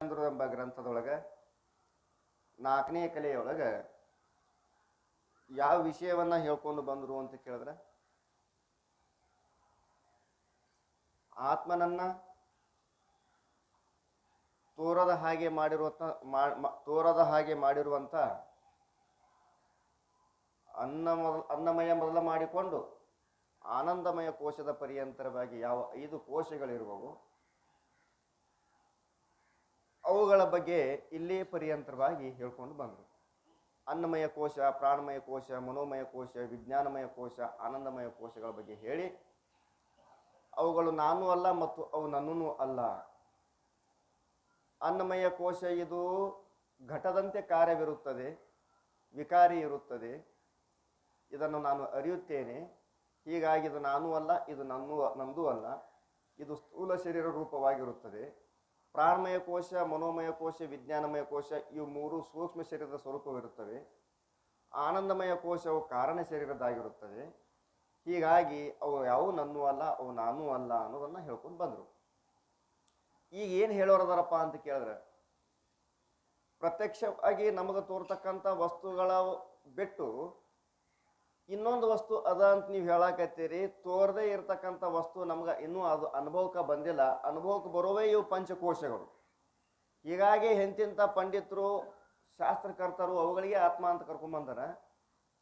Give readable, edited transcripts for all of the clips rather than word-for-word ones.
ಎಂಬ ಗ್ರಂಥದೊಳಗೆ 4ನೇ ಕಲೆಯೊಳಗೆ ಯಾವ ವಿಷಯವನ್ನ ಹೇಳ್ಕೊಂಡು ಬಂದರು ಅಂತ ಕೇಳಿದ್ರೆ, ಆತ್ಮನನ್ನ ತೋರದ ಹಾಗೆ ಮಾಡಿರುವಂತ ಅನ್ನಮಯ ಮೊದಲ ಮಾಡಿಕೊಂಡು ಆನಂದಮಯ ಕೋಶದ ಪರ್ಯಂತರವಾಗಿ ಯಾವ 5 ಕೋಶಗಳಿರುವವು ಅವುಗಳ ಬಗ್ಗೆ ಇಲ್ಲಿ ಪರ್ಯಂತರವಾಗಿ ಹೇಳ್ಕೊಂಡು ಬಂದರು. ಅನ್ನಮಯ ಕೋಶ, ಪ್ರಾಣಮಯ ಕೋಶ, ಮನೋಮಯ ಕೋಶ, ವಿಜ್ಞಾನಮಯ ಕೋಶ, ಆನಂದಮಯ ಕೋಶಗಳ ಬಗ್ಗೆ ಹೇಳಿ ಅವುಗಳು ನಾನು ಅಲ್ಲ ಮತ್ತು ಅವು ನನ್ನೂ ಅಲ್ಲ. ಅನ್ನಮಯ ಕೋಶ ಇದು ಘಟದಂತೆ ಕಾರ್ಯವಿರುತ್ತದೆ, ವಿಕಾರಿ ಇರುತ್ತದೆ, ಇದನ್ನು ನಾನು ಅರಿಯುತ್ತೇನೆ, ಹೀಗಾಗಿ ಇದು ನಾನು ಅಲ್ಲ, ಇದು ನಂದೂ ಅಲ್ಲ, ಇದು ಸ್ಥೂಲ ಶರೀರ ರೂಪವಾಗಿರುತ್ತದೆ. ಪ್ರಾಣಮಯ ಕೋಶ, ಮನೋಮಯ ಕೋಶ, ವಿಜ್ಞಾನಮಯ ಕೋಶ ಇವು 3 ಸೂಕ್ಷ್ಮ ಶರೀರದ ಸ್ವರೂಪವಿರುತ್ತವೆ. ಆನಂದಮಯ ಕೋಶವು ಕಾರಣ ಶರೀರದಾಗಿರುತ್ತದೆ. ಹೀಗಾಗಿ ಅವು ಯಾವ ನನ್ನೂ ಅಲ್ಲ, ಅವು ನಾನೂ ಅಲ್ಲ ಅನ್ನೋದನ್ನ ಹೇಳ್ಕೊಂಡು ಬಂದರು. ಈಗ ಏನು ಹೇಳೋರದಾರಪ್ಪ ಅಂತ ಕೇಳಿದ್ರೆ, ಪ್ರತ್ಯಕ್ಷವಾಗಿ ನಮಗೆ ತೋರ್ತಕ್ಕಂಥ ವಸ್ತುಗಳ ಬಿಟ್ಟು ಇನ್ನೊಂದು ವಸ್ತು ಅದ ಅಂತ ನೀವು ಹೇಳಾಕತ್ತೀರಿ. ತೋರದೇ ಇರತಕ್ಕಂಥ ವಸ್ತು ನಮ್ಗೆ ಇನ್ನೂ ಅದು ಅನುಭವಕ್ಕೆ ಬಂದಿಲ್ಲ. ಅನುಭವಕ್ಕೆ ಬರೋವೇ ಇವು ಪಂಚಕೋಶಗಳು. ಹೀಗಾಗಿ ಎಂತಿಂಥ ಪಂಡಿತರು, ಶಾಸ್ತ್ರಕರ್ತರು ಅವುಗಳಿಗೆ ಆತ್ಮ ಅಂತ ಕರ್ಕೊಂಬಂದಾರ.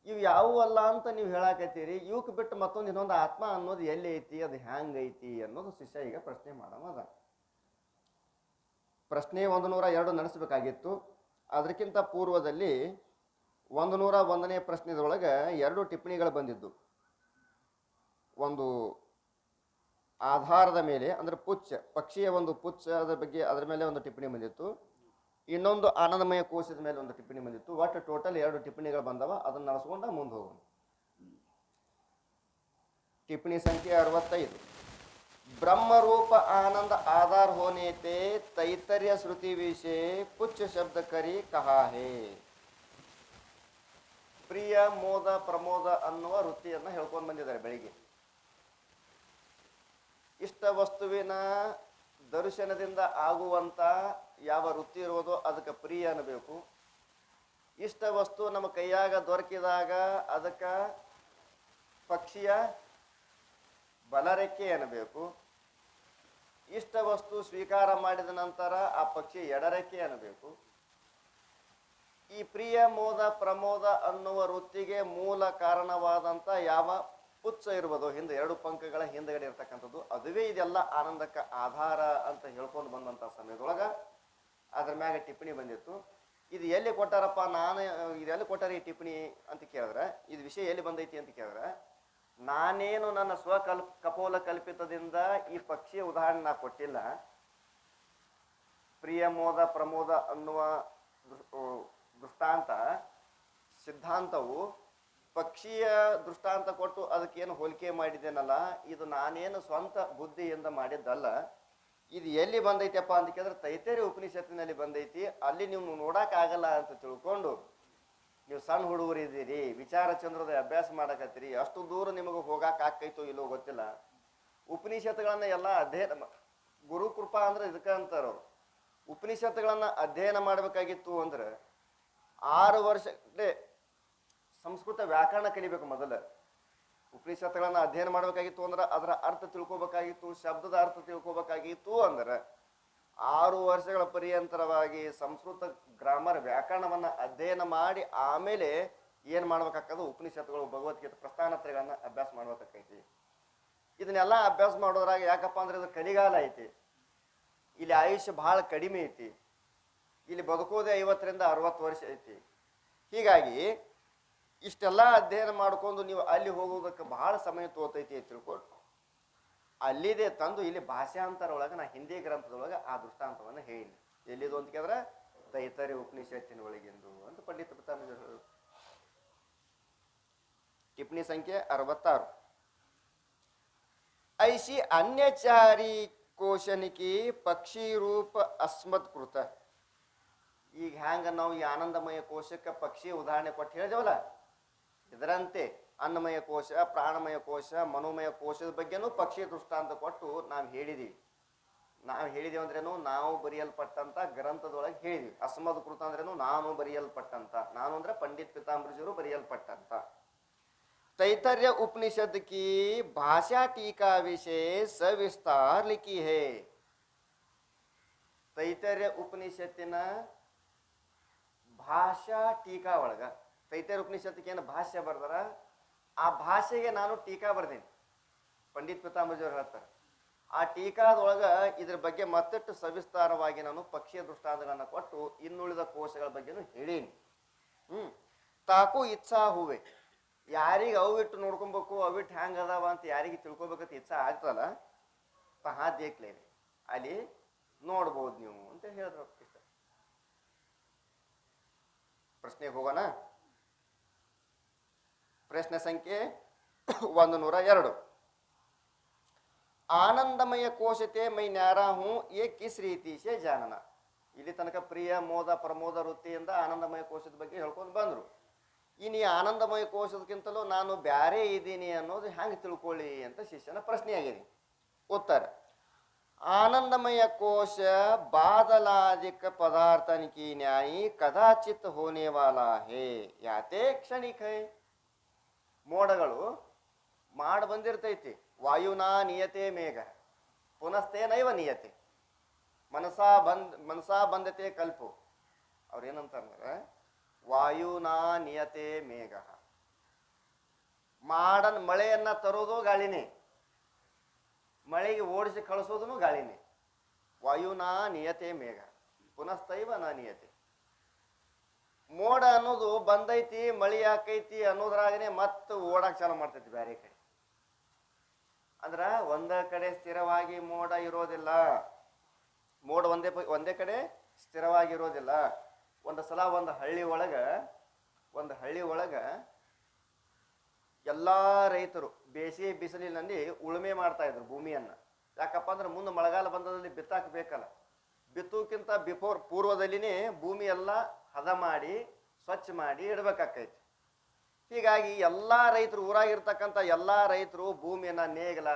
ಇವು ಯಾವುವು ಅಲ್ಲ ಅಂತ ನೀವು ಹೇಳಾಕತ್ತೀರಿ. ಇವಕ್ಕೆ ಬಿಟ್ಟು ಮತ್ತೊಂದು ಇನ್ನೊಂದು ಆತ್ಮ ಅನ್ನೋದು ಎಲ್ಲಿ ಐತಿ, ಅದು ಹ್ಯಾಂಗೈತಿ ಅನ್ನೋದು ಶಿಷ್ಯ ಈಗ ಪ್ರಶ್ನೆ ಮಾಡಮದ. ಪ್ರಶ್ನೆ 102 ನಡೆಸಬೇಕಾಗಿತ್ತು. ಅದಕ್ಕಿಂತ ಪೂರ್ವದಲ್ಲಿ 101ನೇ ಪ್ರಶ್ನೆದೊಳಗೆ 2 ಟಿಪ್ಪಣಿಗಳು ಬಂದಿದ್ದು. ಒಂದು ಆಧಾರದ ಮೇಲೆ ಅಂದರೆ ಪುಚ್ಛ, ಪಕ್ಷಿಯ ಒಂದು ಪುಚ್ಛದ ಬಗ್ಗೆ ಅದರ ಮೇಲೆ ಒಂದು ಟಿಪ್ಪಣಿ ಬಂದಿತ್ತು. ಇನ್ನೊಂದು ಆನಂದಮಯ ಕೋಶದ ಮೇಲೆ ಒಂದು ಟಿಪ್ಪಣಿ ಬಂದಿತ್ತು. ಒಟ್ಟು ಟೋಟಲ್ 2 ಟಿಪ್ಪಣಿಗಳು ಬಂದವ. ಅದನ್ನು ನಡೆಸ್ಕೊಂಡು ಮುಂದೆ ಹೋಗೋಣ. ಟಿಪ್ಪಣಿ ಸಂಖ್ಯೆ 65. ब्रह्मरूप आनंद आधार होने ते तैतर्य श्रुति विषय पुच्छ शब्द करी कहा है. ಪ್ರಿಯ, ಮೋದ, ಪ್ರಮೋದ ಅನ್ನುವ ವೃತ್ತಿಯನ್ನು ಹೇಳ್ಕೊಂಡು ಬಂದಿದ್ದಾರೆ ಬೆಳಿಗ್ಗೆ. ಇಷ್ಟ ವಸ್ತುವಿನ ದರ್ಶನದಿಂದ ಆಗುವಂತ ಯಾವ ವೃತ್ತಿ ಇರೋದೋ ಅದಕ್ಕೆ ಪ್ರಿಯ ಅನ್ನಬೇಕು. ಇಷ್ಟ ವಸ್ತು ನಮ್ಮ ಕೈಯಾಗ ದೊರಕಿದಾಗ ಅದಕ್ಕೆ ಪಕ್ಷಿಯ ಬಲರೆಕ್ಕೆ ಅನ್ನಬೇಕು. ಇಷ್ಟ ವಸ್ತು ಸ್ವೀಕಾರ ಮಾಡಿದ ನಂತರ ಆ ಪಕ್ಷಿ ಎಡರೆಕ್ಕೆ ಅನ್ನಬೇಕು. ಈ ಪ್ರಿಯ, ಮೋದ, ಪ್ರಮೋದ ಅನ್ನುವ ವೃತ್ತಿಗೆ ಮೂಲ ಕಾರಣವಾದಂಥ ಯಾವ ಪುಚ್ಛ ಇರ್ಬೋದು, ಹಿಂದೆ 2 ಪಂಕಗಳ ಹಿಂದಗಡೆ ಇರ್ತಕ್ಕಂಥದ್ದು, ಅದುವೇ ಇದೆಲ್ಲ ಆನಂದಕ್ಕೆ ಆಧಾರ ಅಂತ ಹೇಳ್ಕೊಂಡು ಬಂದಂಥ ಸಮಯದೊಳಗೆ ಅದ್ರ ಮ್ಯಾಗ ಟಿಪ್ಪಣಿ ಬಂದಿತ್ತು. ಇದು ಎಲ್ಲಿ ಕೊಟ್ಟಾರಪ್ಪ, ಇದೆಲ್ಲಿ ಕೊಟ್ಟಾರ ಈ ಟಿಪ್ಪಣಿ ಅಂತ ಕೇಳಿದ್ರೆ, ಇದು ವಿಷಯ ಎಲ್ಲಿ ಬಂದೈತಿ ಅಂತ ಕೇಳಿದ್ರೆ, ನಾನೇನು ನನ್ನ ಕಪೋಲ ಕಲ್ಪಿತದಿಂದ ಈ ಪಕ್ಷಿಯ ಉದಾಹರಣೆ ನಾ ಕೊಟ್ಟಿಲ್ಲ. ಪ್ರಿಯ, ಮೋದ, ಪ್ರಮೋದ ಅನ್ನುವ ದೃಷ್ಟಾಂತ ಸಿದ್ಧಾಂತವು ಪಕ್ಷಿಯ ದೃಷ್ಟಾಂತ ಕೊಟ್ಟು ಅದಕ್ಕೇನು ಹೋಲಿಕೆ ಮಾಡಿದ್ದೇನಲ್ಲ, ಇದು ನಾನೇನು ಸ್ವಂತ ಬುದ್ಧಿಯಿಂದ ಮಾಡಿದ್ದಲ್ಲ. ಇದು ಎಲ್ಲಿ ಬಂದೈತಪ್ಪ ಅಂತ ಕೇಳಿದ್ರೆ ತೈತೇರಿ ಉಪನಿಷತ್ತಿನಲ್ಲಿ ಬಂದೈತಿ. ಅಲ್ಲಿ ನೀವು ನೋಡಕ್ಕಾಗಲ್ಲ ಅಂತ ತಿಳ್ಕೊಂಡು ನೀವು ಸಣ್ಣ ಹುಡುಗರಿದ್ದೀರಿ, ವಿಚಾರ ಚಂದ್ರದ ಅಭ್ಯಾಸ ಮಾಡಕತ್ತೀರಿ, ಅಷ್ಟು ದೂರ ನಿಮಗೆ ಹೋಗಕ್ಕೆ ಆಕೈತೋ ಇಲ್ಲೋ ಗೊತ್ತಿಲ್ಲ. ಉಪನಿಷತ್ತುಗಳನ್ನ ಎಲ್ಲ ಅಧ್ಯಯನ, ಗುರುಕೃಪಾ ಅಂದ್ರೆ ಇದಕ್ಕೆ ಅಂತಾರವ್ರು. ಉಪನಿಷತ್ತುಗಳನ್ನ ಅಧ್ಯಯನ ಮಾಡಬೇಕಾಗಿತ್ತು ಅಂದ್ರೆ 6 ವರ್ಷ ಸಂಸ್ಕೃತ ವ್ಯಾಕರಣ ಕಲಿಬೇಕು ಮೊದಲು. ಉಪನಿಷತ್ತುಗಳನ್ನ ಅಧ್ಯಯನ ಮಾಡಬೇಕಾಗಿತ್ತು ಅಂದ್ರೆ ಅದರ ಅರ್ಥ ತಿಳ್ಕೊಬೇಕಾಗಿತ್ತು, ಶಬ್ದದ ಅರ್ಥ ತಿಳ್ಕೊಬೇಕಾಗಿತ್ತು ಅಂದ್ರೆ 6 ವರ್ಷಗಳ ಪರ್ಯಂತರವಾಗಿ ಸಂಸ್ಕೃತ ಗ್ರಾಮರ್ ವ್ಯಾಕರಣವನ್ನ ಅಧ್ಯಯನ ಮಾಡಿ ಆಮೇಲೆ ಏನ್ ಮಾಡ್ಬೇಕಾಗ್ತದೆ, ಉಪನಿಷತ್ತುಗಳು, ಭಗವದ್ಗೀತೆ, ಪ್ರಸ್ಥಾನತ್ರಯಗಳನ್ನ ಅಭ್ಯಾಸ ಮಾಡ್ಬೇಕಾಗೈತಿ. ಇದನ್ನೆಲ್ಲ ಅಭ್ಯಾಸ ಮಾಡೋದ್ರಾಗ ಯಾಕಪ್ಪ ಅಂದ್ರೆ ಇದು ಕಲಿಗಾಲ ಐತಿ. ಇಲ್ಲಿ ಆಯುಷ್ಯ ಬಹಳ ಕಡಿಮೆ ಐತಿ. ಇಲ್ಲಿ ಬದುಕೋದೇ 50ರಿಂದ 60 ವರ್ಷ ಐತಿ. ಹೀಗಾಗಿ ಇಷ್ಟೆಲ್ಲ ಅಧ್ಯಯನ ಮಾಡ್ಕೊಂಡು ನೀವು ಅಲ್ಲಿ ಹೋಗೋದಕ್ಕೆ ಬಹಳ ಸಮಯ ತೋತೈತಿ ಅಂತ ತಿಳ್ಕೊಂಡು ಅಲ್ಲಿದೆ ತಂದು ಇಲ್ಲಿ ಭಾಷಾಂತರ ಒಳಗೆ ನಾ ಹಿಂದಿ ಗ್ರಂಥದೊಳಗೆ ಆ ದೃಷ್ಟಾಂತವನ್ನು ಹೇಳಿ. ಎಲ್ಲಿದು ಅಂತ ಕೇಳಿದ್ರೆ ತೈತರಿ ಉಪನಿಷತ್ತಿನ ಒಳಗೆಂದು ಅಂತ ಪಂಡಿತ ಪ್ರತಾಪ್. ಟಿಪ್ಪಣಿ ಸಂಖ್ಯೆ 66. ಐಸಿ ಅನ್ಯಚಾರಿ ಕೋಶನಿಕಿ ಪಕ್ಷಿ ರೂಪ ಅಸ್ಮತ್ಕೃತ. ಈಗ ಹ್ಯಾಂಗ ನಾವು ಈ ಆನಂದಮಯ ಕೋಶಕ್ಕೆ ಪಕ್ಷಿ ಉದಾಹರಣೆ ಕೊಟ್ಟು ಹೇಳಿದೆವಲ್ಲ, ಇದರಂತೆ ಅನ್ನಮಯ ಕೋಶ, ಪ್ರಾಣಮಯ ಕೋಶ, ಮನೋಮಯ ಕೋಶದ ಬಗ್ಗೆನೂ ಪಕ್ಷಿ ದೃಷ್ಟಾಂತ ಕೊಟ್ಟು ನಾವು ಹೇಳಿದೀವಿ. ನಾವು ಹೇಳಿದೇವು ಅಂದ್ರೇನು, ನಾವು ಬರೆಯಲ್ಪಟ್ಟಂತ ಗ್ರಂಥದೊಳಗೆ ಹೇಳಿದ್ವಿ. ಅಸ್ಮದ್ ಕೃತ ಅಂದ್ರೇನು, ನಾನು ಬರೆಯಲ್ಪಟ್ಟಂತ. ನಾನು ಅಂದ್ರೆ ಪಂಡಿತ್ ಪೀತಾಂಬರಜಿಯವರು ಬರೆಯಲ್ಪಟ್ಟಂತ. तैतरीय उपनिषद की भाषा टीका विषय सविस्तार लिखी है. तैतरीय ಉಪನಿಷತ್ತಿನ ಭಾಷಾ ಟೀಕಾ ಒಳಗ ತೈತರೀಯ ಉಪನಿಷತ್ತಿಗೆ ಏನು ಭಾಷ್ಯ ಬರ್ದಾರ, ಆ ಭಾಷೆಗೆ ನಾನು ಟೀಕಾ ಬರ್ದೇನೆ. ಪಂಡಿತ್ ಪೀತಾಂಬರಜಿಯವರು ಹೇಳ್ತಾರೆ. ಆ ಟೀಕಾದೊಳಗ ಇದ್ರ ಬಗ್ಗೆ ಮತ್ತಷ್ಟು ಸವಿಸ್ತಾರವಾಗಿ ನಾನು ಪಕ್ಷಿಯ ದೃಷ್ಟಾಂತಗಳನ್ನ ಕೊಟ್ಟು ಇನ್ನುಳಿದ ಕೋಶಗಳ ಬಗ್ಗೆನೂ ಹೇಳೀನಿ. ತಾಕು ಇಚ್ಛಾ ಹೂವೆ, ಯಾರಿಗೆ ಅವಿಟ್ಟು ನೋಡ್ಕೊಬೇಕು, ಅವಿಟ್ಟು ಹ್ಯಾಂಗ ಅದಾವ ಅಂತ ಯಾರಿಗೆ ತಿಳ್ಕೊಬೇಕಂತ ಇಚ್ಛಾ ಆಗ್ತಲ್ಲ, ತಹಾ ದೇಖ್ಲೇ, ಅಲ್ಲಿ ನೋಡ್ಬೋದು ನೀವು ಅಂತ ಹೇಳಿದ್ರು. ಇಷ್ಟ. ಪ್ರಶ್ನೆಗೆ ಹೋಗೋಣ. ಪ್ರಶ್ನೆ ಸಂಖ್ಯೆ 102. ಆನಂದಮಯ ಕೋಶತೆ ಮೈ ನ್ಯಾರಾ ಹೂ ಏ ಕಿಸ್ ರೀತಿ ಸೆ ಜಾನನ. ಇಲ್ಲಿ ತನಕ ಪ್ರಿಯ ಮೋದ ಪ್ರಮೋದ ವೃತ್ತಿಯಿಂದ ಆನಂದಮಯ ಕೋಶದ ಬಗ್ಗೆ ಹೇಳ್ಕೊಂಡು ಬಂದರು. ಇನ್ನು ಈ ಆನಂದಮಯ ಕೋಶದಕ್ಕಿಂತಲೂ ನಾನು ಬ್ಯಾರೆ ಇದ್ದೀನಿ ಅನ್ನೋದು ಹೆಂಗೆ ತಿಳ್ಕೊಳ್ಳಿ ಅಂತ ಶಿಷ್ಯನ ಪ್ರಶ್ನೆಯಾಗಿದೆ. ಉತ್ತರ: आनंदमय कोश बादलादिक पदार्थन की न्यायी कदाचित होने वाला है याते क्षणिक है. ಮೋಡಗಳು ಮಾಡಿ ಬಂದಿರ್ತೈತಿ. ವಾಯುನಾ ನಿಯತೆ ಮೇಘ ಪುನಸ್ತೆ ನೈವ ನಿಯತೆ ಮನಸಾ ಬಂದತೆ ಕಲ್ಪು. ಅವ್ರೇನಂತಾರೆ, ವಾಯುನಾ ನಿಯತೆ ಮೇಘ, ಮಳೆಯನ್ನ ತರೋದು ಗಾಳಿನೇ, ಮಳೆಗೆ ಓಡಿಸಿ ಕಳಿಸೋದನು ಗಾಳಿನೇ. ವಾಯುನಾ ನಿಯತೆ ಮೇಘ ಪುನಸ್ತೈವ ನ ನಿಯತೆ. ಮೋಡ ಅನ್ನೋದು ಬಂದೈತಿ, ಮಳಿ ಹಾಕೈತಿ ಅನ್ನೋದ್ರಾಗನೆ ಮತ್ತೆ ಓಡಾಕ್ ಚಾಲು ಮಾಡ್ತೈತಿ ಬೇರೆ ಕಡೆ. ಅಂದ್ರ ಒಂದ ಕಡೆ ಸ್ಥಿರವಾಗಿ ಮೋಡ ಇರೋದಿಲ್ಲ. ಮೋಡ ಒಂದೇ ಕಡೆ ಸ್ಥಿರವಾಗಿರೋದಿಲ್ಲ. ಒಂದು ಸಲ ಒಂದು ಹಳ್ಳಿ ಒಳಗ ಎಲ್ಲಾ ರೈತರು ಬೇಸಿಗೆ ಬಿಸಿಲಿನಲ್ಲಿ ಉಳುಮೆ ಮಾಡ್ತಾ ಇದ್ರು ಭೂಮಿಯನ್ನ. ಯಾಕಪ್ಪ ಅಂದ್ರೆ ಮುಂದೆ ಮಳೆಗಾಲ ಬಂದದಲ್ಲಿ ಬಿತ್ತಾಕ ಬೇಕಲ್ಲ. ಬಿತ್ತೋಕ್ಕಿಂತ ಪೂರ್ವದಲ್ಲಿನೇ ಭೂಮಿ ಎಲ್ಲ ಹದ ಮಾಡಿ ಸ್ವಚ್ಛ ಮಾಡಿ ಇಡ್ಬೇಕಾಕೈತಿ. ಹೀಗಾಗಿ ಎಲ್ಲಾ ರೈತರು, ಊರಾಗಿರ್ತಕ್ಕಂಥ ಎಲ್ಲಾ ರೈತರು ಭೂಮಿಯನ್ನ ನೇಗಲ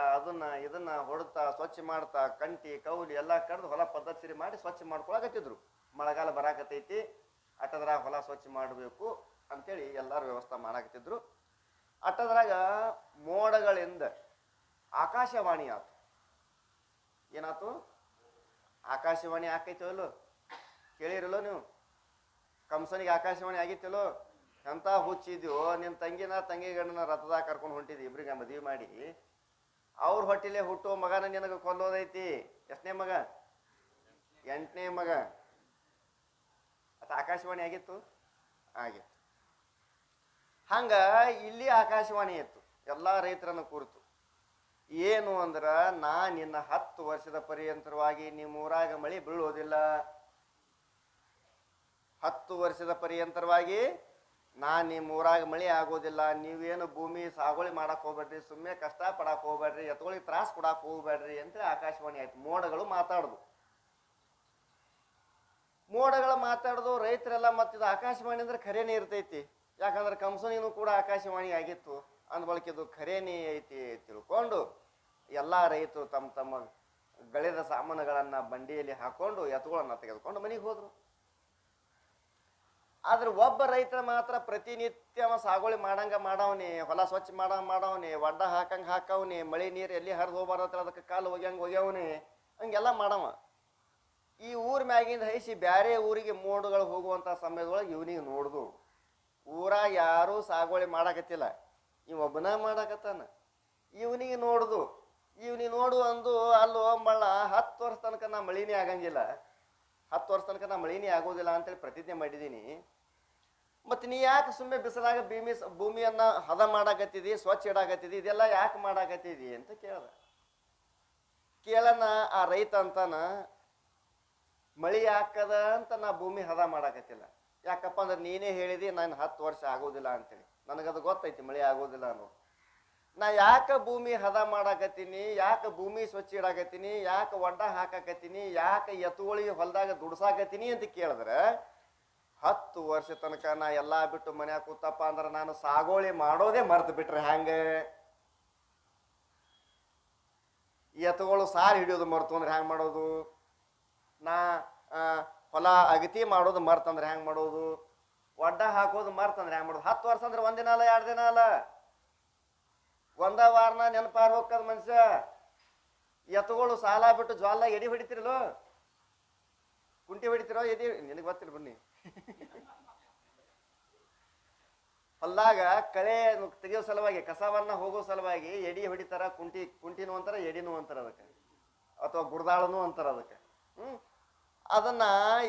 ಇದನ್ನ ಹೊಡ್ತಾ ಸ್ವಚ್ಛ ಮಾಡ್ತಾ ಕಂಟಿ ಕೌಲಿ ಎಲ್ಲಾ ಕಡ್ದು ಹೊಲ ಪದ್ಧತಿ ಮಾಡಿ ಸ್ವಚ್ಛ ಮಾಡ್ಕೊಳಕತ್ತಿದ್ರು. ಮಳೆಗಾಲ ಬರಾಕತೈತಿ, ಅಟ್ಟದ್ರಾಗ ಹೊಲ ಸ್ವಚ್ಛ ಮಾಡಬೇಕು ಅಂತೇಳಿ ಎಲ್ಲಾರು ವ್ಯವಸ್ಥೆ ಮಾಡಾಕತ್ತಿದ್ರು. ಅಟ್ಟದ್ರಾಗ ಮೋಡಗಳಿಂದ ಆಕಾಶವಾಣಿ ಆತು. ಏನಾತು? ಆಕಾಶವಾಣಿ ಆಕೈತೋ ಇಲ್ಲೋ? ಕೇಳಿರಲ್ಲೋ ನೀವು? ಕಂಸನಿಗೆ ಆಕಾಶವಾಣಿ ಆಗಿತ್ತಲ್ಲೋ? ಎಂತ ಹುಚ್ಚಿದ್ಯೋ, ನಿನ್ನ ತಂಗಿ ಗಂಡನ ರಥದಾಗ ಕರ್ಕೊಂಡು ಹೊಂಟಿದ್ವಿ, ಇಬ್ರಿಗೆ ಮದುವೆ ಮಾಡಿ. ಅವ್ರ ಹೊಟ್ಟಿಲೆ ಹುಟ್ಟೋ ಮಗನ ನಿನಗೆ ಕೊಲ್ಲೋದೈತಿ. ಎಷ್ಟನೇ ಮಗ? 8ನೇ ಮಗ. ಅತ ಆಕಾಶವಾಣಿ ಆಗಿತ್ತು? ಆಗಿತ್ತು. ಹಂಗ ಇಲ್ಲಿ ಆಕಾಶವಾಣಿ ಇತ್ತು ಎಲ್ಲಾ ರೈತರನ್ನು ಕುರಿತು. ಏನು ಅಂದ್ರ, ನಿನ್ನ 10 ವರ್ಷದ ಪರ್ಯಂತರವಾಗಿ ನಿಮ್ಮೂರಾಗ ಮಳಿ ಬೀಳೋದಿಲ್ಲ. 10 ವರ್ಷದ ಪರ್ಯಂತರವಾಗಿ ನಿಮ್ಮೂರಾಗ ಮಳಿ ಆಗೋದಿಲ್ಲ. ನೀವೇನು ಭೂಮಿ ಸಾಗುವಳಿ ಮಾಡಕ್ ಹೋಗ್ಬೇಡ್ರಿ, ಸುಮ್ಮನೆ ಕಷ್ಟ ಪಡಾಕ್ ಹೋಗ್ಬೇಡ್ರಿ, ಎತ್ತುಗಳಿಗೆ ತ್ರಾಸ ಕೊಡಾಕ್ ಹೋಗ್ಬೇಡ್ರಿ ಅಂತೇಳಿ ಆಕಾಶವಾಣಿ ಆಯ್ತು. ಮೋಡಗಳು ಮಾತಾಡುದು. ರೈತರೆಲ್ಲ ಮತ್ತಿದು ಆಕಾಶವಾಣಿ ಅಂದ್ರೆ ಖರೇನೇ ಇರ್ತೈತಿ. ಯಾಕಂದ್ರೆ ಕಂಸನಿನೂ ಕೂಡ ಆಕಾಶವಾಣಿ ಆಗಿತ್ತು. ಅಂದ್ ಬಳಕಿದು ಖರೇನೇ ಐತಿ ತಿಳ್ಕೊಂಡು ಎಲ್ಲಾ ರೈತರು ತಮ್ಮ ಗಳಿದ ಸಾಮಾನುಗಳನ್ನ ಬಂಡಿಯಲ್ಲಿ ಹಾಕೊಂಡು ಎತ್ತುಗಳನ್ನ ತೆಗೆದುಕೊಂಡು ಮನೆಗೆ ಹೋದ್ರು. ಆದ್ರೆ ಒಬ್ಬ ರೈತರ ಮಾತ್ರ ಪ್ರತಿನಿತ್ಯ ಸಾಗುವಳಿ ಮಾಡವನಿ, ಹೊಲ ಸ್ವಚ್ಛ ಮಾಡವನಿ, ಒಡ್ಡ ಹಾಕವನಿ, ಮಳಿ ನೀರು ಎಲ್ಲಿ ಹರಿದು ಹೋಗ್ಬಾರ್ದ ಅದಕ್ಕೆ ಕಾಲು ಒಗ್ಯವನಿ, ಹಂಗೆಲ್ಲ ಮಾಡವ. ಈ ಊರ್ ಮ್ಯಾಗಿಂದ ಹೈಸಿ ಬ್ಯಾರೆ ಊರಿಗೆ ಮೋಡುಗಳು ಹೋಗುವಂತ ಸಮಯದೊಳಗೆ ಇವನಿಗೆ ನೋಡುದು. ಊರಾಗ ಯಾರು ಸಾಗುವಳಿ ಮಾಡಾಕತ್ತಿಲ್ಲ, ಒಬ್ಬನ ಮಾಡಾಕತ್ತಾನ. ಇವನಿಗೆ ನೋಡುದು ಅಂದು ಅಲ್ಲೋ ಮಳ್ಳ 10 ವರ್ಷ ತನಕ ನಾ ಮಳಿನೇ ಆಗಂಗಿಲ್ಲ, 10 ವರ್ಷ ತನಕ ನಾ ಮಳಿನೇ ಆಗೋದಿಲ್ಲ ಅಂತೇಳಿ ಪ್ರತಿಜ್ಞೆ ಮಾಡಿದೀನಿ. ಮತ್ತೆ ನೀ ಯಾಕೆ ಸುಮ್ಮನೆ ಬಿಸಿಲಾಗ ಭೂಮಿಯನ್ನ ಹದ ಮಾಡಾಕತ್ತಿದಿ, ಸ್ವಚ್ಛ ಇಡಾಕತ್ತಿದಿ, ಇದೆಲ್ಲ ಯಾಕೆ ಮಾಡಾಕತ್ತಿದಿ ಅಂತ ಕೇಳನ. ಆ ರೈತ ಅಂತಾನ, ಮಳಿ ಹಾಕದ ಅಂತ ನಾ ಭೂಮಿ ಹದ ಮಾಡಾಕತ್ತಿಲ್ಲ. ಯಾಕಪ್ಪ ಅಂದ್ರೆ ನೀನೇ ಹೇಳಿದಿ ನಾನು 10 ವರ್ಷ ಆಗೋದಿಲ್ಲ ಅಂತೇಳಿ. ನನಗದು ಗೊತ್ತೈತಿ ಮಳಿ ಆಗೋದಿಲ್ಲ ಅನ್ನೋ. ನಾ ಯಾಕೆ ಭೂಮಿ ಹದ ಮಾಡಾಕತ್ತೀನಿ, ಯಾಕೆ ಭೂಮಿ ಸ್ವಚ್ಛ ಇಡಾಕತ್ತೀನಿ, ಯಾಕೆ ಒಡ್ಡ ಹಾಕಾಕತ್ತೀನಿ, ಯಾಕೆ ಎತ್ತುಗಳಿಗೆ ಹೊಲದಾಗ ದುಡ್ಸಾಕತ್ತೀನಿ ಅಂತ ಕೇಳಿದ್ರೆ, 10 ವರ್ಷ ತನಕ ನಾ ಎಲ್ಲಾ ಬಿಟ್ಟು ಮನ್ಯಾಗ ಕೂತಪ್ಪ ಅಂದ್ರೆ ನಾನು ಸಾಗೋಳಿ ಮಾಡೋದೇ ಮರ್ತು ಬಿಟ್ರೆ ಹ್ಯಾಂಗ? ಈ ಎತ್ತುಗಳು ಸಾರಿ ಹಿಡಿಯೋದು ಮರ್ತು ಅಂದ್ರೆ ಹ್ಯಾಂಗೆ ಮಾಡೋದು? ನಾ ಹೊಲ ಅಗತಿ ಮಾಡೋದು ಮರ್ತಂದ್ರೆ ಹ್ಯಾಂಗೆ ಮಾಡೋದು? ಒಡ್ಡ ಹಾಕೋದು ಮರ್ತಂದ್ರೆ ಹ್ಯಾಂಗೆ ಮಾಡೋದು? 10 ವರ್ಷ ಅಂದ್ರೆ ಒಂದಿನ ಅಲ್ಲ 2 ದಿನ ಅಲ್ಲ, ಒಂದ ವಾರನ ನೆನಪಾರ್ ಹೋಗ್ತದ ಮನುಷ್ಯ. ಎತ್ತುಗಳು ಸಾಲ ಬಿಟ್ಟು ಜ್ವಾಲ ಎಡಿ ಹೊಡಿತಿರಲ್ಲೋ, ಕುಂಟಿ ಹೊಡಿತಿರೋ ಎದಿ ನಿನಗೆ ಗೊತ್ತಿಲ್ಲ ಬನ್ನಿ. ಹೊಲ್ದಾಗ ಕಳೆ ತೆಗೆಯೋ ಸಲುವಾಗಿ, ಕಸವನ್ನ ಹೋಗೋ ಸಲುವಾಗಿ ಎಡಿ ಹೊಡಿತಾರ. ಕುಂಟಿನೂ ಅಂತಾರ, ಎಡಿನೂ ಅಂತಾರ ಅದಕ್ಕೆ, ಅಥವಾ ಗುರ್ದಾಳನು ಅಂತಾರ ಅದಕ್ಕೆ. ಅದನ್ನ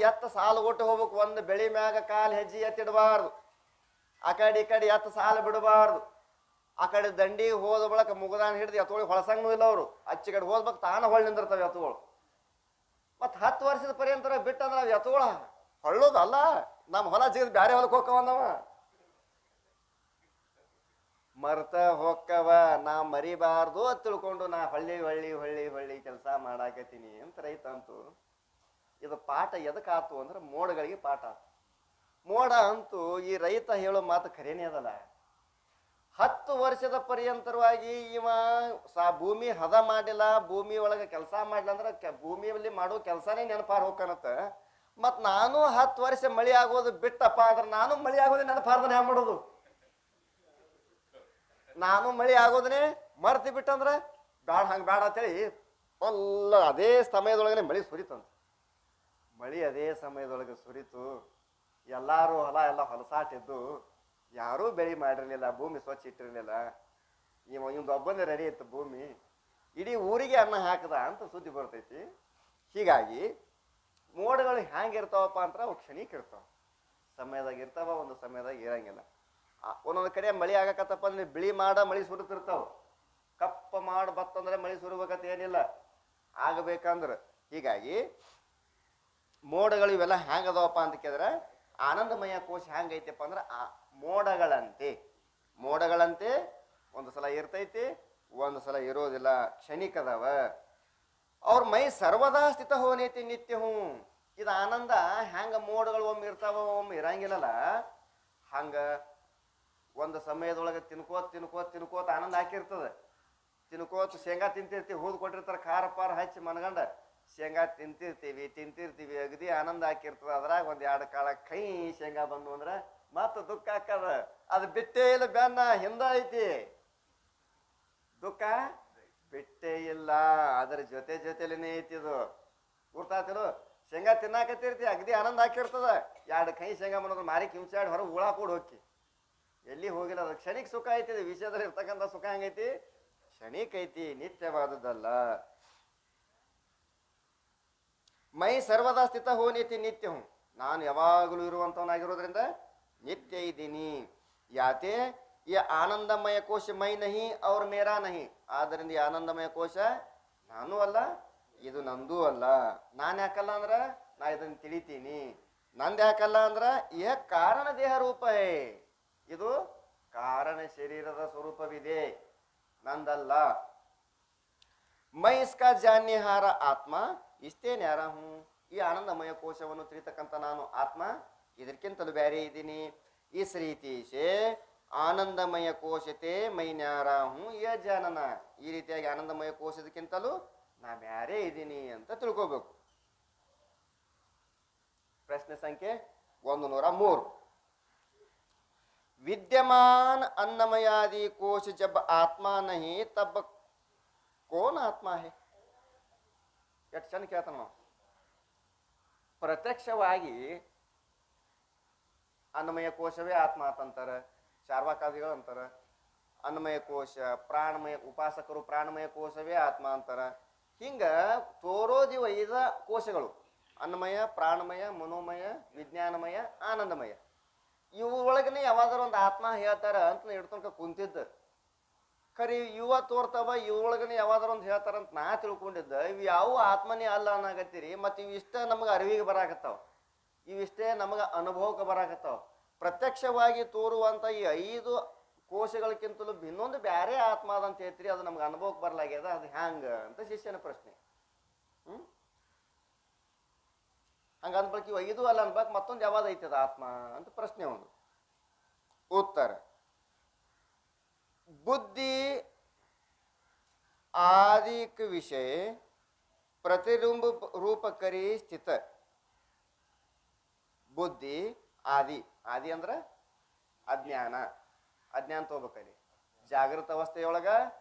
ಎತ್ತ ಸಾಲು ಕೊಟ್ಟು ಹೋಗ್ಬೇಕು. ಒಂದು ಬೆಳಿ ಮ್ಯಾಗ ಕಾಲು ಹೆಜ್ಜೆ ಎತ್ತಿಡಬಾರ್ದು, ಆ ಕಡೆ ಈ ಕಡೆ ಎತ್ತ ಸಾಲು ಬಿಡಬಾರ್ದು. ಆ ಕಡೆ ದಂಡಿಗೆ ಹೋದ ಬಳಕ ಮುಗದಾನ ಹಿಡಿದು ಎತ್ತುಗಳಿಗೆ ಹೊಳಸಂಗೂ ಇಲ್ಲ ಅವರು. ಅಚ್ಚಿ ಕಡೆ ಹೋದ್ಬೇಕು ತಾನ ಹೊಳ್ ನಿಂದಿರ್ತಾವೆ ಎತ್ತುಗಳು. ಮತ್ತು 10 ವರ್ಷದ ಪರ್ಯಂತರ ಬಿಟ್ಟಂದ್ರೆ ನಾವು ಎತ್ತುಗಳ ಹೊಳ್ಳೋದಲ್ಲ, ನಮ್ಮ ಹೊಲ ಜಿಗಿದು ಬ್ಯಾರೆ ಹೊಲಕ್ಕೆ ಹೋಕ್ಕವ. ಮರ್ತ ಹೋಕ್ಕವ. ನಾ ಮರಿಬಾರ್ದು ಅಂತ ತಿಳ್ಕೊಂಡು ನಾ ಹೊಳ್ಳಿ ಹೊಳ್ಳಿ ಹೊಳ್ಳಿ ಹೊಳ್ಳಿ ಕೆಲಸ ಮಾಡಾಕತ್ತೀನಿ ಅಂತ ರೈತ ಅಂತು. ಇದು ಪಾಠ ಎದಕ್ಕಾತು ಅಂದ್ರೆ ಮೋಡಗಳಿಗೆ ಪಾಠ ಆತು. ಮೋಡ ಅಂತೂ ಈ ರೈತ ಹೇಳೋ ಮಾತು ಖರೇನೇ ಅದಲ್ಲ. 10 ವರ್ಷದ ಪರ್ಯಂತರವಾಗಿ ಇವ ಭೂಮಿ ಹದ ಮಾಡಿಲ್ಲ, ಭೂಮಿ ಒಳಗೆ ಕೆಲಸ ಮಾಡಿಲ್ಲ ಅಂದ್ರೆ ಭೂಮಿಯಲ್ಲಿ ಮಾಡೋ ಕೆಲಸನೇ ನೆನಪಾರ ಹೋಗ್ಕನತ್ತ. ಮತ್ತು ನಾನು 10 ವರ್ಷ ಮಳೆ ಆಗೋದು ಬಿಟ್ಟಪ್ಪ ಅಂದ್ರೆ ನಾನು ಮಳೆ ಆಗೋದೇ ನೆನಪಾರ್ದನೆ ಹ್ಯಾಂಗ ಮಾಡೋದು? ನಾನು ಮಳೆ ಆಗೋದನ್ನೇ ಮರ್ತಿ ಬಿಟ್ಟಂದ್ರೆ ಬ್ಯಾಡ, ಹಂಗೆ ಬ್ಯಾಡ ಅಂತೇಳಿ ಎಲ್ಲ ಅದೇ ಸಮಯದೊಳಗನೆ ಮಳೆ ಸುರಿತಂತ. ಮಳೆ ಅದೇ ಸಮಯದೊಳಗೆ ಸುರಿತು. ಎಲ್ಲರೂ ಹೊಲ ಎಲ್ಲ ಹೊಲಸಾಟಿದ್ದು, ಯಾರೂ ಬೆಳೆ ಮಾಡಿರಲಿಲ್ಲ, ಭೂಮಿ ಸ್ವಚ್ಛ ಇಟ್ಟಿರಲಿಲ್ಲ. ಇವಂದು ಒಬ್ಬನೇ ರೆಡಿ ಇತ್ತು ಭೂಮಿ, ಇಡೀ ಊರಿಗೆ ಅನ್ನ ಹಾಕದ ಅಂತ ಸುದ್ದಿ ಬರ್ತೈತಿ. ಹೀಗಾಗಿ ಮೋಡಗಳು ಹ್ಯಾಂಗಿರ್ತಾವಪ್ಪ ಅಂದ್ರೆ ಅವು ಕ್ಷಣಿಕ ಇರ್ತಾವ. ಸಮಯದಾಗ ಇರ್ತಾವ, ಒಂದು ಸಮಯದಾಗ ಇರಂಗಿಲ್ಲ. ಒಂದೊಂದು ಕಡೆ ಮಳೆ ಆಗಕತ್ತಪ್ಪ ಅಂದ್ರೆ ಬಿಳಿ ಮಾಡ ಮಳೆ ಸುರುತ್ತಿರ್ತಾವ, ಕಪ್ಪ ಮಾಡಿ ಬತ್ತಂದ್ರೆ ಮಳೆ ಸುರಬೇಕಂತ ಏನಿಲ್ಲ, ಆಗಬೇಕಂದ್ರೆ. ಹೀಗಾಗಿ ಮೋಡಗಳು ಇವೆಲ್ಲ ಹ್ಯಾಂಗದವಪ್ಪ ಅಂತ ಕೇಳಿದ್ರೆ, ಆನಂದಮಯ ಕೋಶ ಹ್ಯಾಂಗೈತಪ್ಪ ಅಂದ್ರೆ ಮೋಡಗಳಂತೆ ಒಂದು ಸಲ ಇರ್ತೈತಿ, ಒಂದು ಸಲ ಇರೋದಿಲ್ಲ, ಕ್ಷಣಿಕದವ. ಅವ್ರ ಮೈ ಸರ್ವದಾ ಸ್ಥಿತ ಹೋನೈತಿ ನಿತ್ಯ ಹೂ. ಇದು ಆನಂದ ಹ್ಯಾಂಗ ಮೋಡಗಳು ಒಮ್ಮೆ ಇರ್ತಾವ ಒಮ್ಮೆ ಇರಂಗಿಲ್ಲಲ್ಲ, ಹಂಗ ಒಂದು ಸಮಯದೊಳಗೆ ತಿನ್ಕೋತ ಆನಂದ ಹಾಕಿರ್ತದೆ. ತಿನ್ಕೋತ ಶೇಂಗಾ ತಿಂತಿರ್ತೀವಿ, ಹೂದ್ ಕೊಟ್ಟಿರ್ತಾರೆ ಖಾರ ಪಾರ ಹಚ್ಚಿ ಮನಗಂಡ ಶೇಂಗಾ ತಿಂತಿರ್ತೀವಿ, ಅಗದಿ ಆನಂದ ಹಾಕಿರ್ತದೆ. ಅದ್ರಾಗ 1-2 ಕಾಳ ಕೈ ಶೇಂಗಾ ಬಂದು ಅಂದ್ರೆ ಮತ್ತೆ ದುಃಖ ಹಾಕದ. ಅದು ಬಿಟ್ಟೇ ಇಲ್ಲ, ಬೆನ್ನ ಹಿಂದ ಐತಿ. ದುಃಖ ಬಿಟ್ಟೇ ಇಲ್ಲ, ಅದ್ರ ಜೊತೆಲೇನೆ ಐತಿ. ಇದು ಗುರ್ತಾತಿರು. ಶೇಂಗಾ ತಿನ್ನಾಕತ್ತಿರ್ತಿ, ಅಗದಿ ಆನಂದ ಹಾಕಿರ್ತದ. 2 ಕೈ ಶೇಂಗಾ ಬಂದ್ರೆ ಮಾರಿ ಕಿಂಚಾಡಿ ಹೊರಗೆ ಉಳ ಕೂಡ ಹೋಗಿ ಎಲ್ಲಿ ಹೋಗಿಲ್ಲ. ಅದು ಕ್ಷಣಿಕ ಸುಖ ಐತಿ. ವಿಷಯದಲ್ಲಿ ಇರ್ತಕ್ಕಂಥ ಸುಖ ಹಂಗೈತಿ, ಕ್ಷಣಿಕ ಐತಿ, ನಿತ್ಯವಾದದ್ದಲ್ಲ. ಮೈ ಸರ್ವದಾ ಸ್ಥಿತ ಹೋನೈತಿ ನಿತ್ಯ ಹೂ. ನಾನು ಯಾವಾಗಲೂ ಇರುವಂತವನಾಗಿರೋದ್ರಿಂದ ನಿತ್ಯ ಇದ್ದೀನಿ. ಯಾತೆ ಈ ಆನಂದಮಯ ಕೋಶ ಮೈ ನಹಿ ಅವ್ರ ಮೇರಾ ನಹಿ. ಆದ್ದರಿಂದ ಈ ಆನಂದಮಯ ಕೋಶ ನಾನು ಅಲ್ಲ, ಇದು ನಂದೂ ಅಲ್ಲ. ನಾನು ಯಾಕಲ್ಲ ಅಂದ್ರೆ ನಾ ಇದನ್ನು ತಿಳಿತೀನಿ. ನಂದು ಯಾಕಲ್ಲ ಅಂದ್ರೆ ಇಹ ಕಾರಣ ದೇಹ ರೂಪ ಹೇ, ಇದು ಕಾರಣ ಶರೀರದ ಸ್ವರೂಪವಿದೆ, ನಂದಲ್ಲ. ಮೈ ಇಸ್ಕಾ ಜಾನ್ಯಹಾರ ಆತ್ಮ ಇಷ್ಟೇ ನ್ಯಾರ ಹೂ. ಈ ಆನಂದಮಯ ಕೋಶವನ್ನು ತಿಳಿತಕ್ಕಂಥ ನಾನು ಆತ್ಮ, ಇದಕ್ಕಿಂತಲೂ ಬೇರೆ ಇದ್ದೀನಿ. ಇಸ್ ರೀತಿ ಸೇ ಆನಂದಮಯ ಕೋಶತೆ ಮೈ ನ್ಯಾರ ಹೂ ಯ ಜಾನನ. ಈ ರೀತಿಯಾಗಿ ಆನಂದಮಯ ಕೋಶದಕ್ಕಿಂತಲೂ ನಾ ಬ್ಯಾರೆ ಇದ್ದೀನಿ ಅಂತ ತಿಳ್ಕೋಬೇಕು. ಪ್ರಶ್ನೆ ಸಂಖ್ಯೆ 103. विद्यमान अन्नमयादि कोश जब आत्मा नहीं तब कौन आत्मा है? ಎಷ್ಟು ಚಂದ ಕೇಳ್ತಾನ ನಾವು. ಪ್ರತ್ಯಕ್ಷವಾಗಿ ಅನ್ನಮಯ ಕೋಶವೇ ಆತ್ಮ ಅಂತಂತಾರೆ, ಚಾರ್ವಾಕಾದಿಗಳು ಅಂತಾರ. ಅನ್ನಮಯ ಕೋಶ, ಪ್ರಾಣಮಯ, ಉಪಾಸಕರು ಪ್ರಾಣಮಯ ಕೋಶವೇ ಆತ್ಮ ಅಂತಾರ. ಹಿಂಗ ತೋರೋದಿವ 5 ಕೋಶಗಳು: ಅನ್ನಮಯ, ಪ್ರಾಣಮಯ, ಮನೋಮಯ, ವಿಜ್ಞಾನಮಯ, ಆನಂದಮಯ. ಇವು ಒಳಗನೆ ಯಾವಾಗಾರ ಒಂದು ಆತ್ಮ ಹೇಳ್ತಾರ ಅಂತ ಹಿಡ್ತನಕ ಕುಂತಿದ್ದ. ಖರಿ ಇವ ತೋರ್ತಾವ, ಇವ್ರೊಳಗನೆ ಯಾವಾಗಾರ ಒಂದು ಹೇಳ್ತಾರಂತ ನಾ ತಿಳ್ಕೊಂಡಿದ್ದ. ಇವು ಯಾವ ಆತ್ಮನೇ ಅಲ್ಲ ಅನ್ನಾಗತ್ತೀರಿ. ಮತ್ತು ಇವಿಷ್ಟ ನಮಗೆ ಅರಿವಿಗೆ ಬರಾಕತ್ತಾವ, ಇವಿಷ್ಟೇ ನಮಗೆ ಅನುಭವಕ್ಕೆ ಬರಾಕತ್ತಾವ. ಪ್ರತ್ಯಕ್ಷವಾಗಿ ತೋರುವಂಥ ಈ 5 ಕೋಶಗಳಕ್ಕಿಂತಲೂ ಇನ್ನೊಂದು ಬ್ಯಾರೆ ಆತ್ಮ ಅದಂತ ಹೇಳ್ತೀರಿ, ಅದು ನಮ್ಗೆ ಅನುಭವಕ್ಕೆ ಬರಲಾಗ್ಯದ, ಅದು ಹ್ಯಾಂಗ ಅಂತ ಶಿಷ್ಯನ ಪ್ರಶ್ನೆ. ಹಂಗ ಅಂದ್ಬಳಕ ಇವು 5 ಅಲ್ಲ ಅನ್ಬೇಕು, ಮತ್ತೊಂದು ಯಾವ್ದು ಐತದ ಆತ್ಮ ಅಂತ ಪ್ರಶ್ನೆ ಒಂದು. ಉತ್ತರ: ಬುದ್ಧಿ आदिक विषय प्रतिबिंब रूप करी स्थित ಬುದ್ಧಿ ಆದಿ ಆದಿ ಅಂದ್ರೆ ಅಜ್ಞಾನ ಅಜ್ಞಾನ ತಗೋಬೇಕಲ್ಲಿ ಜಾಗೃತ ಅವಸ್ಥೆಯೊಳಗ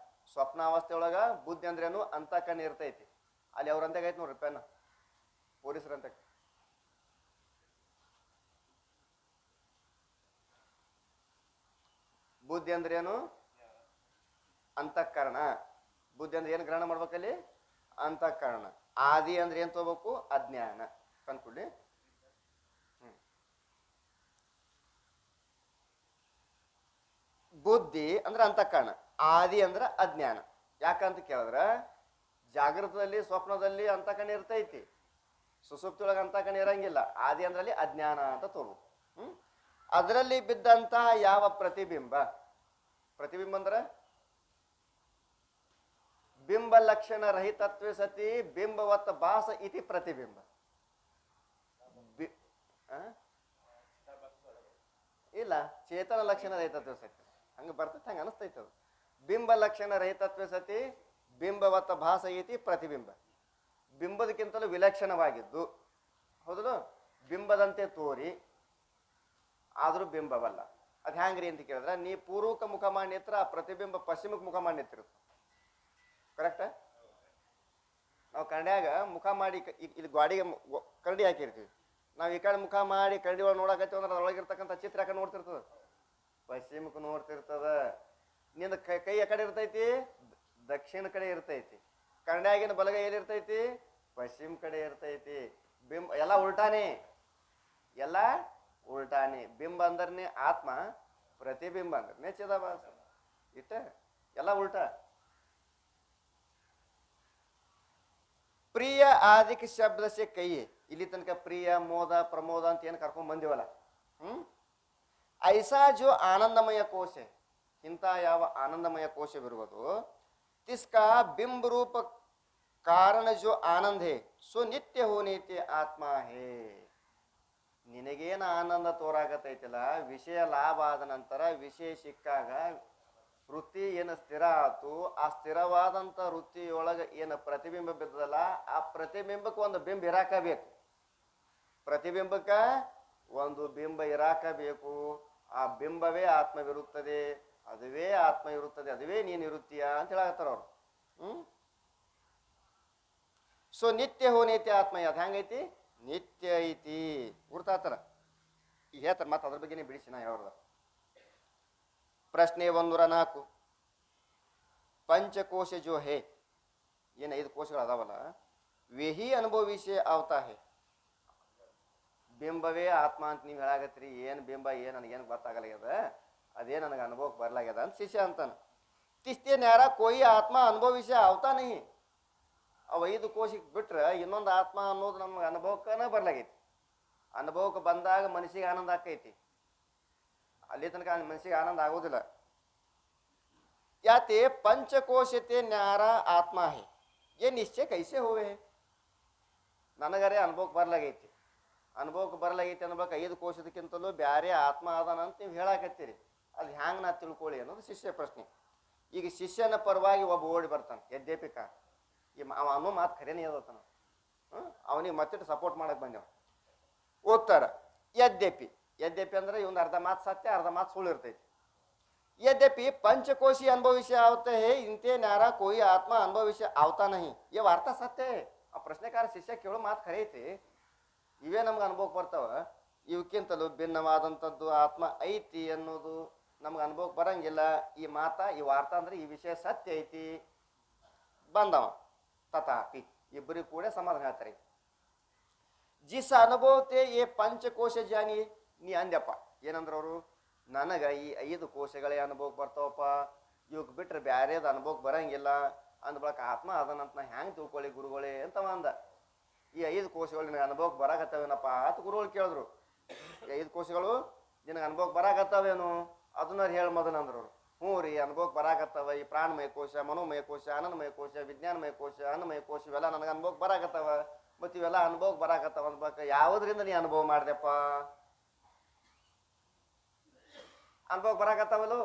ಸ್ವಪ್ನಾವಸ್ಥೆಯೊಳಗ ಬುದ್ಧಿ ಅಂದ್ರೇನು ಅಂತ ಕಣ್ಣು ಇರ್ತೈತಿ ಅಲ್ಲಿ ಅವ್ರಂತಾಗ ಐತಿ ನೋಡ್ರಿ ಪೆನ್ ಪೊಲೀಸರಂತ ಬುದ್ಧಿ ಅಂದ್ರೇನು ಅಂತಃಕರಣ ಬುದ್ಧಿ ಅಂದ್ರೆ ಏನು ಗ್ರಹಣ ಮಾಡ್ಬೇಕಲ್ಲಿ ಅಂತಃಕರಣ ಆದಿ ಅಂದ್ರೆ ಏನ್ ತಗೋಬೇಕು ಅಜ್ಞಾನ ಕನ್ಕೊಳ್ಳಿ ಬುದ್ಧಿ ಅಂದ್ರೆ ಅಂತಃಕರಣ ಆದಿ ಅಂದ್ರೆ ಅಜ್ಞಾನ ಯಾಕಂತ ಕೇಳಿದ್ರ ಜಾಗೃತದಲ್ಲಿ ಸ್ವಪ್ನದಲ್ಲಿ ಅಂತಃಕರಣ ಇರ್ತೈತಿ ಸುಸುಪ್ತಿಯೊಳಗೆ ಅಂತಃಕರಣ ಇರಂಗಿಲ್ಲ ಆದಿ ಅಂದ್ರಲ್ಲಿ ಅಜ್ಞಾನ ಅಂತ ತಗೋಬೇಕು ಅದರಲ್ಲಿ ಬಿದ್ದಂತ ಯಾವ ಪ್ರತಿಬಿಂಬ ಪ್ರತಿಬಿಂಬ ಅಂದ್ರೆ ಬಿಂಬ ಲಕ್ಷಣ ರಹಿತತ್ವ ಸತಿ ಬಿಂಬವತ್ತ ಭಾಸ ಇತಿ ಪ್ರತಿಬಿಂಬ ಇಲ್ಲ ಚೇತನ ಲಕ್ಷಣ ರಹಿತತ್ವ ಸತಿ ಹಂಗ ಬರ್ತೈತೆ ಹಂಗ ಅನಿಸ್ತೈತೆ ಅದು ಬಿಂಬ ಲಕ್ಷಣ ರಹಿತತ್ವ ಸತಿ ಬಿಂಬವತ್ತ ಭಾಸ ಐತಿ ಪ್ರತಿಬಿಂಬ ಬಿಂಬದಕ್ಕಿಂತಲೂ ವಿಲಕ್ಷಣವಾಗಿದ್ದು ಹೌದಲ್ಲ ಬಿಂಬದಂತೆ ತೋರಿ ಆದ್ರೂ ಬಿಂಬವಲ್ಲ ಅದ್ ಹ್ಯಾಂಗ್ರಿ ಅಂತ ಕೇಳಿದ್ರೆ ನೀ ಪೂರ್ವಕ ಮುಖ ಮಾಡಿ ನಿತ್ರ ಆ ಪ್ರತಿಬಿಂಬ ಪಶ್ಚಿಮಕ್ಕೆ ಮುಖ ಮಾಡಿ ನಿಂತಿರುತ್ತೆ ಕರೆಕ್ಟ್ ನಾವು ಕನ್ನಡಿಯಾಗ ಮುಖ ಮಾಡಿ ಇದು ಗಾಡಿಗೆ ಕರಡಿ ಹಾಕಿರ್ತೀವಿ ನಾವು ಈ ಕಡೆ ಮುಖ ಮಾಡಿ ಕರಡಿ ಒಳಗೆ ನೋಡಕತ್ತೀವಿ ಅಂದ್ರೆ ಅದ್ರೊಳಗಿರ್ತಕ್ಕಂಥ ಚಿತ್ರ ಯಾಕೆ ನೋಡ್ತಿರ್ತದ ಪಶ್ಚಿಮಕ್ಕೆ ನೋಡ್ತಿರ್ತದ ನಿಂದ ಕೈ ಆ ಕಡೆ ಇರ್ತೈತಿ ದಕ್ಷಿಣ ಕಡೆ ಇರ್ತೈತಿ ಕನ್ನಡಿಯಾಗಿನ ಬಲಗೈ ಎಲ್ಲಿರ್ತೈತಿ ಪಶ್ಚಿಮ ಕಡೆ ಇರ್ತೈತಿ ಬಿಂಬ ಎಲ್ಲ ಉಲ್ಟಾನೆ ಎಲ್ಲ ಉಲ್ಟಾನೆ ಬಿಂಬ ಅಂದ್ರನೇ ಆತ್ಮ ಪ್ರತಿಬಿಂಬ ಅಂದ್ರೆ ಚಿದಾಭಾಸ ಇಟ್ಟ ಎಲ್ಲ ಉಲ್ಟಾ ಪ್ರಿಯ ಆದಿಕ ಶಬ್ದಸೆ ಕೈ ಇಲ್ಲಿ ತನಕ ಪ್ರಿಯ ಮೋದ ಪ್ರಮೋದ ಅಂತ ಏನು ಕರ್ಕೊಂಡ್ ಬಂದಿವಲ್ಲ ಐಸಾ ಜೋ ಆನಂದಮಯ ಕೋಶ ಇಂಥ ಯಾವ ಆನಂದಮಯ ಕೋಶವಿರುವುದು ತಿಸ್ಕಾ ಬಿಂಬ ರೂಪ ಕಾರಣ ಜೋ ಆನಂದ ಹೇ ಸೊ ನಿತ್ಯ ಹೋನೈತಿ ಆತ್ಮ ಹೇ ನಿನಗೇನು ಆನಂದ ತೋರಾಗತೈತಿಲ್ಲ ವಿಷಯ ಲಾಭ ಆದ ನಂತರ ವಿಷಯ ಸಿಕ್ಕಾಗ ವೃತ್ತಿ ಏನು ಸ್ಥಿರ ಆತು ಆ ಸ್ಥಿರವಾದಂಥ ವೃತ್ತಿಯೊಳಗೆ ಏನು ಪ್ರತಿಬಿಂಬ ಬಿದ್ದದಲ್ಲ ಆ ಪ್ರತಿಬಿಂಬಕ್ಕೆ ಒಂದು ಬಿಂಬ ಇರಾಕಬೇಕು ಪ್ರತಿಬಿಂಬಕ್ಕೆ ಒಂದು ಬಿಂಬ ಇರಾಕಬೇಕು ಆ ಬಿಂಬವೇ ಆತ್ಮವಿರುತ್ತದೆ ಅದುವೇ ಆತ್ಮ ಇರುತ್ತದೆ ಅದುವೇ ನೀನು ಇರುತ್ತೀಯ ಅಂತ ಹೇಳಾಕತ್ತಾರ ಅವ್ರು ಸೊ ನಿತ್ಯ ಹೋನೈತಿ ಆತ್ಮ ಅದು ಹೆಂಗೈತಿ ನಿತ್ಯ ಐತಿ ಗುರ್ತಾತಾರ ಈಗ ಹೇಳ್ತಾರ ಮತ್ತೆ ಅದ್ರ ಬಗ್ಗೆನೇ ಬಿಡಿಸಿ ನಾ ಹೇಳ್ದ ಪ್ರಶ್ನೆ 104 पंचकोश जो है ಏನು 5 ಕೋಶಗಳು ಅದಾವಲ್ಲ ವೇಹಿ ಅನುಭವ ವಿಷಯ ಅವತಾ ಹೇ ಬಿಂಬವೇ ಆತ್ಮ ಅಂತ ನೀವು ಹೇಳಾಗತ್ರಿ ಏನು ಬಿಂಬ ಏನು ನನಗೇನು ಗೊತ್ತಾಗಲಾಗ್ಯದ ಅದೇ ನನಗೆ ಅನುಭವಕ್ಕೆ ಬರ್ಲಾಗ್ಯದ ಅಂತ ಶಿಷ್ಯ ಅಂತಾನೆ ತಿಸ್ತೆ ನ್ಯಾರ ಕೊಯ್ ಆತ್ಮ ಅನುಭವ ವಿಷಯ ಅವತಾ ನಹಿ ಅವ 5 ಕೋಶಕ್ಕೆ ಬಿಟ್ರೆ ಇನ್ನೊಂದು ಆತ್ಮ ಅನ್ನೋದು ನಮ್ಗೆ ಅನುಭವಕ್ಕನ ಬರ್ಲಾಗೈತಿ ಅನುಭವಕ್ಕೆ ಬಂದಾಗ ಮನಸ್ಸಿಗೆ ಆನಂದ ಆಕೈತಿ ಅಲ್ಲಿ ತನಕ ಮನಸ್ಸಿಗೆ ಆನಂದ ಆಗೋದಿಲ್ಲ ಯಾತೆ पंचकोशते न्यारा आत्मा है ये निश्चय कैसे हुए ನನಗರೆ ಅನುಭವಕ್ಕೆ ಬರ್ಲಾಗೈತಿ ಅನ್ಬೇಕು 5 ಕೋಶದಕ್ಕಿಂತಲೂ ಬ್ಯಾರೆ ಆತ್ಮ ಅದಾನ ಅಂತ ನೀವು ಹೇಳಾಕತ್ತೀರಿ ಅದು ಹ್ಯಾಂಗ ನಾ ತಿಳ್ಕೊಳ್ಳಿ ಅನ್ನೋದು ಶಿಷ್ಯ ಪ್ರಶ್ನೆ ಈಗ ಶಿಷ್ಯನ ಪರವಾಗಿ ಒಬ್ಬ ಓಡಿ ಬರ್ತಾನೆ ಯದ್ಯಪಿಕ ಅವ ಅನ್ನೋ ಮಾತು ಖರೇನೇ ಇರತ್ತಾನ ಅವನಿಗೆ ಮತ್ತೆ ಸಪೋರ್ಟ್ ಮಾಡಕ್ ಬಂದೇವ ಓದ್ತಾರ ಯದ್ಯಪಿ ಅಂದ್ರೆ ಇವೊಂದು ಅರ್ಧ ಮಾತು ಸತ್ಯ ಅರ್ಧ ಮಾತು ಸುಳ್ಳು ಇರ್ತೈತಿ यद्यपि पंचकोशी अनुभव विषय आवते है इनते न्यारा कोई आत्मा अनुभव विषय आवता नहीं ये वार्ता सत्य है ಆ ಪ್ರಶ್ನೆಕಾರ ಶಿಷ್ಯ ಕೇಳೋ ಮಾತು ಖರೆ ಐತಿ ಇವೇ ನಮ್ಗೆ ಅನುಭವಕ್ಕೆ ಬರ್ತಾವ ಇವಕ್ಕಿಂತಲೂ ಭಿನ್ನವಾದಂಥದ್ದು ಆತ್ಮ ಐತಿ ಅನ್ನೋದು ನಮ್ಗೆ ಅನುಭವಕ್ಕೆ ಬರಂಗಿಲ್ಲ ಈ ಮಾತಾ ಈ ವಾರ್ತಾ ಅಂದ್ರೆ ಈ ವಿಷಯ ಸತ್ಯ ಐತಿ ಬಂದವ ತಥಾಪಿ ಇಬ್ಬರಿಗೂ ಕೂಡ ಸಮಾಧಾನ ಹೇಳ್ತಾರೆ ಜಿಸ್ ಅನುಭವತೆ ಏ ಪಂಚಕೋಶ ಜಾನಿ ನೀ ಅಂದ್ಯಪ್ಪ ಏನಂದ್ರ ಅವರು ನನಗೆ ಈ 5 ಕೋಶಗಳೇ ಅನುಭವಕ್ಕೆ ಬರ್ತಾವಪ್ಪ ಇವಕ್ಕೆ ಬಿಟ್ರೆ ಬ್ಯಾರೇದು ಅನುಭವಕ್ಕೆ ಬರಂಗಿಲ್ಲ ಅಂದ್ಬಳಕ ಆತ್ಮ ಅದನ್ನಂತ ನಾ ಹ್ಯಾಂಗೆ ತಿಳ್ಕೊಳ್ಳಿ ಗುರುಗಳೇ ಅಂತವ ಅಂದ ಈ 5 ಕೋಶಗಳು ನಿನಗೆ ಅನುಭವಕ್ಕೆ ಬರಾಕತ್ತವೇನಪ್ಪ ಅಂತ ಗುರುಗಳು ಕೇಳಿದ್ರು 5 ಕೋಶಗಳು ನಿನಗೆ ಅನುಭವಕ್ಕೆ ಬರಾಕತ್ತವೇನು ಅದನ್ನ ಹೇಳಿ ಮೊದಲಂದ್ರು ಹ್ಞೂ ರೀ ಅನುಭವಕ್ಕೆ ಬರಾಕತ್ತವ ಈ ಪ್ರಾಣಮಯ ಕೋಶ ಮನೋಮಯ ಕೋಶ ಆನಂದಮಯ ಕೋಶ ವಿಜ್ಞಾನಮಯ ಕೋಶ ಅನ್ನಮಯ ಕೋಶ ಇವೆಲ್ಲ ನನಗೆ ಅನುಭವಕ್ಕೆ ಬರಾಕತ್ತವ ಮತ್ತು ಇವೆಲ್ಲ ಅನುಭವಕ್ಕೆ ಬರಾಕತ್ತವ ಅಂದ್ಬಳಕ ಯಾವುದರಿಂದ ನೀ ಅನುಭವ ಮಾಡ್ದೆಪ್ಪ ಅನುಭವ ಬರಾಕತ್ತಾವಲ್ಲೋ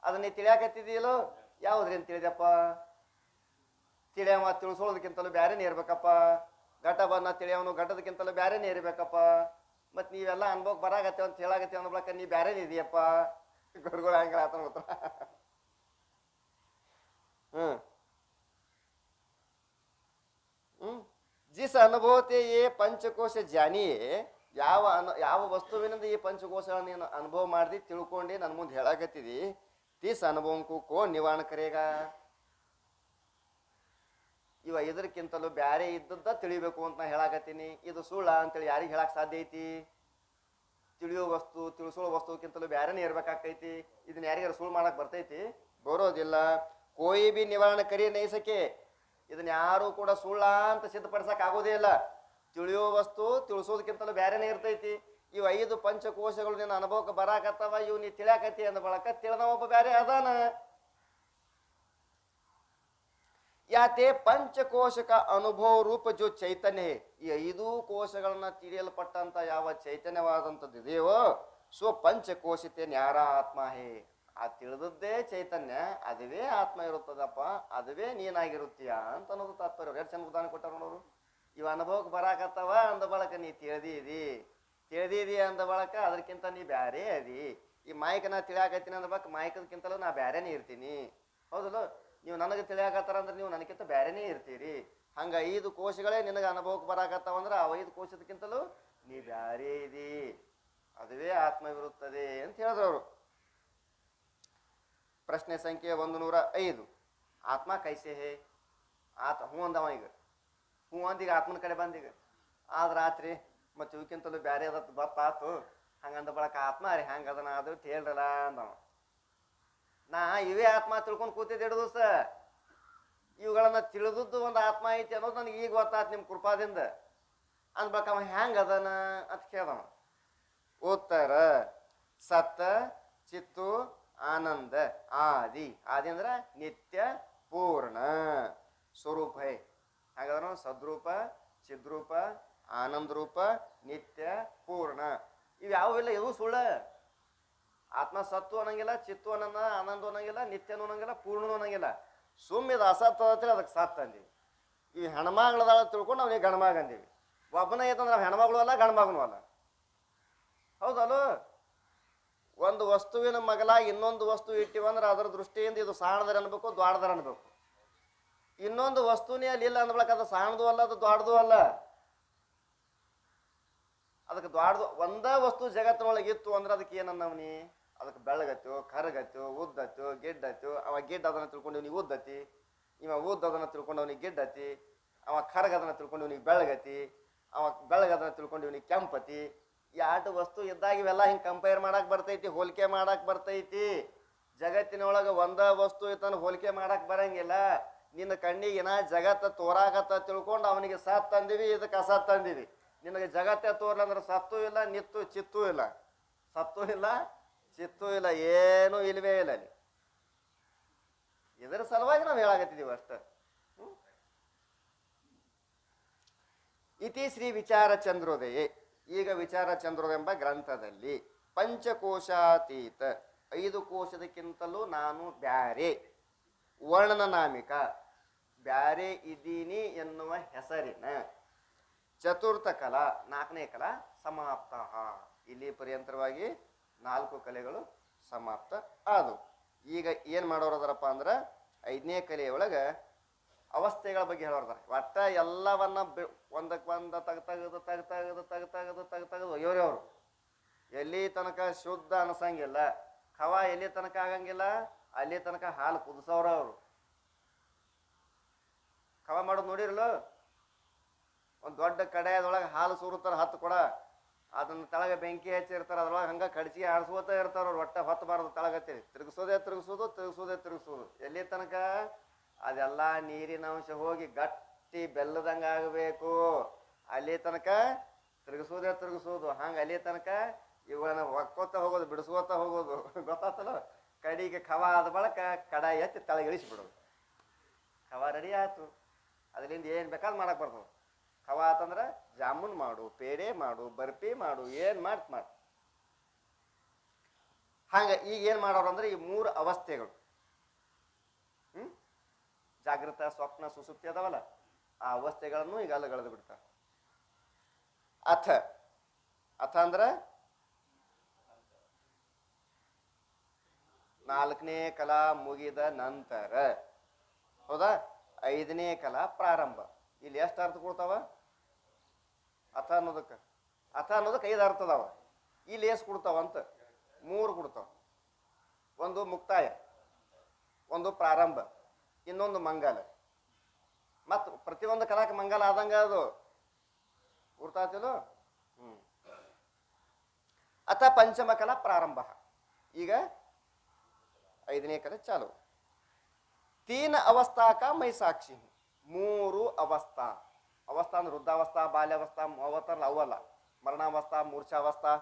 ಅದನ್ನ ತಿಳಿಯಾಕತ್ತಿದೆಯಲ್ಲೋ ಯಾವುದ್ರಿಂದ ತಿಳಿದಪ್ಪ ತಿಳಿಯವ ತಿಳಿಸೋದಕ್ಕಿಂತಲೂ ಬ್ಯಾರೇನೇ ಇರ್ಬೇಕಪ್ಪ. ಘಟವನ್ನ ತಿಳಿಯವನು ಘಟದಕ್ಕಿಂತಲೂ ಬ್ಯಾರೇನೇ ಇರ್ಬೇಕಪ್ಪ. ಮತ್ ನೀವೆಲ್ಲ ಅನ್ಭೋಗ್ ಬರಾಗತ್ತೇವ ಅಂತ ಹೇಳಾಗತ್ತೇವ ಅನ್ನೋಬ್ಲಕ್ಕ ನೀ ಬ್ಯಾರೇನೇ ಇದೆಯಪ್ಪ. ಗುರುಗಳು ಹಂಗ ಆತನ ಗೊತ್ತ. ಜಿಸ್ ಅನುಭವತೆ ಏ ಪಂಚಕೋಶ ಜಾನಿಯೇ, ಯಾವ ವಸ್ತುವಿನಿಂದ ಈ ಪಂಚಕೋಶ ನೀನು ಅನುಭವ ಮಾಡ್ದಿ ತಿಳ್ಕೊಂಡು ನನ್ನ ಮುಂದೆ ಹೇಳಾಕತ್ತಿದಿ, ತೀಸ್ ಅನುಭವಕ್ಕೂ ಕೋ ನಿವಾರಣ ಕರೆಗ. ಇವ ಇದಕ್ಕಿಂತಲೂ ಬ್ಯಾರೆ ಇದ್ದದ್ದ ತಿಳಿಬೇಕು ಅಂತ ನಾ ಹೇಳಾಕತ್ತೀನಿ. ಇದು ಸುಳ್ಳ ಅಂತೇಳಿ ಯಾರಿಗೆ ಹೇಳಕ್ ಸಾಧ್ಯ ಐತಿ? ತಿಳಿಯೋ ವಸ್ತು ತಿಳಿಸೋ ವಸ್ತುಕ್ಕಿಂತಲೂ ಬ್ಯಾರೇನೆ ಇರ್ಬೇಕಾಕೈತಿ. ಇದನ್ನ ಯಾರಿಗಾರ ಸುಳ್ಳು ಮಾಡಕ್ ಬರ್ತೈತಿ? ಬರೋದಿಲ್ಲ. ಕೋಯಿ ಬಿ ನಿವಾರಣ ಕರಿ ನೈಸಕೆ, ಇದನ್ನ ಯಾರು ಕೂಡ ಸುಳ್ಳ ಅಂತ ಸಿದ್ಧಪಡಿಸಕ್ ಆಗೋದೇ ಇಲ್ಲ. ತಿಳಿಯೋ ವಸ್ತು ತಿಳಿಸೋದಕ್ಕಿಂತಲೂ ಬ್ಯಾರೇನೆ ಇರ್ತೈತಿ. ಇವು 5 ಪಂಚಕೋಶಗಳು ನಿನ್ನ ಅನುಭವಕ್ಕೆ ಬರಾಕತ್ತವ, ಇವ್ ನೀ ತಿಳಿಯಾಕತಿ ಅಂದ ಬಳಕ ತಿಳಿದ ಒಬ್ಬ ಬ್ಯಾರೆ ಅದಾನ. ಯಾತೆ ಪಂಚಕೋಶಕ ಅನುಭವ ರೂಪ ಜೋ ಚೈತನ್ಯ, ಈ 5 ಕೋಶಗಳನ್ನ ತಿಳಿಯಲ್ಪಟ್ಟಂತ ಯಾವ ಚೈತನ್ಯವಾದಂಥದ್ದು ಇದೆಯೋ, ಸೊ ಪಂಚಕೋಶತೆ ನ್ಯಾರ ಆತ್ಮ ಹೇ, ಆ ತಿಳಿದದ್ದೇ ಚೈತನ್ಯ, ಅದುವೇ ಆತ್ಮ ಇರುತ್ತದಪ್ಪ, ಅದುವೇ ನೀನಾಗಿರುತ್ತೀಯ ಅಂತ ಅನ್ನೋದು ತಾತ್ಪರ್ಯ. ಎರಡು ಚಂದ ಉದಾಹರಣೆ ಕೊಟ್ಟಾರ ನೋಡೋರು. ಇವ ಅನುಭವಕ್ಕೆ ಬರಾಕತ್ತವ ಅಂದ ಬಳಕ ನೀ ತಿಳಿದಿದಿ ಅಂದ ಬಳಕ ಅದಕ್ಕಿಂತ ನೀ ಬ್ಯಾರೆ ಅದಿ. ಈ ಮಾಯಕ ನಾ ತಿಳಿಯಾಕತ್ತೀನಿ ಅಂದ ಬಳಕ ಮಾಯಕದಕ್ಕಿಂತಲೂ ನಾ ಬ್ಯಾರೇನೇ ಇರ್ತೀನಿ. ಹೌದಲ್ಲ? ನೀವು ನನಗೆ ತಿಳಿಯಾಕತ್ತಾರ ಅಂದ್ರೆ ನೀವು ನನಗಿಂತ ಬ್ಯಾರೇನೇ ಇರ್ತೀರಿ. ಹಂಗ 5 ಕೋಶಗಳೇ ನಿನಗೆ ಅನುಭವಕ್ಕೆ ಬರಾಕತ್ತಾವ ಅಂದ್ರೆ ಆ 5 ಕೋಶದಕ್ಕಿಂತಲೂ ನೀ ಬ್ಯಾರೆ ಇದಿ, ಅದುವೇ ಆತ್ಮವಿರುತ್ತದೆ ಅಂತ ಹೇಳಿದ್ರು ಅವರು. ಪ್ರಶ್ನೆ ಸಂಖ್ಯೆ 105. ಆತ್ಮ ಕೈಸೆ ಹೇ? ಹ್ಞೂ ಅಂದವ. ಈಗ ಹ್ಞೂ ಅಂದೀಗ ಆತ್ಮನ ಕಡೆ ಬಂದೀಗ. ಆದ ರಾತ್ರಿ ಮತ್ತು ಇವಕ್ಕಿಂತಲೂ ಬ್ಯಾರೆ ಅದತ್ತು ಗೊತ್ತಾತು. ಹಂಗಂದ ಬಳಕ ಆತ್ಮ ರೀ ಹಂಗದನ ಅದು ಹೇಳ್ರಲ್ಲ ಅಂದವ. ನಾ ಇವೇ ಆತ್ಮ ತಿಳ್ಕೊಂಡು ಕೂತಿದ್ದೆ 2 ದಿವಸ. ಇವುಗಳನ್ನ ತಿಳಿದದ್ದು ಒಂದು ಆತ್ಮ ಐತಿ ಅನ್ನೋದು ನನಗೆ ಈಗ ಗೊತ್ತಾಯ್ತು ನಿಮ್ಮ ಕೃಪಾದಿಂದ ಅಂದ್ಬೇಕ. ಅವ ಹ್ಯಾಂಗ ಅದನ ಅಂತ ಕೇಳ್ದವ. ಉತ್ತರ: ಸತ್ತ ಚಿತ್ತು ಆನಂದ ಆದಿ. ಆದಿ ಅಂದ್ರೆ ನಿತ್ಯ ಪೂರ್ಣ ಸ್ವರೂಪ ಹೇ. ಹಾಗಾದ್ರೆ ಸದ್ರೂಪ, ಚಿದ್ರೂಪ, ಆನಂದ ರೂಪ, ನಿತ್ಯ ಪೂರ್ಣ. ಇವು ಯಾವಿಲ್ಲ, ಇವು ಸುಳ್ಳ. ಆತ್ಮ ಸತ್ತು ಅನ್ನಂಗಿಲ್ಲ, ಚಿತ್ತು ಅನ್ನಂಗ, ಆನಂದ ಅನ್ನಂಗಿಲ್ಲ, ನಿತ್ಯನೂ ಅನ್ನಂಗಿಲ್ಲ, ಪೂರ್ಣನೂ ಅನ್ನಂಗಿಲ್ಲ. ಸುಮ್ಮಿದ ಅಸತ್ ಅದತ್ರಿ, ಅದಕ್ಕೆ ಸತ್ ಅಂದೀವಿ. ಈ ಹೆಣ್ಮಗಳದಾಳ ತಿಳ್ಕೊಂಡು ಅವನಿಗೆ ಗಂಡ್ಮಗ ಅಂದೀವಿ. ಒಬ್ಬನ ಐತಂದ್ರೆ ಹೆಣ್ಮಗಳು ಅಲ್ಲ, ಗಂಡ್ಮಗನೂ ಅಲ್ಲ. ಹೌದಲ್ಲ? ಒಂದು ವಸ್ತುವಿನ ಮಗಲಾಗಿ ಇನ್ನೊಂದು ವಸ್ತು ಇಟ್ಟಿವಂದ್ರೆ ಅದರ ದೃಷ್ಟಿಯಿಂದ ಇದು ಸಾಣದರ ಅನ್ಬೇಕು, ದ್ವಾಡದರ ಅನ್ಬೇಕು. ಇನ್ನೊಂದು ವಸ್ತುನೇ ಅಲ್ಲಿ ಇಲ್ಲ ಅಂದ್ಬಳಕ ಅದು ಸಾಣದು ಅಲ್ಲ, ಅದು ದ್ವಾಡದು ಅಲ್ಲ. ಅದಕ್ಕೆ ದ್ವಾಡದು ಒಂದ ವಸ್ತು ಜಗತ್ತಿನೊಳಗೆ ಇತ್ತು ಅಂದ್ರೆ ಅದಕ್ಕೆ ಏನನ್ನವನಿ? ಅದಕ್ಕೆ ಬೆಳಗತ್ತೋ, ಕರಗತ್ತೋ, ಉದ್ದತ್ತೋ, ಗಿಡ್ಡತ್ತೋ. ಅವ ಗಿಡ್ಡ ಅದನ್ನ ತಿಳ್ಕೊಂಡು ನೀವು ಉದ್ದತಿ, ಇವ ಉದ್ದ ಅದನ್ನ ತಿಳ್ಕೊಂಡು ಅವನಿಗೆ ಗಿಡ್ಡತಿ, ಅವ ಕರಗದನ್ನ ತಿಳ್ಕೊಂಡು ಇವನಿಗೆ ಬೆಳಗತಿ, ಅವ ಬೆಳಗದನ್ನ ತಿಳ್ಕೊಂಡು ಇವನಿಗೆ ಕೆಂಪತಿ. ಈ 8 ವಸ್ತು ಇದ್ದಾಗ ಇವೆಲ್ಲ ಹಿಂಗೆ ಕಂಪೇರ್ ಮಾಡಕ್ ಬರ್ತೈತಿ, ಹೋಲಿಕೆ ಮಾಡಕ್ ಬರ್ತೈತಿ. ಜಗತ್ತಿನೊಳಗೆ ಒಂದ ವಸ್ತು ಇತ್ತಂದ್ರೆ ಹೋಲಿಕೆ ಮಾಡಕ್ ಬರಂಗಿಲ್ಲ. ನಿನ್ನ ಕಣ್ಣಿಗಿನ ಜಗತ್ತ ತೋರಾಗತ್ತ ತಿಳ್ಕೊಂಡು ಅವನಿಗೆ ಸತ್ ತಂದಿವಿ, ಇದಕ್ಕೆ ಅಸತ್ ತಂದಿವಿ. ನಿನಗೆ ಜಗತ್ತೇ ತೋರ್ಲಂದ್ರೆ ಸತ್ತೂ ಇಲ್ಲ, ನಿತ್ತು ಚಿತ್ತೂ ಇಲ್ಲ. ಸತ್ತೂ ಇಲ್ಲ, ಚಿತ್ತೂ ಇಲ್ಲ, ಏನೂ ಇಲ್ವೇ ಇಲ್ಲ ಅಲ್ಲಿ. ಇದರ ಸಲುವಾಗಿ ನಾವು ಹೇಳಾಕತ್ತಿದ್ದೀವಿ ಅಷ್ಟ. ಇತಿ ಶ್ರೀ ವಿಚಾರ ಚಂದ್ರೋದಯ. ಈಗ ವಿಚಾರ ಚಂದ್ರೋದಯ ಎಂಬ ಗ್ರಂಥದಲ್ಲಿ ಪಂಚಕೋಶಾತೀತ, 5 ಕೋಶದಕ್ಕಿಂತಲೂ ನಾನು ಬ್ಯಾರೆ, ವರ್ಣನಾಮಿಕ ಬ್ಯಾರೆ ಇದ್ದೀನಿ ಎನ್ನುವ ಹೆಸರಿನ ಚತುರ್ಥ ಕಲಾ, 4ನೇ ಕಲಾ ಸಮಾಪ್ತ. ಇಲ್ಲಿ ಪರ್ಯಂತರವಾಗಿ 4 ಕಲೆಗಳು ಸಮಾಪ್ತ ಆದವು. ಈಗ ಏನು ಮಾಡೋರದಾರಪ್ಪ ಅಂದ್ರೆ 5ನೇ ಕಲೆಯೊಳಗೆ ಅವಸ್ಥೆಗಳ ಬಗ್ಗೆ ಹೇಳೋರ್ದಾರ. ಒಟ್ಟ ಎಲ್ಲವನ್ನ ಒಂದಕ್ಕೆ ಒಂದ ತೆಗೆದು ಒಯ್ಯೋರವ್ರು. ಎಲ್ಲಿ ತನಕ ಶುದ್ಧ ಅನ್ಸಂಗಿಲ್ಲ, ಖವ ಎಲ್ಲಿ ತನಕ ಆಗಂಗಿಲ್ಲ ಅಲ್ಲಿ ತನಕ ಹಾಲು ಕುದಿಸೋರ ಅವರು. ಖವ ಮಾಡೋದು ನೋಡಿರಲ್ಲ? ಒಂದು ದೊಡ್ಡ ಕಡೆಯದೊಳಗೆ ಹಾಲು ಸುರುತ್ತಾರೆ 10 ಕೊಡ, ಅದನ್ನ ತಳಗೆ ಬೆಂಕಿ ಹಚ್ಚಿರ್ತಾರೆ, ಅದ್ರೊಳಗೆ ಹಂಗೆ ಕಡ್ಚಿ ಆಡಿಸ್ಕೋತ ಇರ್ತಾರ ಅವ್ರು. ಒಟ್ಟ ಹೊತ್ತಬಾರ್ದು ತಳಗತ್ತೀರಿ, ತಿರುಗಿಸೋದು ಎಲ್ಲಿ ತನಕ? ಅದೆಲ್ಲ ನೀರಿನ ಅಂಶ ಹೋಗಿ ಗಟ್ಟಿ ಬೆಲ್ಲದಂಗೆ ಆಗಬೇಕು. ಅಲ್ಲಿ ತನಕ ತಿರುಗಿಸೋದು. ಹಂಗೆ ಅಲ್ಲಿ ತನಕ ಇವುಗಳನ್ನ ಒಕ್ಕೋತ ಹೋಗೋದು, ಬಿಡಿಸ್ಕೋತ ಹೋಗೋದು. ಗೊತ್ತಾತಲ್ಲ? ಕಡಿಗೆ ಖವ ಆದ ಬಳಕ ಕಡಾಯಿ ಎತ್ತಿ ತಳಗೆ ಇಳಿಸ್ಬಿಡೋದು. ಖವ ರೆಡಿ ಆಯ್ತು, ಅದರಿಂದ ಏನು ಬೇಕಾದ್ ಮಾಡಕ್ಕೆ ಬರ್ತದೆ. ಖವ ಆತಂದ್ರೆ ಜಾಮೂನ್ ಮಾಡು, ಪೇಡೆ ಮಾಡು, ಬರ್ಫಿ ಮಾಡು, ಏನು ಮಾಡು. ಹಂಗೆ ಈಗ ಏನು ಮಾಡೋರು ಅಂದ್ರೆ ಈ 3 ಅವಸ್ಥೆಗಳು ಜಾಗೃತ ಸ್ವಪ್ನ ಸುಸುಪ್ತಿ ಅದಾವಲ್ಲ, ಆ ಅವಸ್ಥೆಗಳನ್ನು ಈಗ ಅಲ್ಲಗಳೆದು ಬಿಡ್ತಾರೆ. ಅಥ ಅಥ ಅಂದ್ರೆ 4ನೇ ಕಲಾ ಮುಗಿದ ನಂತರ, ಹೌದಾ, 5ನೇ ಕಲಾ ಪ್ರಾರಂಭ. ಇಲ್ಲಿ ಎಷ್ಟು ಅರ್ಥ ಕೊಡ್ತಾವ ಅಥ ಅನ್ನೋದಕ್ಕೆ? ಅಥ ಅನ್ನೋದಕ್ಕೆ 5 ಅರ್ಥ ಅದಾವ. ಇಲ್ಲಿ ಎಷ್ಟು ಕೊಡ್ತಾವ ಅಂತ? 3 ಕೊಡ್ತಾವ. ಒಂದು ಮುಕ್ತಾಯ, ಒಂದು ಪ್ರಾರಂಭ, ಇನ್ನೊಂದು ಮಂಗಲ. ಮತ್ತು ಪ್ರತಿಯೊಂದು ಕಲಾಕ್ಕೆ ಮಂಗಲ ಆದಂಗ ಅದು ಗುರ್ತಾತಿಲ್ಲ. ಅಥ ಪಂಚಮ ಕಲಾ ಪ್ರಾರಂಭ. ಈಗ 5ನೇ ಕಲೆ ಚಾಲು. 3 ಅವಸ್ಥಾ ಕಾ ಮೈ ಸಾಕ್ಷಿ. 3 ಅವಸ್ಥಾ. ಅವಸ್ಥಾ ಅಂದ್ರೆ ವೃದ್ಧಾವಸ್ಥಾ, ಬಾಲ್ಯಾವಸ್ಥಾ, ಅವತಾರಲ್ಲ, ಅವಲ್ಲ. ಮರಣಾವಸ್ಥಾ, ಮೂರ್ಛಾವಸ್ಥಾ,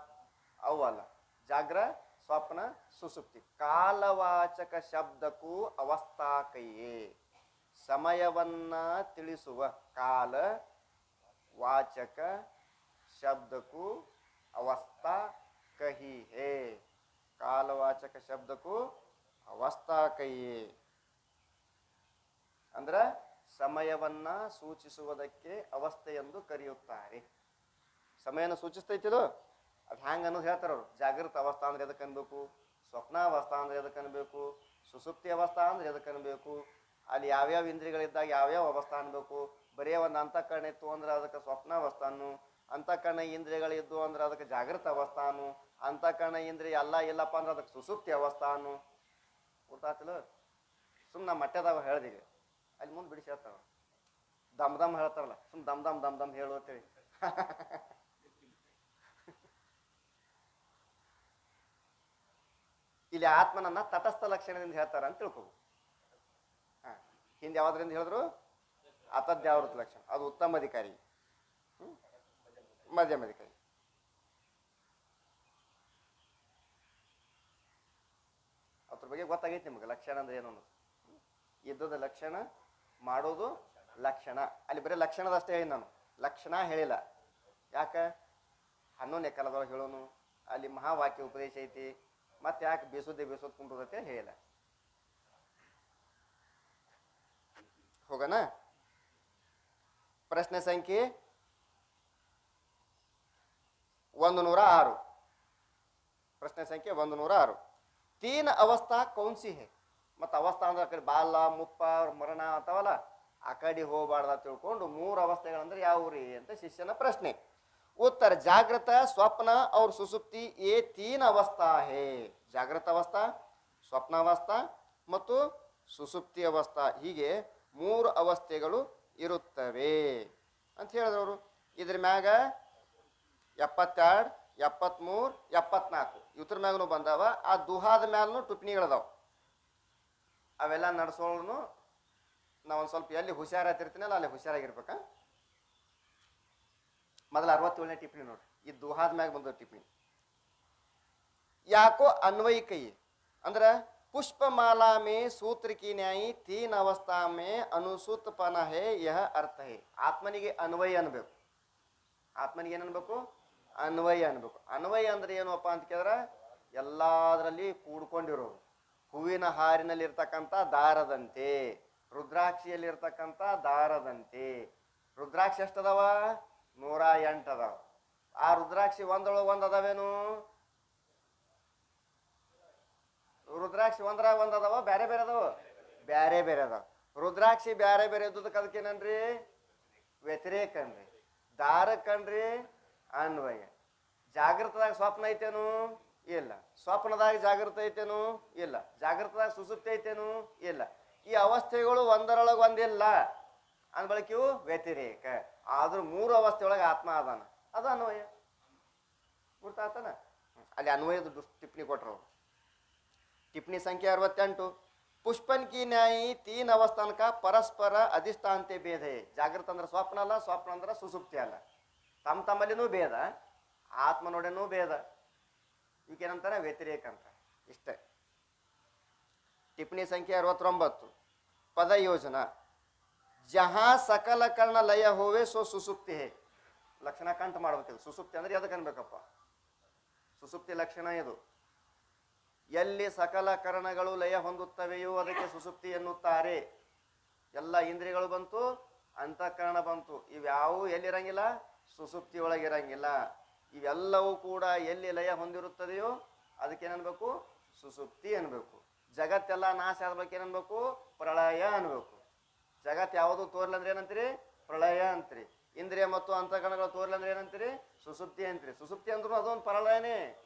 ಅವಲ್ಲ. ಜಾಗ್ರ, ಸ್ವಪ್ನ, ಸುಸುಪ್ತಿ. ಕಾಲವಾಚಕ ಶಬ್ದಕ್ಕೂ ಅವಸ್ಥಾ ಕೈಯೇ. ಸಮಯವನ್ನ ತಿಳಿಸುವ ಕಾಲ ವಾಚಕ ಶಬ್ದಕ್ಕೂ ಅವಸ್ಥಾ ಕಹಿ ಹೇ. ಕಾಲವಾಚಕ ಶಬ್ದಕ್ಕೂ ಅವಸ್ಥಾ ಕೈಯೇ ಅಂದ್ರ ಸಮಯವನ್ನ ಸೂಚಿಸುವುದಕ್ಕೆ ಅವಸ್ಥೆ ಎಂದು ಕರೆಯುತ್ತಾರೆ. ಸಮಯನ ಸೂಚಿಸ್ತೈತಿದು ಅದು ಹ್ಯಾಂಗ ಅನ್ನೋದು ಹೇಳ್ತಾರೆ ಅವರು. ಜಾಗೃತ ಅವಸ್ಥಾ ಅಂದ್ರೆ ಎದಕ್ಕೆ ಅನ್ಬೇಕು, ಸ್ವಪ್ನಾವಸ್ಥಾ ಅಂದ್ರೆ ಎದಕ್ಕೆ ಅನ್ಬೇಕು, ಸುಸುಪ್ತಿ ಅವಸ್ಥಾ ಅಂದ್ರೆ ಎದಕ್ಕೆ ಅನ್ಬೇಕು, ಅಲ್ಲಿ ಯಾವ್ಯಾವ ಇಂದ್ರಿಯಗಳಿದ್ದಾಗ ಯಾವ್ಯಾವ ಅವಸ್ಥಾ ಅನ್ಬೇಕು. ಬರೀ ಒಂದು ಅಂತಃಕರಣ ಇತ್ತು ಅಂದ್ರೆ ಅದಕ್ಕೆ ಸ್ವಪ್ನಾವಸ್ಥಾನು, ಅಂತಃಕರಣ ಇಂದ್ರಿಯಗಳಿದ್ದು ಅಂದ್ರೆ ಅದಕ್ಕೆ ಜಾಗೃತ ಅವಸ್ಥಾನು, ಅಂತಃಕರಣ ಇಂದ್ರಿಯ ಎಲ್ಲ ಇಲ್ಲಪ್ಪ ಅಂದ್ರೆ ಅದಕ್ಕೆ ಸುಸುಪ್ತಿ ಅವಸ್ಥಾನು. ಗೊತ್ತಾಗ್ತಿಲ್ಲ? ಸುಮ್ಮನೆ ಮಟ್ಟದಾಗ ಹೇಳ್ದೀವಿ, ಅಲ್ಲಿ ಮುಂದೆ ಬಿಡಿಸಿ ಹೇಳ್ತಾವ. ದಮ್ ದಮ್ ಹೇಳ್ತಾರಲ್ಲ, ಸುಮ್ ದಮ್ ದಮ್ ದಮ್ ದಮ್ ಹೇಳು ಅಂತೇಳಿ. ಇಲ್ಲಿ ಆತ್ಮನನ್ನ ತಟಸ್ಥ ಲಕ್ಷಣದಿಂದ ಹೇಳ್ತಾರ ಅಂತ ತಿಳ್ಕೊ. ಹಿಂದೆ ಯಾವ್ದ್ರಿಂದ ಹೇಳಿದ್ರು? ಅತದ್ಯಾವೃತ ಲಕ್ಷಣ. ಅದು ಉತ್ತಮ ಅಧಿಕಾರಿ, ಮಧ್ಯಮ ಅಧಿಕಾರಿ. ಅದ್ರ ಬಗ್ಗೆ ಗೊತ್ತಾಗೈತಿ ನಿಮ್ಗೆ ಲಕ್ಷಣ ಅಂದ್ರೆ ಏನು ಅನ್ನೋದು. ಇದ್ದದ ಲಕ್ಷಣ, ಮಾಡೋದು ಲಕ್ಷಣ. ಅಲ್ಲಿ ಬರೀ ಲಕ್ಷಣದಷ್ಟೇ ಹೇಳಿ ನಾನು, ಲಕ್ಷಣ ಹೇಳಿಲ್ಲ. ಯಾಕ? 11ನೇ ಕಾಲದೊಳಗೆ ಹೇಳೋನು, ಅಲ್ಲಿ ಮಹಾವಾಕ್ಯ ಉಪದೇಶ ಐತಿ. ಮತ್ತೆ ಯಾಕೆ ಬೇಸೋದು ಕುಂಡ್ರದೈತೆ ಹೇಳಿಲ್ಲ. ಹೋಗೋಣ. ಪ್ರಶ್ನೆ ಸಂಖ್ಯೆ 106. ಪ್ರಶ್ನೆ ಸಂಖ್ಯೆ 106. 3 ಅವಸ್ಥಾ ಕೌನ್ಸಿ ಹೇ. ಮತ್ತು ಅವಸ್ಥಾ ಅಂದ್ರೆ ಆ ಕಡೆ ಬಾಲ, ಮುಪ್ಪ, ಮರಣ ಅಂತಾವಲ್ಲ, ಆ ಕಡೆ ಹೋಗಬಾರ್ದ ತಿಳ್ಕೊಂಡು 3 ಅವಸ್ಥೆಗಳಂದ್ರೆ ಯಾವ್ರಿ ಅಂತ ಶಿಷ್ಯನ ಪ್ರಶ್ನೆ. ಉತ್ತರ: ಜಾಗೃತ, ಸ್ವಪ್ನ और ಸುಸುಪ್ತಿ ये 3 ಅವಸ್ಥಾ ಹೇ. ಜಾಗೃತ ಅವಸ್ಥಾ, ಸ್ವಪ್ನಾವಸ್ಥಾ ಮತ್ತು ಸುಸುಪ್ತಿ ಅವಸ್ಥಾ, ಹೀಗೆ 3 ಅವಸ್ಥೆಗಳು ಇರುತ್ತವೆ ಅಂತ ಹೇಳಿದ್ರು. ಇದ್ರ ಮ್ಯಾಗ 72, 73, 74 ಇವ್ರ ಮ್ಯಾಗನು ಬಂದಾವ. ಆ ದುಹಾದ ಮ್ಯಾಲೂ ಟಿಪ್ಪಣಿಗಳದಾವ. ಅವೆಲ್ಲ ನಡೆಸೋನು ನಾವೊಂದು ಸ್ವಲ್ಪ ಎಲ್ಲಿ ಹುಷಾರಾತಿರ್ತೀನಲ್ಲ ಅಲ್ಲಿ ಹುಷಾರಾಗಿರ್ಬೇಕ. ಮೊದಲ 67ನೇ ಟಿಪ್ಪಣಿ ನೋಡ್ರಿ, ಈ ದುಹಾದ ಮ್ಯಾಗ ಬಂದ ಟಿಪ್ಪಣಿ. ಯಾಕೋ ಅನ್ವಯಿ ಕೈ ಅಂದ್ರ पुष्पमाला में सूत्र की न्याय 3 अवस्था में अनुसूतपन है यह अर्थ है. ಆತ್ಮನಿಗೆ ಅನ್ವಯ ಅನ್ಬೇಕು. ಆತ್ಮನಿಗೆ ಏನು ಅನ್ಬೇಕು? ಅನ್ವಯ ಅನ್ಬೇಕು. ಅನ್ವಯ ಅಂದ್ರೆ ಏನಪ್ಪ ಅಂತ ಕೇಳಿದ್ರೆ ಎಲ್ಲದರಲ್ಲಿ ಕೂಡ್ಕೊಂಡಿರೋದು. ಹೂವಿನ ಹಾರಿನಲ್ಲಿ ಇರ್ತಕ್ಕಂಥ ದಾರದಂತೆ, ರುದ್ರಾಕ್ಷಿಯಲ್ಲಿ ಇರ್ತಕ್ಕಂಥ ದಾರದಂತೆ. ರುದ್ರಾಕ್ಷಿ ಎಷ್ಟದಾವ? 108 ಅದಾವ. ಆ ರುದ್ರಾಕ್ಷಿ ಒಂದೊಳಗೆ ಒಂದು ಅದಾವೇನು? ರುದ್ರಾಕ್ಷಿ ಒಂದ್ರಾಗ ಒಂದ್ ಅದಾವ, ಬೇರೆ ಬೇರೆ ಅದಾವ, ಬೇರೆ ಬೇರೆ ಅದಾವ. ರುದ್ರಾಕ್ಷಿ ಬೇರೆ ಬೇರೆ ಇದ್ದದಕ್ಕೆ ಅದಕ್ಕೇನನ್ರಿ? ವ್ಯತಿರೇಕ ಅನ್ರಿ. ದಾರಕ್ಕನ್ರಿ ಅನ್ವಯ. ಜಾಗೃತದಾಗ ಸ್ವಪ್ನ ಐತೇನು? ಇಲ್ಲ. ಸ್ವಪ್ನದಾಗ ಜಾಗೃತ ಐತೇನು? ಇಲ್ಲ. ಜಾಗೃತದಾಗ ಸುಸುಪ್ತಿ ಐತೇನು? ಇಲ್ಲ. ಈ ಅವಸ್ಥೆಗಳು ಒಂದರೊಳಗೆ ಒಂದಿಲ್ಲ ಅಂದ ಬಳಿಕ ಇವು ವ್ಯತಿರೇಕ. ಆದ್ರೂ 3 ಅವಸ್ಥೆಯೊಳಗೆ ಆತ್ಮ ಅದಾನ, ಅದು ಅನ್ವಯ. ಗುರ್ತಾತನ? ಅಲ್ಲಿ ಅನ್ವಯದ ಟಿಪ್ಪಣಿ ಕೊಟ್ರು. टिप्पणी संख्या 68. पुष्पन की न्याय 3 अवस्थान का परस्पर अधिष्ठानते भेद है. ಜಾಗೃತ ಅಂದ್ರೆ ಸ್ವಪ್ನ ಅಲ್ಲ, ಸ್ವಪ್ನ ಅಂದ್ರೆ ಸುಸುಪ್ತಿ ಅಲ್ಲ. ತಮ್ಮಲ್ಲಿನೂ ಭೇದ, ಆತ್ಮನೊಡನೂ ಭೇದ. ಇವಕ್ಕೇನಂತಾರೆ? ವ್ಯತಿರೇಕ ಅಂತ. ಇಷ್ಟೇ. ಟಿಪ್ಪಣಿ ಸಂಖ್ಯೆ 69. ಪದ ಯೋಜನಾ ಜಹಾ ಸಕಲ ಕರ್ಣ ಲಯ ಹೋವೆ ಸೋ ಸುಸುಪ್ತಿ ಹೇ. ಲಕ್ಷಣ ಕಂಠ ಮಾಡ್ಬೇಕಿದು. ಸುಸುಪ್ತಿ ಅಂದ್ರೆ ಅದಕ್ಕೆ ಅನ್ಬೇಕಪ್ಪ. ಸುಸುಪ್ತಿ ಲಕ್ಷಣ ಇದು. ಎಲ್ಲಿ ಸಕಲ ಕರಣಗಳು ಲಯ ಹೊಂದುತ್ತವೆಯೋ ಅದಕ್ಕೆ ಸುಸುಪ್ತಿ ಎನ್ನುತ್ತಾರೆ. ಎಲ್ಲ ಇಂದ್ರಿಯಗಳು ಬಂತು, ಅಂತಃಕರಣ ಬಂತು. ಇವ್ಯಾವು ಎಲ್ಲಿರಂಗಿಲ್ಲ? ಸುಸುಪ್ತಿ ಒಳಗಿರಂಗಿಲ್ಲ. ಇವೆಲ್ಲವೂ ಕೂಡ ಎಲ್ಲಿ ಲಯ ಹೊಂದಿರುತ್ತದೆಯೋ ಅದಕ್ಕೇನನ್ಬೇಕು? ಸುಸುಪ್ತಿ ಅನ್ಬೇಕು. ಜಗತ್ತೆಲ್ಲ ನಾಶ ಆದ್ಬೇಕು ಏನನ್ಬೇಕು? ಪ್ರಳಯ ಅನ್ಬೇಕು. ಜಗತ್ ಯಾವುದು ತೋರ್ಲಂದ್ರೆ ಏನಂತೀರಿ? ಪ್ರಳಯ ಅಂತೀರಿ. ಇಂದ್ರಿಯ ಮತ್ತು ಅಂತಃಕರಣಗಳು ತೋರ್ಲಂದ್ರೆ ಏನಂತೀರಿ? ಸುಸುಪ್ತಿ ಅಂತೀರಿ. ಸುಸುಪ್ತಿ ಅಂದ್ರೂ ಅದೊಂದು ಪ್ರಳಯನೇ,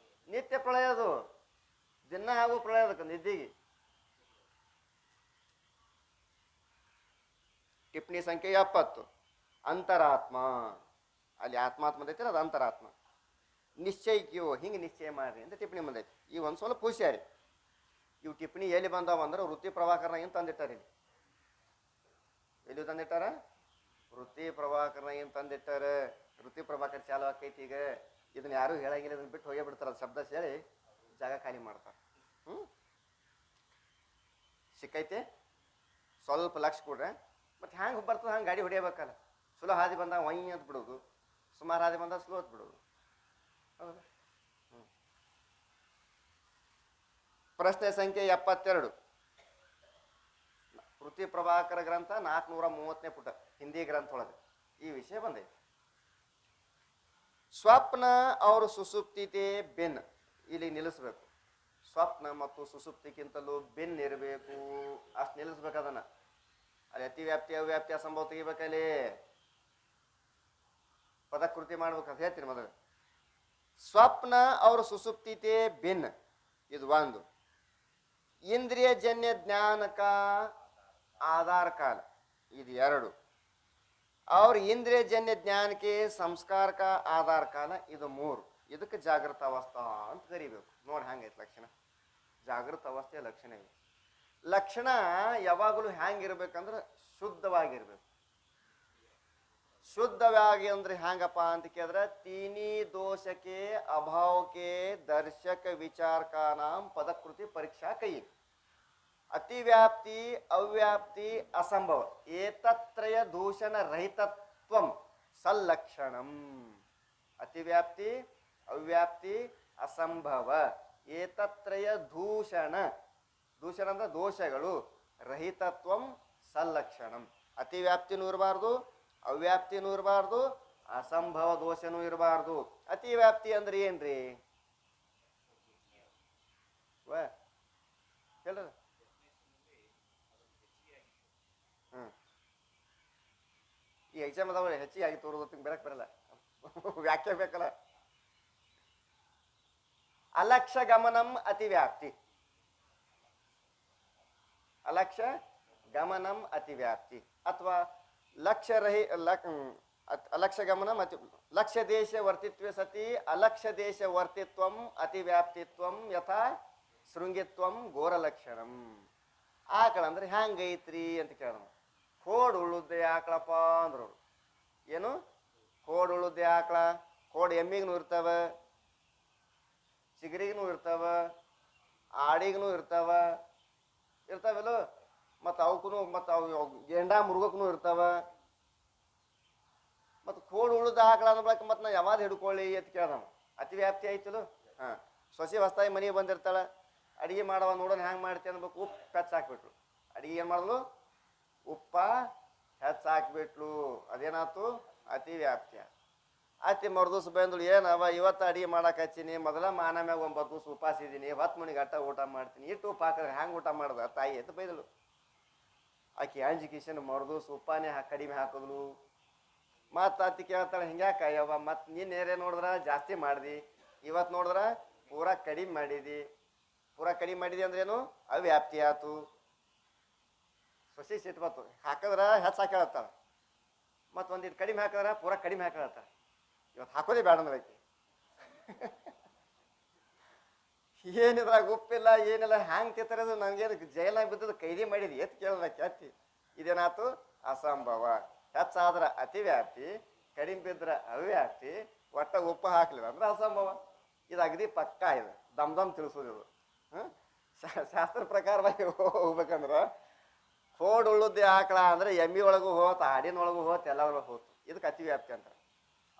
ನಿತ್ಯ ಪ್ರಳಯ ಅದು. ದಿನ ಹಾಗೂ ಪ್ರಳಯ ಅದಕ್ಕೆ ನಿದ್ದಿಗೆ. ಟಿಪ್ಪಣಿ ಸಂಖ್ಯೆ 70. ಅಂತರಾತ್ಮ. ಅಲ್ಲಿ ಆತ್ಮಾತ್ಮ ಐತಿ, ಅದು ಅಂತರಾತ್ಮ. ನಿಶ್ಚಯಿಕ್ಯೋ, ಹಿಂಗೆ ನಿಶ್ಚಯ ಮಾಡ್ರಿ ಅಂತ ಟಿಪ್ಪಣಿ ಬಂದೈತಿ. ಈ ಒಂದು ಸ್ವಲ್ಪ ಹುಷಾರಿ. ಇವು ಟಿಪ್ಪಣಿ ಎಲ್ಲಿ ಬಂದಾವ ಅಂದ್ರೆ ವೃತ್ತಿ ಪ್ರಭಾಕರಣ ಏನು ತಂದಿಟ್ಟಾರ. ಇಲ್ಲಿ ಎಲ್ಲಿ ತಂದಿಟ್ಟಾರ? ವೃತ್ತಿ ಪ್ರಭಾಕರಣ ಏನು ತಂದಿಟ್ಟಾರ. ವೃತ್ತಿ ಪ್ರಭಾಕರ ಚಾಲು ಆಕೈತಿ ಈಗ. ಇದನ್ನ ಯಾರು ಹೇಳಂಗಿಲ್ಲ, ಇದನ್ನ ಬಿಟ್ಟು ಹೋಗೇ ಬಿಡ್ತಾರ. ಅದು ಶಬ್ದ ಸೇರಿ ಜಾಗ ಖಾಲಿ ಮಾಡ್ತಾರೆ. ಸಿಕ್ಕೈತೆ? ಸ್ವಲ್ಪ ಲಕ್ಷ ಕೊಡ್ರೆ ಮತ್ತೆ ಹ್ಯಾಂಗೆ ಬರ್ತದೆ ಹಂಗೆ ಗಾಡಿ ಹೊಡಿಯಬೇಕಲ್ಲ. ಸ್ಲೋ ಹಾದಿ ಬಂದಾಗ ವೈ ಅಂತ ಬಿಡೋದು, ಸುಮಾರು ಹಾದಿ ಬಂದಾಗ ಸ್ಲೋ ಅಂತ ಬಿಡೋದು. ಹೌದಾ? ಪ್ರಶ್ನೆ ಸಂಖ್ಯೆ 72. ವೃತ್ತಿ ಪ್ರಭಾಕರ ಗ್ರಂಥ 430ನೇ ಪುಟ, ಹಿಂದಿ ಗ್ರಂಥ ಒಳಗೆ ಈ ವಿಷಯ ಬಂದೈತಿ. ಸ್ವಪ್ನ ಅವರು ಸುಸುಪ್ತಿತೆ ಬೆನ್. ಇಲ್ಲಿ ನಿಲ್ಲಿಸ್ಬೇಕು. ಸ್ವಪ್ನ ಮತ್ತು ಸುಸುಪ್ತಿಗಿಂತಲೂ ಬೆನ್ ಇರಬೇಕು, ಅಷ್ಟು ನಿಲ್ಲಿಸ್ಬೇಕು ಅದನ್ನ. ಅಲ್ಲಿ ಅತಿವ್ಯಾಪ್ತಿ ಅವ್ಯಾಪ್ತಿ ಅಸಂಭವ ತೆಗಿಬೇಕಲ್ಲಿ, ಪದಕೃತಿ ಮಾಡ್ಬೇಕು ಅಂತ ಹೇಳ್ತೀನಿ ಮೊದಲು. ಸ್ವಪ್ನ ಅವರು ಸುಸುಪ್ತಿತೆ ಭಿನ್ನ, ಇದು ಒಂದು. ಇಂದ್ರಿಯ ಜನ್ಯ ಜ್ಞಾನಕ ಆಧಾರ ಕಾಲ, ಇದು ಎರಡು. और इंद्रिय जन्य ज्ञान के संस्कार का आधार काल, ಇದು ಮೂರು. ಇದಕ್ಕೆ ಜಾಗೃತ ಅವಸ್ಥಾ ಅಂತ ಕರಿಬೇಕು. ನೋಡಿ ಹ್ಯಾಂಗೈತೆ ಲಕ್ಷಣ. ಜಾಗೃತ ಅವಸ್ಥೆಯ ಲಕ್ಷಣ ಇದೆ. ಲಕ್ಷಣ ಯಾವಾಗಲೂ ಹ್ಯಾಂಗಿರ್ಬೇಕಂದ್ರೆ ಶುದ್ಧವಾಗಿರ್ಬೇಕು. ಶುದ್ಧವಾಗಿ ಅಂದ್ರೆ ಹ್ಯಾಂಗಪ್ಪ ಅಂತ ಕೇಳಿದ್ರೆ, ತೀನಿ ದೋಷಕ್ಕೆ ಅಭಾವಕ್ಕೆ ದರ್ಶಕ ವಿಚಾರ का नाम ಪದಕೃತಿ ಪರೀಕ್ಷಾ ಕೈ. ಅತಿವ್ಯಾಪ್ತಿ ಅವ್ಯಾಪ್ತಿ ಅಸಂಭವ ಏತತ್ರಯ ದೂಷಣ ರಹಿತತ್ವಂ ಸಲ್ಲಕ್ಷಣಂ. ಅತಿವ್ಯಾಪ್ತಿ ಅವ್ಯಾಪ್ತಿ ಅಸಂಭವ ಏತತ್ರಯ ದೂಷಣ, ದೂಷಣ ಅಂದ್ರೆ ದೋಷಗಳು, ರಹಿತತ್ವಂ ಸಲ್ಲಕ್ಷಣಂ. ಅತಿವ್ಯಾಪ್ತಿನೂ ಇರಬಾರ್ದು, ಅವ್ಯಾಪ್ತಿನೂ ಇರಬಾರ್ದು, ಅಸಂಭವ ದೋಷನೂ ಇರಬಾರ್ದು. ಅತಿವ್ಯಾಪ್ತಿ ಅಂದ್ರೆ ಏನ್ರಿ? ಹೇಳ್ರ. ಈ ಎಕ್ಸಾಮ್ ಅದಾವ ಹೆಚ್ಚಿಗೆ ಆಗಿ ತೋರೋದಕ್ಕೆ ಬೆರಕ್ ಬರಲ್ಲ, ವ್ಯಾಖ್ಯೆ ಬೇಕಲ್ಲ. ಅಲಕ್ಷ್ಯ ಗಮನಂ ಅತಿವ್ಯಾಪ್ತಿ, ಅಲಕ್ಷ್ಯ ಗಮನಂ ಅತಿವ್ಯಾಪ್ತಿ ಅಥವಾ ಲಕ್ಷ್ಯ ರಹಿ ಅಲಕ್ಷ್ಯ ಗಮನಂ ಅತಿ ಲಕ್ಷ್ಯ ದೇಶ ವರ್ತಿತ್ವ ಸತಿ ಅಲಕ್ಷ್ಯ ದೇಶ ವರ್ತಿತ್ವಂ ಅತಿವ್ಯಾಪ್ತಿತ್ವಂ ಯಥಾ ಶೃಂಗಿತ್ವಂ ಘೋರಲಕ್ಷಣಂ. ಆಕಳ ಅಂದ್ರೆ ಹ್ಯಾಂಗೈತ್ರಿ ಅಂತ ಕೇಳೋಣ. ಕೋಡ್ ಉಳುದ್ದೆ ಆಕಳಪ್ಪ ಅಂದ್ರು. ಏನು ಕೋಡ್ ಉಳುದ್ದೆ ಆಕಳ? ಕೋಡ್ ಎಮ್ಮಿಗೂ ಇರ್ತಾವ, ಚಿಗರಿಗೂ ಇರ್ತಾವ, ಆಡಿಗೂ ಇರ್ತಾವಲ್ಲೋ, ಮತ್ತು ಅವಕ್ಕೂ ಮತ್ತು ಅವು ಗೆಂಡ ಮುರುಗಕ್ಕೂ ಇರ್ತಾವ. ಮತ್ತು ಕೋಡ್ ಉಳುದ ಆಕಳ ಅನ್ಬೇಕು. ಮತ್ತು ನಾ ಯಾವಾಗ ಹಿಡ್ಕೊಳ್ಳಿ ಅಂತ ಕೇಳ್ದವ. ಅತಿವ್ಯಾಪ್ತಿ ಆಯ್ತಲು. ಹಾಂ, ಸೊಸಿ ಹೊಸ್ತಾಗಿ ಮನೆಗೆ ಬಂದಿರ್ತಾಳೆ, ಅಡುಗೆ ಮಾಡವ ನೋಡೋಣ ಹ್ಯಾಂಗೆ ಮಾಡ್ತಿ ಅನ್ಬೇಕು. ಉಪ್ಪು ಹೆಚ್ಚು ಹಾಕ್ಬಿಟ್ರು. ಅಡುಗೆ ಏನು ಮಾಡಿದ್ಲು? ಉಪ್ಪ ಹೆಚ್ಚು ಹಾಕ್ಬಿಟ್ಲು. ಅದೇನಾಯ್ತು? ಅತಿವ್ಯಾಪ್ತಿ. ಅತಿ ಮರುದಿವ್ಸ ಬಂದಳು, ಏನವ ಇವತ್ತು ಅಡುಗೆ ಮಾಡಕ್ಕೆ ಹಚ್ಚೀನಿ, ಮೊದಲ ಮಾನ ಮ್ಯಾಗ 9 ದಿವಸ ಉಪವಾಸಿದ್ದೀನಿ, 10 ಮಣಿಗೆ ಅಟ್ಟ ಊಟ ಮಾಡ್ತೀನಿ, ಇಟ್ಟು ಉಪ್ಪು ಹಾಕಿದ್ರೆ ಹ್ಯಾಂಗೆ ಊಟ ಮಾಡ್ದ ತಾಯಿ ಅಂತ ಬೈದಳು. ಆಕೆ ಅಂಜಿಕಿಶನ್ ಮರುದಿವ್ಸ ಉಪ್ಪಾನೇ ಕಡಿಮೆ ಹಾಕಿದ್ಲು. ಮತ್ತು ಅತಿ ಕೇಳ್ತಾಳೆ, ಹಿಂಗ್ಯಾಕ ಯವ್ವ, ಮತ್ತು ನೀನು ನೇರೇ ನೋಡಿದ್ರೆ ಜಾಸ್ತಿ ಮಾಡ್ದಿ, ಇವತ್ತು ನೋಡಿದ್ರೆ ಪೂರಾ ಕಡಿಮೆ ಮಾಡಿದಿ. ಪೂರಾ ಕಡಿಮೆ ಮಾಡಿದಿ ಅಂದ್ರೇನು? ಅವ್ಯಾಪ್ತಿ ಆಯ್ತು. ಸೊಸಿ ಸಿಟ್ಟು ಬತ್ತು. ಹಾಕಿದ್ರೆ ಹೆಚ್ಚು ಹಾಕೇಳತ್ತಾಳೆ, ಮತ್ತು ಒಂದಿಟ್ಟು ಕಡಿಮೆ ಹಾಕಿದ್ರೆ ಪೂರಾ ಕಡಿಮೆ ಹಾಕೇಳತ್ತಾಳೆ. ಇವತ್ತು ಹಾಕೋದೇ ಬೇಡ ಅಂದ್ರೈತಿ. ಏನಿದ್ರಾಗ ಉಪ್ಪಿಲ್ಲ ಏನಿಲ್ಲ, ಹ್ಯಾಂಗೆ ತಿತ್ತರದು ನನಗೇನು ಜೈಲಾಗ ಬಿದ್ದದು ಕೈದಿ ಮಾಡಿದಿ ಎತ್ ಕೇಳೋದಕ್ಕೆ ಹತ್ತಿ. ಇದೇನಾಯ್ತು? ಅಸಂಭವ. ಹೆಚ್ಚಾದ್ರೆ ಅತಿವ್ಯಾಪ್ತಿ, ಕಡಿಮೆ ಬಿದ್ರೆ ಅವ್ಯಾಪ್ತಿ, ಒಟ್ಟ ಉಪ್ಪು ಹಾಕ್ಲಿಲ್ಲ ಅಂದ್ರೆ ಅಸಂಭವ. ಇದು ಅಗದಿ ಪಕ್ಕ, ಇದು ದಮ್ ತಿಳಿಸೋದು ಇದು. ಶಾಸ್ತ್ರ ಪ್ರಕಾರವಾಗಿ ಹೋಗ್ಬೇಕಂದ್ರೆ ಕೋಡ್ ಉಳ್ಳುದ್ದೆ ಆಕಳ ಅಂದ್ರೆ ಎಮ್ಮಿ ಒಳಗೂ ಹೋತ್, ಆಡಿನೊಳಗೂ ಹೋತ್, ಎಲ್ಲ ಒಳಗೆ ಹೋತು. ಇದಕ್ಕೆ ಅತಿವ್ಯಾಪ್ತಿ ಅಂತಾರೆ.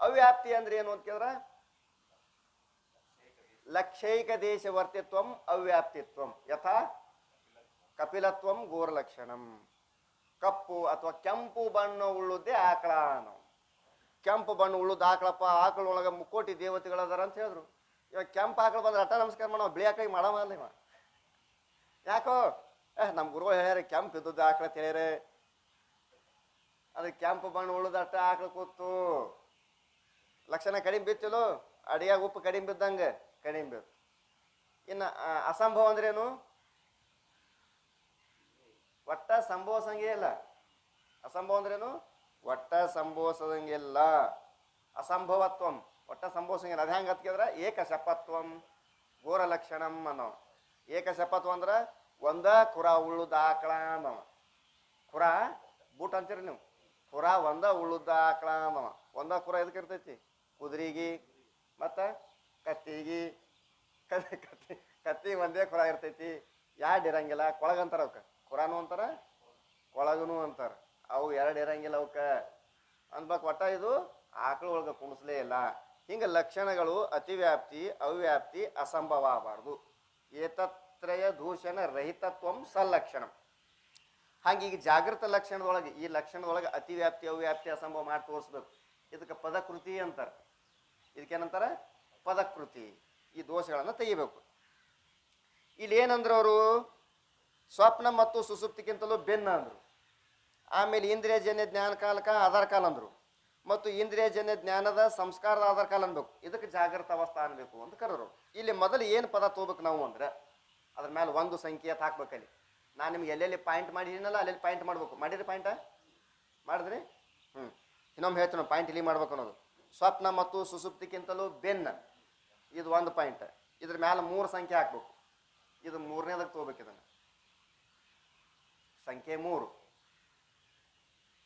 ಅವ್ಯಾಪ್ತಿ ಅಂದ್ರೆ ಏನು ಅಂತ ಕೇಳಿದ್ರೆ, ಲಕ್ಷೈಕ ದೇಶ ವರ್ತಿತ್ವಂ ಅವ್ಯಾಪ್ತಿತ್ವಂ ಯಥಾ ಕಪಿಲತ್ವಂ ಘೋರಲಕ್ಷಣಂ. ಕಪ್ಪು ಅಥವಾ ಕೆಂಪು ಬಣ್ಣ ಉಳ್ಳುದೇ ಆಕಳ ನಾವು. ಕೆಂಪು ಬಣ್ಣ ಉಳ್ಳುದು ಆಕಳಪ್ಪ, ಆಕಳೊಳಗೆ ಮುಕ್ಕೋಟಿ ದೇವತೆಗಳದಾರ ಅಂತ ಹೇಳಿದ್ರು. ಇವಾಗ ಕೆಂಪು ಆಕಳ ಬಂದ್ರೆ ಅಟ ನಮಸ್ಕಾರ ಮಾಡೋ, ಬಿಳಿ ಆಕಳಿಗೆ ಮಾಡಲ್ಲ ಇವ. ಯಾಕೋ ನಮ್ಮ ಗುರುಗಳು ಹೇಳ್ಯಾರ ಕೆಂಪು ಇದ್ದದ್ದು ಆಕಳ ತಿಳಿಯರೆ, ಅದಕ್ಕೆ ಕೆಂಪು ಬಣ್ಣ ಉಳ್ಳುದ ಅಟ್ಟ ಆಕಳ ಕೂತು ಲಕ್ಷಣ ಕಡಿಮೆ ಬಿತ್ತಿಲು, ಅಡಿಯಾಗ ಉಪ್ಪು ಕಡಿಮೆ ಬಿದ್ದಂಗೆ ಕಡಿಮೆ ಬಿತ್ತು. ಇನ್ನು ಅಸಂಭವ ಅಂದ್ರೇನು? ಒಟ್ಟ ಸಂಭವಿಸಂಗೇ ಇಲ್ಲ. ಅಸಂಭವ ಅಂದ್ರೇನು? ಒಟ್ಟ ಸಂಭವಿಸದಂಗಿಲ್ಲ. ಅಸಂಭವತ್ವಂ ಒಟ್ಟ ಸಂಭವಿಸಂಗಿಲ್ಲ. ಅದು ಹೆಂಗೆ ಹತ್ಕಿದ್ರೆ ಏಕಶಪತ್ವಂ ಘೋರ ಲಕ್ಷಣಂ ಅನ್ನೋ. ಏಕಶಪತ್ವ ಅಂದ್ರೆ ಒಂದ ಕುರ ಉಳ್ಳುದ ಆಕಳ ಅನ್ನವ. ಕುರ ಬೂಟ್ ಅಂತೀರಿ ನೀವು, ಕುರ ಒಂದ ಉಳ್ಳುದ ಆಕಳ ಅನ್ನವ. ಒಂದ ಕುರ ಎದಕ್ಕೆ ಇರ್ತೈತಿ? ಕುದುರೆಗಿ ಮತ್ತು ಕತ್ತಿಗಿ. ಕತ್ತಿ ಒಂದೇ ಕುರ ಇರ್ತೈತಿ, ಎರಡು ಇರಂಗಿಲ್ಲ. ಕೊಳಗಂತಾರ ಅವಕ್ಕೆ, ಕುರಾನು ಅಂತಾರ ಕೊಳಗನು ಅಂತಾರ. ಅವು ಎರಡು ಇರಂಗಿಲ್ಲ ಅವಕ್ಕೆ ಅನ್ಬೇಕು. ಒಟ್ಟ ಇದು ಆಕಳ ಒಳಗೆ ಕುಣಿಸ್ಲೇ ಇಲ್ಲ. ಹಿಂಗೆ ಲಕ್ಷಣಗಳು ಅತಿವ್ಯಾಪ್ತಿ, ಅವ್ಯಾಪ್ತಿ, ಅಸಂಭವ ಆಗಬಾರ್ದು. ಏತತ್ರಯ ದೂಷಣ ರಹಿತತ್ವಂ ಸಲ್ಲಕ್ಷಣಂ. ಹಾಗೆ ಈಗ ಜಾಗೃತ ಲಕ್ಷಣದೊಳಗೆ, ಈ ಲಕ್ಷಣದೊಳಗೆ ಅತಿವ್ಯಾಪ್ತಿ, ಅವ್ಯಾಪ್ತಿ, ಅಸಂಭವ ಮಾಡಿ ತೋರಿಸ್ಬೇಕು. ಇದಕ್ಕೆ ಪದಕೃತಿ ಅಂತಾರೆ. ಇದಕ್ಕೇನಂತಾರೆ? ಪದಕೃತಿ. ಈ ದೋಷಗಳನ್ನು ತೆಗಿಬೇಕು. ಇಲ್ಲಿ ಏನಂದ್ರು ಅವರು? ಸ್ವಪ್ನ ಮತ್ತು ಸುಸುಪ್ತಿಗಿಂತಲೂ ಭಿನ್ನ ಅಂದರು. ಆಮೇಲೆ ಇಂದ್ರಿಯಜನ್ಯ ಜ್ಞಾನ ಕಾಲಕ ಆಧಾರ ಕಾಲ ಅಂದರು. ಮತ್ತು ಇಂದ್ರಿಯಜನ್ಯ ಜ್ಞಾನದ ಸಂಸ್ಕಾರದ ಆಧಾರ ಕಾಲ ಅನ್ಬೇಕು. ಇದಕ್ಕೆ ಜಾಗೃತ ಅವಸ್ಥಾ ಅನ್ಬೇಕು ಅಂತ ಕರೆದ್ರು. ಇಲ್ಲಿ ಮೊದಲು ಏನು ಪದ ತಗೋಬೇಕು ನಾವು ಅಂದ್ರೆ, ಅದ್ರ ಮೇಲೆ ಒಂದು ಸಂಕೇತ ಹಾಕ್ಬೇಕಲ್ಲಿ. ನಾನು ನಿಮ್ಗೆ ಎಲ್ಲೆಲ್ಲಿ ಪಾಯಿಂಟ್ ಮಾಡಿದ್ದೀನಲ್ಲ ಅಲ್ಲೆಲ್ಲಿ ಪಾಯಿಂಟ್ ಮಾಡಬೇಕು. ಮಾಡಿದ್ರಿ ಪಾಯಿಂಟ? ಮಾಡಿದ್ರಿ? ಇನ್ನೊಮ್ಮೆ ಹೇಳ್ತೀನಿ, ಪಾಯಿಂಟ್ ಇಲ್ಲಿ ಮಾಡ್ಬೇಕು ಅನ್ನೋದು. ಸ್ವಪ್ನ ಮತ್ತು ಸುಸುಪ್ತಿಗಿಂತಲೂ ಭಿನ್ನ, ಇದು ಒಂದು ಪಾಯಿಂಟ್. ಇದ್ರ ಮೇಲೆ 3 ಸಂಖ್ಯೆ ಹಾಕ್ಬೇಕು. ಇದು 3ನೇದಕ್ಕೆ ತಗೋಬೇಕು. ಇದನ್ನು ಸಂಖ್ಯೆ 3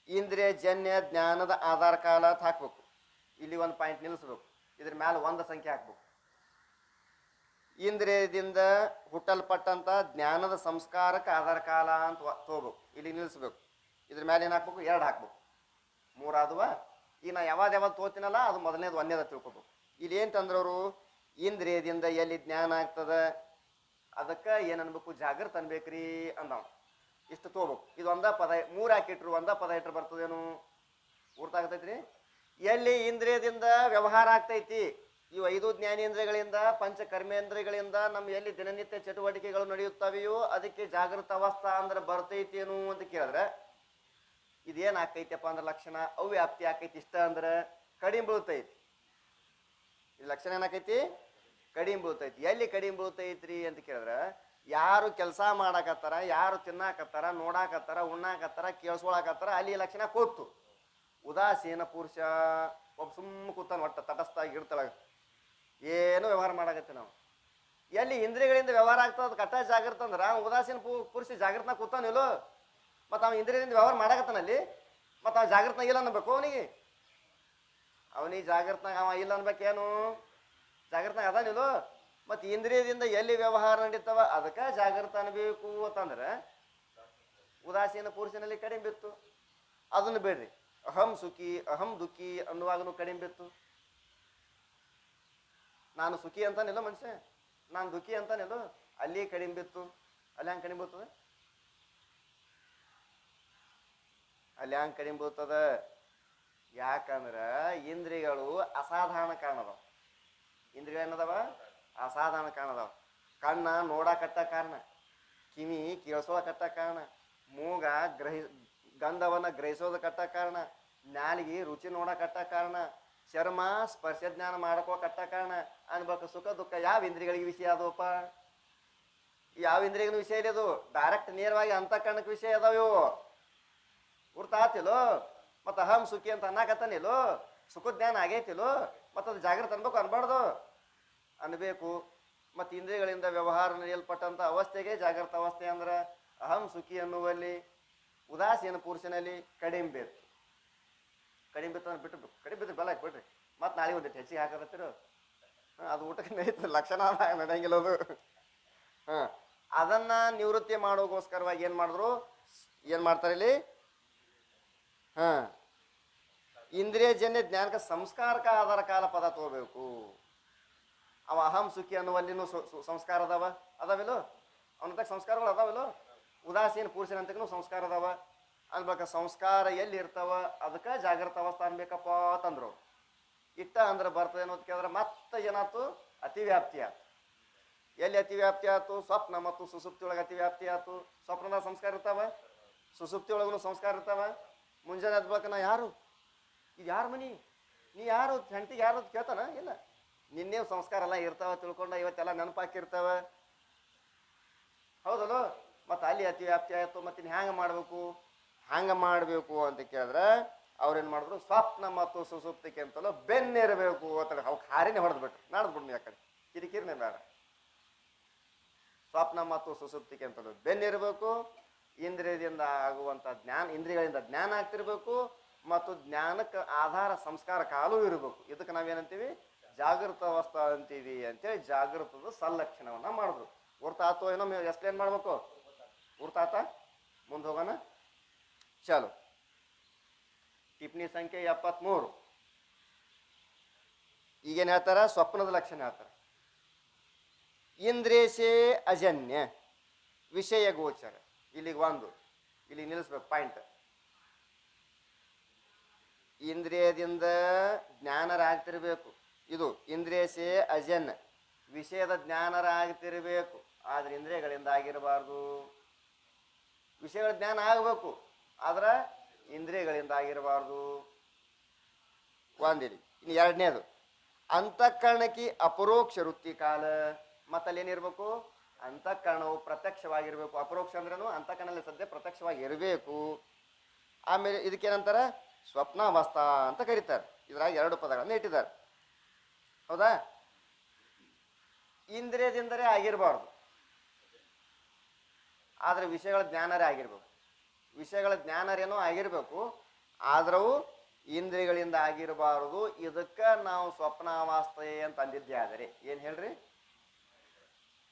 ಇಂದ್ರಿಯ ಜನ್ಯ ಜ್ಞಾನದ ಆಧಾರ ಕಾಲ ಅಂತ ಹಾಕ್ಬೇಕು. ಇಲ್ಲಿ ಒಂದು ಪಾಯಿಂಟ್ ನಿಲ್ಲಿಸ್ಬೇಕು. ಇದ್ರ ಮೇಲೆ 1 ಸಂಖ್ಯೆ ಹಾಕ್ಬೇಕು. ಇಂದ್ರಿಯದಿಂದ ಹುಟ್ಟಲ್ಪಟ್ಟಂಥ ಜ್ಞಾನದ ಸಂಸ್ಕಾರಕ್ಕೆ ಆಧಾರ ಕಾಲ ಅಂತ ತಗೋಬೇಕು. ಇಲ್ಲಿ ನಿಲ್ಲಿಸ್ಬೇಕು. ಇದ್ರ ಮೇಲೆ ಏನು ಹಾಕ್ಬೇಕು? 2 ಹಾಕ್ಬೇಕು. 3 ಆದವ. ಈಗ ನಾ ಯಾವ್ದು ತೋತಿನಲ್ಲ ಅದು ಮೊದಲನೇದು 1ನೇದ ತಿಳ್ಕೊಬೇಕು. ಇಲ್ಲಿ ಏನು ತಂದ್ರವರು? ಇಂದ್ರಿಯದಿಂದ ಎಲ್ಲಿ ಜ್ಞಾನ ಆಗ್ತದೆ ಅದಕ್ಕೆ ಏನು ಅನ್ಬೇಕು? ಜಾಗೃತ ಅನ್ಬೇಕ್ರಿ ಅಂದವ. ಇಷ್ಟು ತಗೋಬೇಕು. ಇದು ಒಂದ ಪದ 3 ಹಾಕಿಟ್ರು, ಒಂದ ಪದ ಇಟ್ರು ಬರ್ತದೇನು? ಗುರ್ತಾಗ್ತೈತ್ರಿ? ಎಲ್ಲಿ ಇಂದ್ರಿಯದಿಂದ ವ್ಯವಹಾರ ಆಗ್ತೈತಿ, ಇವು 5 ಜ್ಞಾನೇಂದ್ರಿಯಗಳಿಂದ, ಪಂಚ ಕರ್ಮೇಂದ್ರಿಯಗಳಿಂದ ನಮ್ಮ ಎಲ್ಲಿ ದಿನನಿತ್ಯ ಚಟುವಟಿಕೆಗಳು ನಡೆಯುತ್ತವೆಯೋ ಅದಕ್ಕೆ ಜಾಗೃತ ಅವಸ್ಥಾ ಅಂದ್ರೆ ಬರ್ತೈತೇನು ಅಂತ ಕೇಳಿದ್ರೆ, ಇದೇನು ಆಕೈತಿಯಪ್ಪ ಅಂದ್ರೆ ಲಕ್ಷಣ ಅವ್ಯಾಪ್ತಿ ಆಕೈತಿ. ಇಷ್ಟ ಅಂದ್ರೆ ಕಡಿಮೆ ಬೀಳ್ತೈತಿ. ಈ ಲಕ್ಷಣ ಏನಾಕೈತಿ? ಕಡಿಮೆ ಬೀಳ್ತೈತಿ. ಎಲ್ಲಿ ಕಡಿಮೆ ಬೀಳ್ತೈತ್ರಿ ಅಂತ ಕೇಳಿದ್ರೆ, ಯಾರು ಕೆಲಸ ಮಾಡಾಕತ್ತಾರ, ಯಾರು ತಿನ್ನಾಕತ್ತಾರ, ನೋಡಾಕತ್ತಾರ, ಉಣ್ಣಾಕತ್ತಾರ, ಕೇಳಿಸ್ಕೊಳಕತ್ತಾರ, ಅಲ್ಲಿ ಲಕ್ಷಣ ಕೂತು. ಉದಾಸೀನ ಪುರುಷ ಒಬ್ಬ ಸುಮ್ಮ ಕೂತಾನ, ಒಟ್ಟ ತಟಸ್ಥಾಗಿ ಇಡ್ತಾಳ, ಏನು ವ್ಯವಹಾರ ಮಾಡಾಕತ್ತಿ ನಾವು. ಎಲ್ಲಿ ಇಂದ್ರಿಯಗಳಿಂದ ವ್ಯವಹಾರ ಆಗ್ತದ ಕಟ್ಟ ಜಾಗೃತ ಅಂದ್ರೆ ಉದಾಸೀನ ಪುರುಷ ಜಾಗೃತನಾಗ ಕೂತಾನಿಲ್ಲೋ. ಮತ್ತು ಅವ್ನು ಇಂದ್ರಿಯದಿಂದ ವ್ಯವಹಾರ ಮಾಡಾಕತ್ತಾನಲ್ಲಿ, ಮತ್ತು ಅವ್ನು ಜಾಗೃತನಾಗ ಇಲ್ಲ ಅನ್ಬೇಕು. ಅವನಿಗೆ ಜಾಗೃತನಾಗ ಅವ ಇಲ್ಲ ಅನ್ಬೇಕೇನು? ಜಾಗೃತನಾಗ ಅದಾನಿಲ್ಲೋ. ಮತ್ತು ಇಂದ್ರಿಯದಿಂದ ಎಲ್ಲಿ ವ್ಯವಹಾರ ನಡೀತಾವ ಅದಕ್ಕೆ ಜಾಗೃತ ಅನ್ಬೇಕು ಅಂತಂದ್ರೆ ಉದಾಸೀನ ಪುರುಷನಲ್ಲಿ ಕಡಿಮೆ ಬಿತ್ತು. ಅದನ್ನು ಬೇಡ್ರಿ. ಅಹಂ ಸುಖಿ ಅಹಂ ದುಃಖಿ ಅನ್ನುವಾಗಲೂ ಕಡಿಮೆ ಬಿತ್ತು. ನಾನು ಸುಖಿ ಅಂತಾನಿಲ್ಲ ಮನುಷ್ಯ, ನಾನು ದುಃಖಿ ಅಂತಾನಿಲ್ಲ, ಅಲ್ಲಿ ಕಡಿಮೆ ಬಿತ್ತು. ಅಲ್ಲಿ ಹಂಗೆ ಕಡಿಮೆ ಬೀಳ್ತದೆ? ಅಲ್ಲಿ ಹಂಗೆ ಕಡಿಮೆ ಬೀಳ್ತದೆ. ಯಾಕಂದ್ರೆ ಇಂದ್ರಿಯಗಳು ಅಸಾಧಾರಣ ಕಾರಣ ಅದಾವ. ಇಂದ್ರಿಯ ಏನದಾವ? ಅಸಾಧಾರಣ ಕಾರಣ ಅದಾವ. ಕಣ್ಣ ನೋಡಾಕಟ್ಟ ಕಾರಣ, ಕಿವಿ ಕೇಳಿಸೋದಕ್ಕಟ್ಟ ಕಾರಣ, ಮೂಗ ಗಂಧವನ್ನು ಗ್ರಹಿಸೋದಕ್ಕಟ್ಟ ಕಾರಣ, ನಾಲಿಗೆ ರುಚಿ ನೋಡಕಟ್ಟ ಕಾರಣ, ಚರ್ಮ ಸ್ಪರ್ಶ ಜ್ಞಾನ ಮಾಡ್ಕೋಕಟ್ಟ ಕಾರಣ ಅನ್ಬೇಕು. ಸುಖ ದುಃಖ ಯಾವ ಇಂದ್ರಿಯಗಳಿಗೆ ವಿಷಯ ಅದವಪ್ಪ? ಯಾವ ಇಂದ್ರಿಯಗೂ ವಿಷಯ ಇಲ್ಲ. ಅದು ಡೈರೆಕ್ಟ್ ನೇರವಾಗಿ ಅಂತಃಕರಣಕ್ಕೆ ವಿಷಯ ಅದಾವ. ಗುರ್ತಾತಿಲ್ಲೋ? ಮತ್ತು ಅಹಂ ಸುಖಿ ಅಂತ ಅನ್ನಕತ್ತಾನಿಲ್ಲೋ, ಸುಖ ಜ್ಞಾನ ಆಗೈತಿಲ್ಲೋ, ಮತ್ತು ಅದು ಜಾಗೃತ ಅನ್ಬೇಕು ಅನ್ಬಾರ್ದು? ಅನ್ಬೇಕು. ಮತ್ತು ಇಂದ್ರಿಯಗಳಿಂದ ವ್ಯವಹಾರ ನಡೆಯಲ್ಪಟ್ಟಂಥ ಅವಸ್ಥೆಗೆ ಜಾಗೃತ ಅವಸ್ಥೆ ಅಂದ್ರೆ ಅಹಂ ಸುಖಿ ಅನ್ನುವಲ್ಲಿ ಉದಾಸೀನ ಪುರುಷನಲ್ಲಿ ಕಡಿಮೆ ಬಿತ್ತು. ಕಡಿಮೆ ಬಿತ್ತು ಅಂದ್ರೆ ಬಿಟ್ಟು ಕಡಿಮೆ ಬಿದ್ದು ಬೆಲ್ಲ ಹಾಕ್ಬಿಡ್ರಿ. ಮತ್ತು ನಾಳೆ ಒಂದಿಟ್ಟು ಹೆಚ್ಚಿಗೆ ಹಾಕತ್ತಿರು. ಅದು ಊಟಕ್ಕೆ ನಡೀತದೆ, ಲಕ್ಷಣ ನಡೆಯಂಗಿಲ್ಲ ಅದು. ಅದನ್ನು ನಿವೃತ್ತಿ ಮಾಡೋಗೋಸ್ಕರವಾಗಿ ಏನು ಮಾಡಿದ್ರು? ಏನು ಮಾಡ್ತಾರೆ ಇಲ್ಲಿ? ಇಂದ್ರಿಯಜನ್ಯ ಜ್ಞಾನಕ್ಕೆ ಸಂಸ್ಕಾರಕ ಆಧಾರ ಕಾಲ ಪದ ತಗೋಬೇಕು. ಅವ ಅಹಂ ಸುಖಿ ಅನ್ನುವಲ್ಲಿನೂ ಸಂಸ್ಕಾರ ಅದಾವಿಲ್ಲೋ? ಅವನ ತಕ್ಕ ಸಂಸ್ಕಾರಗಳು ಅದಾವಿಲ್ಲೋ? ಉದಾಸೀನ ಪುರುಷನಂತಕ್ಕೂ ಸಂಸ್ಕಾರ ಅದಾವ. ಅನ್ಬೇಕ ಸಂಸ್ಕಾರ ಎಲ್ಲಿ ಇರ್ತಾವ ಅದಕ್ಕೆ ಜಾಗೃತ ಅವಸ್ಥೆ ಅನ್ಬೇಕಪ್ಪ ಅಂತಂದ್ರು. ಇಟ್ಟ ಅಂದ್ರೆ ಬರ್ತದೆ ಅನ್ನೋದು ಕೇಳಿದ್ರೆ ಮತ್ತೆ ಏನಾಯ್ತು, ಅತಿವ್ಯಾಪ್ತಿ ಆಯ್ತು. ಎಲ್ಲಿ ಅತಿವ್ಯಾಪ್ತಿ ಆಯ್ತು? ಸ್ವಪ್ನ ಮತ್ತು ಸುಸುಪ್ತಿ ಒಳಗೆ ಅತಿವ್ಯಾಪ್ತಿ ಆಯ್ತು. ಸ್ವಪ್ನದ ಸಂಸ್ಕಾರ ಇರ್ತಾವ, ಸುಸುಪ್ತಿ ಒಳಗೂ ಸಂಸ್ಕಾರ ಇರ್ತಾವ. ಮುಂಜಾನೆ ಎದ್ಬೇಕ ನಾ ಯಾರು, ಇದು ಯಾರ ಮನಿ, ನೀ ಯಾರು, ಹೆಂಡತಿಗೆ ಯಾರು ಕೇಳ್ತಾನ? ಇಲ್ಲ, ನಿನ್ನೆ ಸಂಸ್ಕಾರ ಎಲ್ಲ ಇರ್ತಾವ ತಿಳ್ಕೊಂಡ ಇವತ್ತೆಲ್ಲ ನೆನಪಾಕಿರ್ತಾವ. ಹೌದಲ್ಲ? ಮತ್ತು ಅಲ್ಲಿ ಅತಿವ್ಯಾಪ್ತಿ ಆಯಿತು. ಮತ್ತು ಇನ್ನು ಹ್ಯಾಂಗೆ ಮಾಡಬೇಕು, ಹ್ಯಾಂಗೆ ಮಾಡಬೇಕು ಅಂತ ಕೇಳಿದ್ರೆ ಅವ್ರೇನು ಮಾಡಿದ್ರು, ಸ್ವಪ್ನ ಮತ್ತು ಸುಸುಪ್ತಿಗೆ ಅಂತಲೂ ಬೆನ್ನಿರಬೇಕು ಅಂತ ಅವ್ಕೆ ಹಾರಿನೇ ಹೊಡೆದ್ಬಿಟ್ರು. ನಾಡ್ದ್ಬಿಡ್ನಿ ಆ ಕಡೆ, ಕಿರಿಕಿರಿನೇ ಬೇಡ. ಸ್ವಪ್ನ ಮತ್ತು ಸುಸುಪ್ತಿಗೆ ಅಂತಲೂ ಬೆನ್ನಿರಬೇಕು. ಇಂದ್ರಿಯದಿಂದ ಆಗುವಂಥ ಜ್ಞಾನ, ಇಂದ್ರಿಯಗಳಿಂದ ಜ್ಞಾನ ಆಗ್ತಿರ್ಬೇಕು. ಮತ್ತು ಜ್ಞಾನಕ್ಕೆ ಆಧಾರ ಸಂಸ್ಕಾರ ಕಾಲೂ ಇರಬೇಕು. ಇದಕ್ಕೆ ನಾವೇನಂತೀವಿ, ಜಾಗೃತ ಅವಸ್ಥಾ ಅಂತೀವಿ ಅಂತೇಳಿ ಜಾಗೃತದ ಸಲ್ಲಕ್ಷಣವನ್ನ ಮಾಡಿದ್ರು. ಗುರ್ತಾತೋ ಏನೋ ಎಕ್ಸ್ಪ್ಲೇನ್ ಮಾಡ್ಬೇಕು, ಗುರ್ತಾತ? ಮುಂದೆ ಹೋಗೋಣ, ಚಲೋ. ಟಿಪ್ಪಣಿ ಸಂಖ್ಯೆ 73. ಈಗೇನು ಹೇಳ್ತಾರ? ಸ್ವಪ್ನದ ಲಕ್ಷಣ ಹೇಳ್ತಾರ. ಇಂದ್ರಿಯಸೇ ಅಜನ್ಯ ವಿಷಯ ಗೋಚರ. ಇಲ್ಲಿಗೆ ಒಂದು, ಇಲ್ಲಿಗೆ ನಿಲ್ಲಿಸ್ಬೇಕು ಪಾಯಿಂಟ್. ಇಂದ್ರಿಯದಿಂದ ಜ್ಞಾನರಾಗ್ತಿರ್ಬೇಕು. ಇದು ಇಂದ್ರಿಯಸೇ ಅಜನ್ಯ, ವಿಷಯದ ಜ್ಞಾನರಾಗ್ತಿರ್ಬೇಕು. ಆದ್ರೆ ಇಂದ್ರಿಯಗಳಿಂದ ಆಗಿರಬಾರ್ದು. ವಿಷಯಗಳ ಜ್ಞಾನ ಆಗಬೇಕು, ಆದ್ರೆ ಇಂದ್ರಿಯಗಳಿಂದ ಆಗಿರಬಾರ್ದು. ಒಂದಿರಿ. ಇನ್ನು ಎರಡನೇದು, ಅಂತಃಕರಣಕ್ಕೆ ಅಪರೋಕ್ಷ ವೃತ್ತಿ ಕಾಲ. ಮತ್ತಲ್ಲೇನಿರ್ಬೇಕು? ಅಂತಃಕರಣವು ಪ್ರತ್ಯಕ್ಷವಾಗಿರ್ಬೇಕು. ಅಪರೋಕ್ಷ ಅಂದ್ರೇನು? ಅಂತಃಕರಣದಲ್ಲಿ ಸದ್ಯ ಪ್ರತ್ಯಕ್ಷವಾಗಿ ಇರಬೇಕು. ಆಮೇಲೆ ಇದಕ್ಕೇನಂತಾರ? ಸ್ವಪ್ನಾವಸ್ಥಾ ಅಂತ ಕರೀತಾರೆ. ಇದ್ರಾಗ 2 ಪದಗಳನ್ನು ಇಟ್ಟಿದ್ದಾರೆ. ಹೌದಾ? ಇಂದ್ರಿಯದಿಂದಲೇ ಆಗಿರಬಾರ್ದು, ಆದರೆ ವಿಷಯಗಳ ಜ್ಞಾನರೇ ಆಗಿರ್ಬೇಕು. ವಿಷಯಗಳ ಜ್ಞಾನರೇನೋ ಆಗಿರ್ಬೇಕು, ಆದರೂ ಇಂದ್ರಿಯಗಳಿಂದ ಆಗಿರಬಾರದು. ಇದಕ್ಕೆ ನಾವು ಸ್ವಪ್ನಾವಸ್ಥೆ ಅಂತ ಅಂದಿದ್ದೆ. ಆದರೆ ಏನು ಹೇಳ್ರಿ,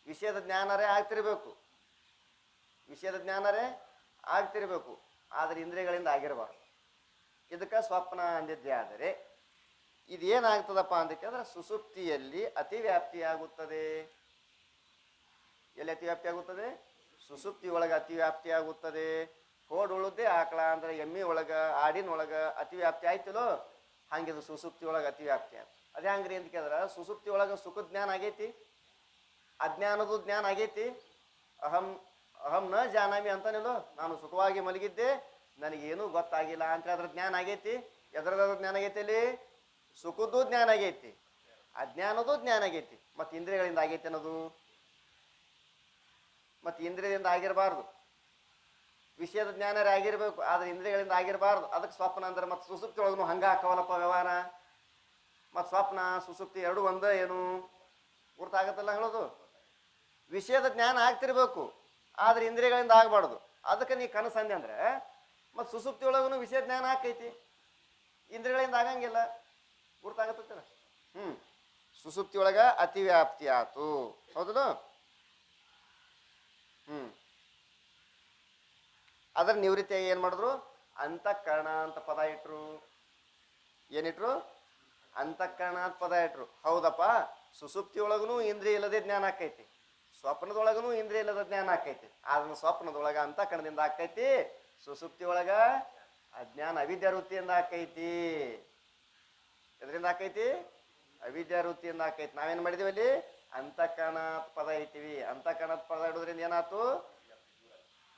ವಿಷಯದ ಜ್ಞಾನರೇ ಆಗ್ತಿರ್ಬೇಕು, ವಿಷಯದ ಜ್ಞಾನರೇ ಆಗ್ತಿರ್ಬೇಕು, ಆದರೆ ಇಂದ್ರಿಯಗಳಿಂದ ಆಗಿರಬಾರ್ದು. ಇದಕ್ಕೆ ಸ್ವಪ್ನ ಅಂದಿದ್ದೆ. ಆದರೆ ಇದೇನಾಗ್ತದಪ್ಪ ಅಂತ ಕೇಳಿದ್ರೆ ಸುಸುಪ್ತಿಯಲ್ಲಿ ಅತಿವ್ಯಾಪ್ತಿ ಆಗುತ್ತದೆ. ಎಲ್ಲಿ ಅತಿವ್ಯಾಪ್ತಿ ಆಗುತ್ತದೆ? ಸುಸುಪ್ತಿ ಒಳಗೆ ಅತಿವ್ಯಾಪ್ತಿ ಆಗುತ್ತದೆ. ಹೋಡುಳುದೇ ಆಕಳ ಅಂದ್ರೆ ಎಮ್ಮಿ ಒಳಗ, ಆಡಿನ ಒಳಗ ಅತಿವ್ಯಾಪ್ತಿ ಆಯ್ತಲೋ, ಹಂಗಿದು ಸುಸುಪ್ತಿ ಒಳಗೆ ಅತಿವ್ಯಾಪ್ತಿ ಆಯ್ತು. ಅದೇ ಹಂಗ್ರಿ ಅಂತ ಕೇಳಿದ್ರೆ ಸುಸುಪ್ತಿ ಒಳಗೆ ಸುಖದ ಜ್ಞಾನ ಆಗೈತಿ, ಅಜ್ಞಾನದ ಜ್ಞಾನ ಆಗೈತಿ. ಅಹಂ ಅಹಂ ನ ಜಾನಾಮಿ ಅಂತಾನಿಲ್ಲೋ, ನಾನು ಸುಖವಾಗಿ ಮಲಗಿದ್ದೆ, ನನಗೇನು ಗೊತ್ತಾಗಿಲ್ಲ ಅಂತ ಅದ್ರ ಜ್ಞಾನ ಆಗೈತಿ. ಎದ್ರದ ಜ್ಞಾನ ಆಗೈತಿ? ಅಲ್ಲಿ ಸುಖದ್ದು ಜ್ಞಾನ ಆಗೈತಿ, ಅಜ್ಞಾನದ್ದು ಜ್ಞಾನ ಆಗೈತಿ. ಮತ್ತು ಇಂದ್ರಿಯಗಳಿಂದ ಆಗೈತಿ ಅನ್ನೋದು, ಮತ್ತು ಇಂದ್ರಿಯದಿಂದ ಆಗಿರಬಾರ್ದು. ವಿಷಯದ ಜ್ಞಾನರೇ ಆಗಿರ್ಬೇಕು, ಆದ್ರೆ ಇಂದ್ರಿಯಗಳಿಂದ ಆಗಿರಬಾರ್ದು. ಅದಕ್ಕೆ ಸ್ವಪ್ನ ಅಂದ್ರೆ ಮತ್ತೆ ಸುಸುಪ್ತಿ ಒಳಗೂ ಹಂಗ ಹಾಕವಲ್ಲಪ್ಪ ವ್ಯವಹಾರ. ಮತ್ತು ಸ್ವಪ್ನ ಸುಸುಪ್ತಿ ಎರಡು ಒಂದೇ ಏನು ಗುರ್ತಾಗತ್ತಲ್ಲ ಹೇಳೋದು. ವಿಷಯದ ಜ್ಞಾನ ಆಗ್ತಿರ್ಬೇಕು, ಆದ್ರೆ ಇಂದ್ರಿಯಗಳಿಂದ ಆಗಬಾರ್ದು. ಅದಕ್ಕೆ ನೀ ಕನಸಂದೆ ಅಂದ್ರೆ ಮತ್ತು ಸುಸುಪ್ತಿ ಒಳಗೂ ವಿಷಯ ಜ್ಞಾನ ಆಕೈತಿ, ಇಂದ್ರಿಯಗಳಿಂದ ಆಗಂಗಿಲ್ಲ. ಗುರ್ತಾಗತ್ತಲ್ಲ? ಸುಸುಪ್ತಿ ಒಳಗ ಅತಿವ್ಯಾಪ್ತಿ ಆತು. ಹೌದಲ್ಲ? ಅದರ ನಿವೃತ್ತಿಯಾಗಿ ಏನು ಮಾಡಿದ್ರು? ಅಂತಃಕರಣ ಅಂತ ಪದ ಇಟ್ರು. ಏನಿಟ್ರು? ಅಂತಃಕರಣ ಅಂತ ಪದ ಇಟ್ರು. ಹೌದಪ್ಪ, ಸುಸುಪ್ತಿ ಒಳಗೂ ಇಂದ್ರಿಯ ಇಲ್ಲದೆ ಜ್ಞಾನ ಆಕೈತಿ, ಸ್ವಪ್ನದೊಳಗೂ ಇಂದ್ರಿಯ ಇಲ್ಲದ ಜ್ಞಾನ ಆಕೈತಿ. ಆದ್ರೆ ಸ್ವಪ್ನದೊಳಗ ಅಂತಃಕರಣದಿಂದ ಆಕೈತಿ, ಸುಸುಪ್ತಿ ಒಳಗ ಅಜ್ಞಾನ ಅವಿದ್ಯಾ ವೃತ್ತಿಯಿಂದ ಆಕೈತಿ. ಎದರಿಂದ ಆಕೈತಿ? ಅವಿದ್ಯಾ ವೃತ್ತಿಯಿಂದ ಆಕೈತಿ. ನಾವೇನು ಮಾಡಿದೀವಿ ಅಲ್ಲಿ? ಅಂತಃಕರಣ ಪದ ಇಟ್ಟಿವಿ. ಅಂತಃಕರಣದ ಪದ ಇಡೋದ್ರಿಂದ ಏನಾಯ್ತು?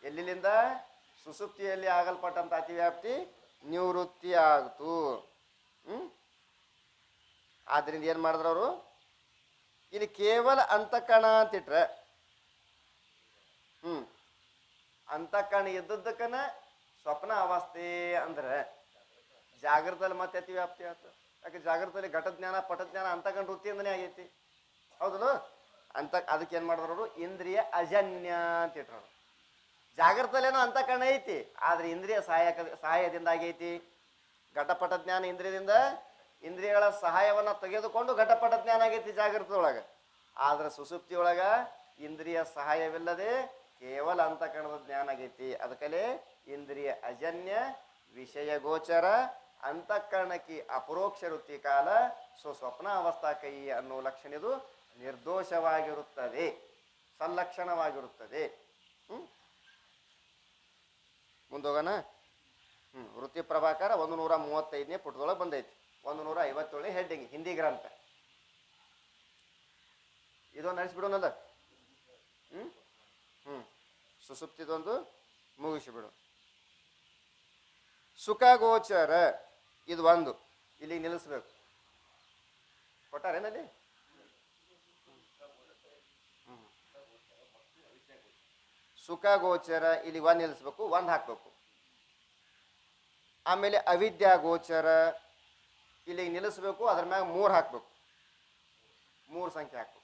ಎಲ್ಲಿಂದ? ಸುಸುಪ್ತಿಯಲ್ಲಿ ಆಗಲ್ಪಟ್ಟಂತ ಅತಿವ್ಯಾಪ್ತಿ ನಿವೃತ್ತಿ ಆಗ್ತು. ಆದ್ರಿಂದ ಏನ್ ಮಾಡಿದ್ರು ಅವರು? ಇಲ್ಲಿ ಕೇವಲ ಅಂತಃಕರಣ ಅಂತಿಟ್ರೆ, ಅಂತಃಕರಣ ಇದ್ದದ್ದಕ್ಕನ ಸ್ವಪ್ನ ಅವಸ್ಥೆ ಅಂದ್ರೆ ಜಾಗೃತದಲ್ಲಿ ಮತ್ತೆ ಅತಿವ್ಯಾಪ್ತಿ ಆಯ್ತು. ಯಾಕೆ? ಜಾಗೃತದಲ್ಲಿ ಘಟಜ್ಞಾನ ಪಟಜ್ಞಾನ ಅಂತಃಕರಣ ವೃತ್ತಿಯಿಂದನೇ ಆಗೈತಿ. ಹೌದಲ್ಲ? ಅದಕ್ಕೆ ಏನ್ ಮಾಡಿದ್ರು ಅವರು? ಇಂದ್ರಿಯ ಅಜನ್ಯ ಅಂತ ಇಟ್ರು. ಜಾಗೃತಲ್ಲೇನೋ ಅಂತಃಕರಣ ಐತಿ, ಆದ್ರೆ ಇಂದ್ರಿಯ ಸಹಾಯದಿಂದ ಆಗೈತಿ. ಘಟಪಟ ಜ್ಞಾನ ಇಂದ್ರಿಯದಿಂದ, ಇಂದ್ರಿಯಗಳ ಸಹಾಯವನ್ನ ತೆಗೆದುಕೊಂಡು ಘಟಪಟ ಜ್ಞಾನ ಆಗೈತಿ ಜಾಗೃತದೊಳಗೆ. ಆದ್ರೆ ಸುಸುಪ್ತಿ ಒಳಗ ಇಂದ್ರಿಯ ಸಹಾಯವಿಲ್ಲದೆ ಕೇವಲ ಅಂತಃಕರಣದ ಜ್ಞಾನ ಆಗೈತಿ. ಅದಕ್ಕಲ್ಲೇ ಇಂದ್ರಿಯ ಅಜನ್ಯ ವಿಷಯ ಗೋಚರ ಅಂತಃಕರಣಕ್ಕೆ ಅಪರೋಕ್ಷ ವೃತ್ತಿ ಕಾಲ ಸ್ವಪ್ನ ಅವಸ್ಥಾ ಕೈ ಅನ್ನೋ ಲಕ್ಷಣ ಇದು ನಿರ್ದೋಷವಾಗಿರುತ್ತದೆ, ಸಲ್ಲಕ್ಷಣವಾಗಿರುತ್ತದೆ. ಮುಂದೋಗೋಣ. ವೃತ್ತಿ ಪ್ರಭಾಕರ 135ನೇ ಪುಟದೊಳಗೆ ಬಂದೈತಿ. 157ನೇ ಹೆಡ್ಡಿಂಗ್ ಹಿಂದಿ ಗ್ರಂಥ. ಇದೊಂದು ನಡೆಸಿಬಿಡೋನಲ್ಲ. ಸುಸುಪ್ತಿದೊಂದು ಮುಗಿಸಿಬಿಡು. ಸುಖಗೋಚರ ಇದು ಒಂದು, ಇಲ್ಲಿ ನಿಲ್ಲಿಸ್ಬೇಕು. ಕೊಟ್ಟಾರೇನಲ್ಲಿ? ಸುಖಗೋಚರ ಇಲ್ಲಿ ಒಂದು ನಿಲ್ಲಿಸ್ಬೇಕು, ಒಂದು ಹಾಕ್ಬೇಕು. ಆಮೇಲೆ ಅವಿದ್ಯಾಗೋಚರ ಇಲ್ಲಿ ನಿಲ್ಲಿಸ್ಬೇಕು, ಅದ್ರ ಮ್ಯಾಗ 3 ಹಾಕ್ಬೇಕು, 3 ಸಂಖ್ಯೆ ಹಾಕ್ಬೇಕು.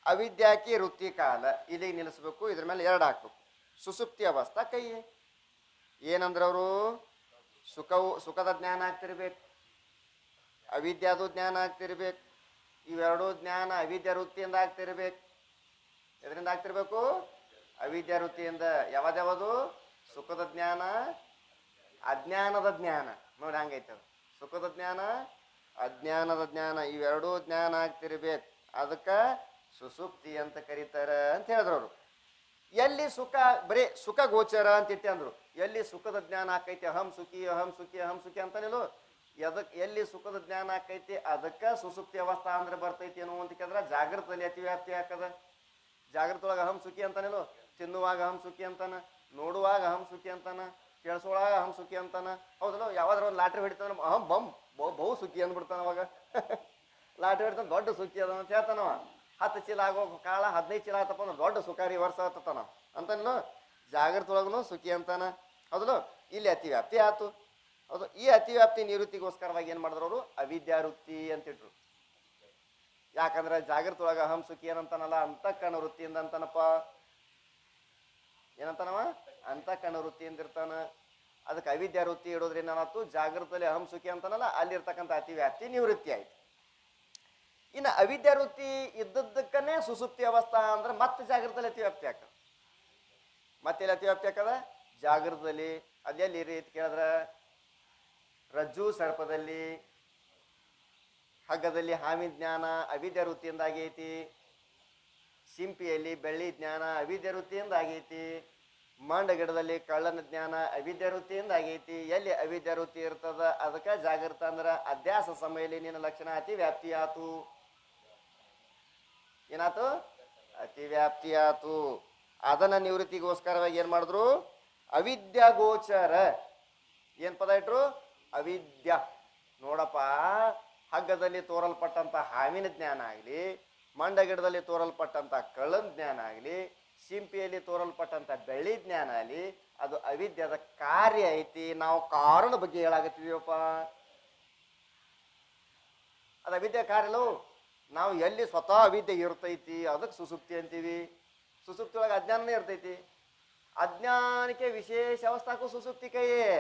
ಅವಿದ್ಯಾಕಿ ವೃತ್ತಿ ಕಾಲ ಇಲ್ಲಿಗೆ ನಿಲ್ಲಿಸ್ಬೇಕು, ಇದ್ರ ಮೇಲೆ 2 ಹಾಕ್ಬೇಕು. ಸುಸುಪ್ತಿ ಅವಸ್ಥಾ ಕೈ ಏನಂದ್ರವರು ಸುಖದ ಜ್ಞಾನ ಆಗ್ತಿರ್ಬೇಕು, ಅವಿದ್ಯಾದು ಜ್ಞಾನ ಆಗ್ತಿರ್ಬೇಕು. ಇವೆರಡೂ ಜ್ಞಾನ ಅವಿದ್ಯಾ ವೃತ್ತಿಯಿಂದ ಆಗ್ತಿರ್ಬೇಕು. ಎದರಿಂದ ಆಗ್ತಿರ್ಬೇಕು? ಅವಿದ್ಯಾ ವೃತ್ತಿಯಿಂದ. ಯಾವ್ದ್ಯಾವುದು? ಸುಖದ ಜ್ಞಾನ, ಅಜ್ಞಾನದ ಜ್ಞಾನ. ನೋಡಿ ಹಂಗೈತೆ ಅದು. ಸುಖದ ಜ್ಞಾನ, ಅಜ್ಞಾನದ ಜ್ಞಾನ, ಇವೆರಡೂ ಜ್ಞಾನ ಆಗ್ತಿರ್ಬೇಕು. ಅದಕ್ಕೆ ಸುಸುಪ್ತಿ ಅಂತ ಕರೀತಾರ ಅಂತ ಹೇಳಿದ್ರು ಅವರು. ಎಲ್ಲಿ ಸುಖ ಬರೀ ಸುಖ ಗೋಚರ ಅಂತ ಇಟ್ಟೆ ಅಂದ್ರು. ಎಲ್ಲಿ ಸುಖದ ಜ್ಞಾನ ಆಕೈತಿ, ಅಹಂ ಸುಖಿ ಅಹಂ ಸುಖಿ ಅಹಂ ಸುಖಿ ಅಂತಾನಿಲ್ಲ. ಎಲ್ಲಿ ಸುಖದ ಜ್ಞಾನ ಆಕೈತಿ ಅದಕ್ಕೆ ಸುಸುಪ್ತಿ ಅವಸ್ಥಾ ಅಂದ್ರೆ ಬರ್ತೈತಿ ಏನು ಅಂತ ಕೇಳಿದ್ರೆ ಜಾಗೃತದಲ್ಲಿ ಅತಿವ್ಯಾಪ್ತಿ ಹಾಕದ. ಜಾಗೃತೊಳಗೆ ಅಹಂ ಸುಖಿ ಅಂತಾನಿಲ್ಲ. ತಿನ್ನುವಾಗ ಅಹಂ ಸುಖಿ ಅಂತಾನ, ನೋಡುವಾಗ ಅಹಂ ಸುಖಿ ಅಂತಾನ, ಕೇಳಿಸೋಳಾಗ ಅಹಂ ಸುಖಿ ಅಂತಾನ. ಹೌದಲ್ಲ? ಯಾವ್ದಾರ ಒಂದು ಲಾಟ್ರಿ ಹೊಡಿತಾನ, ಅಹಂ ಬಹು ಸುಖಿ ಅಂದ್ಬಿಡ್ತಾನ. ಅವಾಗ ಲಾಟ್ರಿ ಹೊಡಿತಾನ, ದೊಡ್ಡ ಸುಖಿ ಅದ ಅಂತ ಹೇಳ್ತಾನವ. 10 ಚೀಲ ಆಗೋ ಕಾಳ 15 ಚೀಲ ಆತಪ್ಪ ಅಂದ್ರೆ ದೊಡ್ಡ ಸುಖಾರಿ ವರ್ಷ ಆತನ ಅಂತಾನೋ. ಜಾಗೃತೊಳಗೂ ಸುಖಿ ಅಂತಾನ. ಹೌದಲ್ಲ? ಇಲ್ಲಿ ಅತಿವ್ಯಾಪ್ತಿ ಆತು. ಹೌದು. ಈ ಅತಿವ್ಯಾಪ್ತಿ ನಿವೃತ್ತಿಗೋಸ್ಕರವಾಗಿ ಏನು ಮಾಡಿದ್ರು ಅವರು? ಅವಿದ್ಯಾವೃತ್ತಿ ಅಂತಿಟ್ರು. ಯಾಕಂದ್ರೆ ಜಾಗೃತೊಳಗ ಅಹಂ ಸುಖಿ ಏನಂತಾನಲ್ಲ, ಅಂತಃಕರಣ ವೃತ್ತಿಯಿಂದ ಅಂತಾನಪ್ಪ. ಏನಂತಾನವ? ಅಂತಃಕರಣ ವೃತ್ತಿಯಿಂದ ಇರ್ತಾನ. ಅದಕ್ಕೆ ಅವಿದ್ಯಾ ವೃತ್ತಿ ಇಡೋದ್ರಿಂದ ಏನಾಯ್ತು? ಜಾಗೃತದಲ್ಲಿ ಅಹಂ ಸುಖಿ ಅಂತಾನಲ್ಲ, ಅಲ್ಲಿರ್ತಕ್ಕಂಥ ಅತಿವ್ಯಾಪ್ತಿ ನಿವೃತ್ತಿ ಆಯ್ತು. ಇನ್ನು ಅವಿದ್ಯಾ ವೃತ್ತಿ ಇದ್ದದ್ದಕ್ಕನೇ ಸುಸುಪ್ತಿ ಅವಸ್ಥಾ ಅಂದ್ರೆ ಮತ್ತೆ ಜಾಗೃತದಲ್ಲಿ ಅತಿವ್ಯಾಪ್ತಿ ಆಗ್ತದೆ. ಮತ್ತೆ ಅತಿವ್ಯಾಪ್ತಿ ಆಗ್ತದ ಜಾಗೃತದಲ್ಲಿ. ಅದೆಲ್ಲಿ ರೀತಿ ಕೇಳಿದ್ರೆ ರಜ್ಜು ಸರ್ಪದಲ್ಲಿ, ಹಗ್ಗದಲ್ಲಿ ಹಾಮಿ ಜ್ಞಾನ ಅವಿದ್ಯಾ ವೃತ್ತಿಯಿಂದ ಆಗೈತಿ. ಸಿಂಪಿಯಲ್ಲಿ ಬೆಳ್ಳಿ ಜ್ಞಾನ ಅವಿದ್ಯಾ ವೃತ್ತಿಯಿಂದ ಆಗೈತಿ. ಮಂಡ ಗಿಡದಲ್ಲಿ ಕಳ್ಳನ ಜ್ಞಾನ ಅವಿದ್ಯಾ ವೃತ್ತಿಯಿಂದ ಆಗೈತಿ. ಎಲ್ಲಿ ಅವಿದ್ಯಾ ವೃತ್ತಿ ಇರ್ತದ ಅದಕ್ಕೆ ಜಾಗೃತ ಅಂದ್ರೆ ಅಧ್ಯಾಸ ಸಮಯದಲ್ಲಿ ನಿನ್ನ ಲಕ್ಷಣ ಅತಿವ್ಯಾಪ್ತಿ ಆತು. ಏನಾತು? ಅತಿವ್ಯಾಪ್ತಿ ಆತು. ಅದನ್ನ ನಿವೃತ್ತಿಗೋಸ್ಕರವಾಗಿ ಏನ್ ಮಾಡಿದ್ರು? ಅವಿದ್ಯಾಗೋಚರ. ಏನ್ ಪದ ಇಟ್ರು? ಅವಿದ್ಯಾ. ನೋಡಪ್ಪ, ಹಗ್ಗದಲ್ಲಿ ತೋರಲ್ಪಟ್ಟಂತ ಹಾವಿನ ಜ್ಞಾನ ಆಗಲಿ, ಮಂಡ ಗಿಡದಲ್ಲಿ ತೋರಲ್ಪಟ್ಟಂತ ಕಳ್ಳನ ಜ್ಞಾನ ಆಗಲಿ, ಸಿಂಪಿಯಲ್ಲಿ ತೋರಲ್ಪಟ್ಟಂತ ಬೆಳ್ಳಿ ಜ್ಞಾನ ಆಗಲಿ, ಅದು ಅವಿದ್ಯದ ಕಾರ್ಯ ಐತಿ. ನಾವು ಕಾರಣ ಬಗ್ಗೆ ಹೇಳಾಗತ್ತಿದೀವಪ್ಪ. ಅದು ಅವಿದ್ಯೆ ಕಾರ್ಯಲು. ನಾವು ಎಲ್ಲಿ ಸ್ವತಃ ಅವಿದ್ಯೆ ಇರ್ತೈತಿ ಅದಕ್ಕೆ ಸುಸುಪ್ತಿ ಅಂತೀವಿ. ಸುಸುಪ್ತಿ ಒಳಗೆ ಅಜ್ಞಾನನೇ ಇರ್ತೈತಿ. ಅಜ್ಞಾನಕ್ಕೆ ವಿಶೇಷ ಅವಸ್ಥಾಕ್ಕೂ ಸುಸುಪ್ತಿ ಕೈಯೇ.